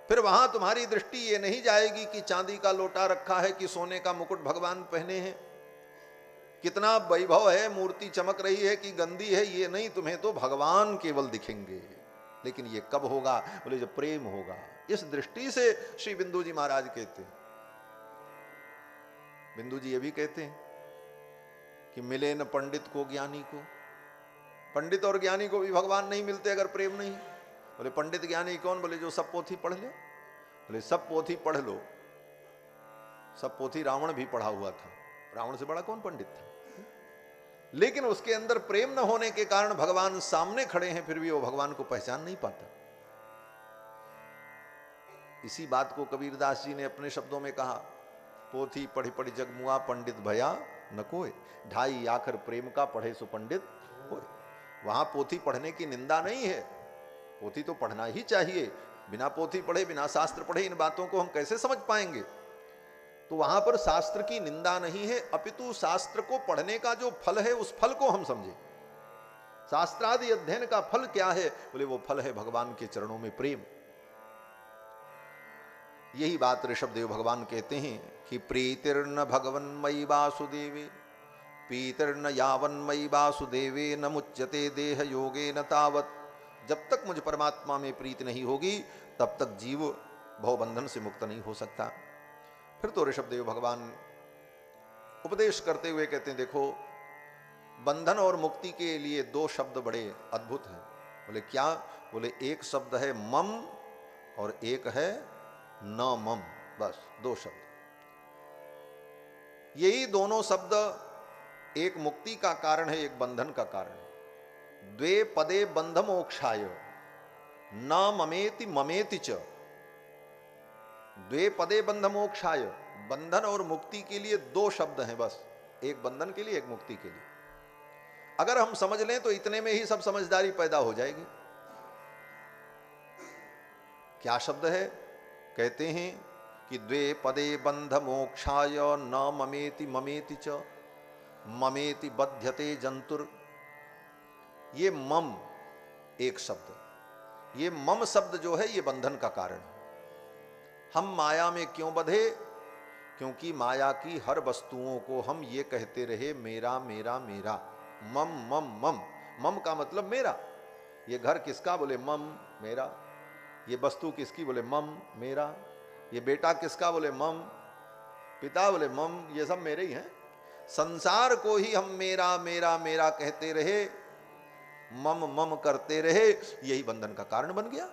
फिर वहां तुम्हारी दृष्टि ये नहीं जाएगी कि चांदी का लोटा रखा है कि सोने का मुकुट भगवान पहने हैं। कितना वैभव है, मूर्ति चमक रही है कि गंदी है, ये नहीं, तुम्हें तो भगवान केवल दिखेंगे। लेकिन ये कब होगा? बोले जब प्रेम होगा। इस दृष्टि से श्री बिंदु जी महाराज कहते हैं, बिंदु जी ये भी कहते हैं कि मिले न पंडित को ज्ञानी को। पंडित और ज्ञानी को भी भगवान नहीं मिलते अगर प्रेम नहीं। बोले पंडित ज्ञानी कौन? बोले जो सब पोथी पढ़ ले। बोले सब पोथी पढ़ लो, सब पोथी रावण भी पढ़ा हुआ था, रावण से बड़ा कौन पंडित था? लेकिन उसके अंदर प्रेम न होने के कारण भगवान सामने खड़े हैं, फिर भी वो भगवान को पहचान नहीं पाता। इसी बात को कबीरदास जी ने अपने शब्दों में कहा, पोथी पढ़ी पढ़ी जगमुआ पंडित भया न कोय, ढाई आखर प्रेम का पढ़े सो पंडित होय। वहां पोथी पढ़ने की निंदा नहीं है, पोथी तो पढ़ना ही चाहिए। बिना पोथी पढ़े, बिना शास्त्र पढ़े इन बातों को हम कैसे समझ पाएंगे? तो वहां पर शास्त्र की निंदा नहीं है, अपितु शास्त्र को पढ़ने का जो फल है उस फल को हम समझे। शास्त्रादि अध्ययन का फल क्या है? बोले वो फल है भगवान के चरणों में प्रेम। यही बात ऋषभदेव भगवान कहते हैं कि प्रीतिर्न भगवन्मयि वासुदेवे, पीतिर्न यावन्मयि वासुदेवे, न मुच्यते देह योगे न तावत। जब तक मुझ परमात्मा में प्रीति नहीं होगी तब तक जीव भवबंधन से मुक्त नहीं हो सकता। फिर तो ऋषभदेव भगवान उपदेश करते हुए कहते हैं, देखो बंधन और मुक्ति के लिए दो शब्द बड़े अद्भुत हैं। बोले क्या? बोले एक शब्द है मम और एक है न मम, बस दो शब्द। यही दोनों शब्द एक मुक्ति का कारण है, एक बंधन का कारण है। द्वे पदे बंध मोक्षाय न ममेति ममेति च। द्वे पदे बंध मोक्षाय, बंधन और मुक्ति के लिए दो शब्द हैं बस, एक बंधन के लिए एक मुक्ति के लिए। अगर हम समझ लें तो इतने में ही सब समझदारी पैदा हो जाएगी। क्या शब्द है? कहते हैं कि द्वे पदे बंध मोक्षाय न ममेति ममेति च, ममेति बध्यते जंतुर। ये मम एक शब्द, ये मम शब्द जो है ये बंधन का कारण है। हम माया में क्यों बंधे? क्योंकि माया की हर वस्तुओं को हम ये कहते रहे मेरा मेरा मेरा, मम मम मम। मम का मतलब मेरा। ये घर किसका? बोले मम मेरा। ये वस्तु किसकी? बोले मम मेरा। ये बेटा किसका? बोले मम। पिता? बोले मम। ये सब मेरे ही हैं। संसार को ही हम मेरा मेरा मेरा कहते रहे, मम मम करते रहे, यही बंधन का कारण बन गया।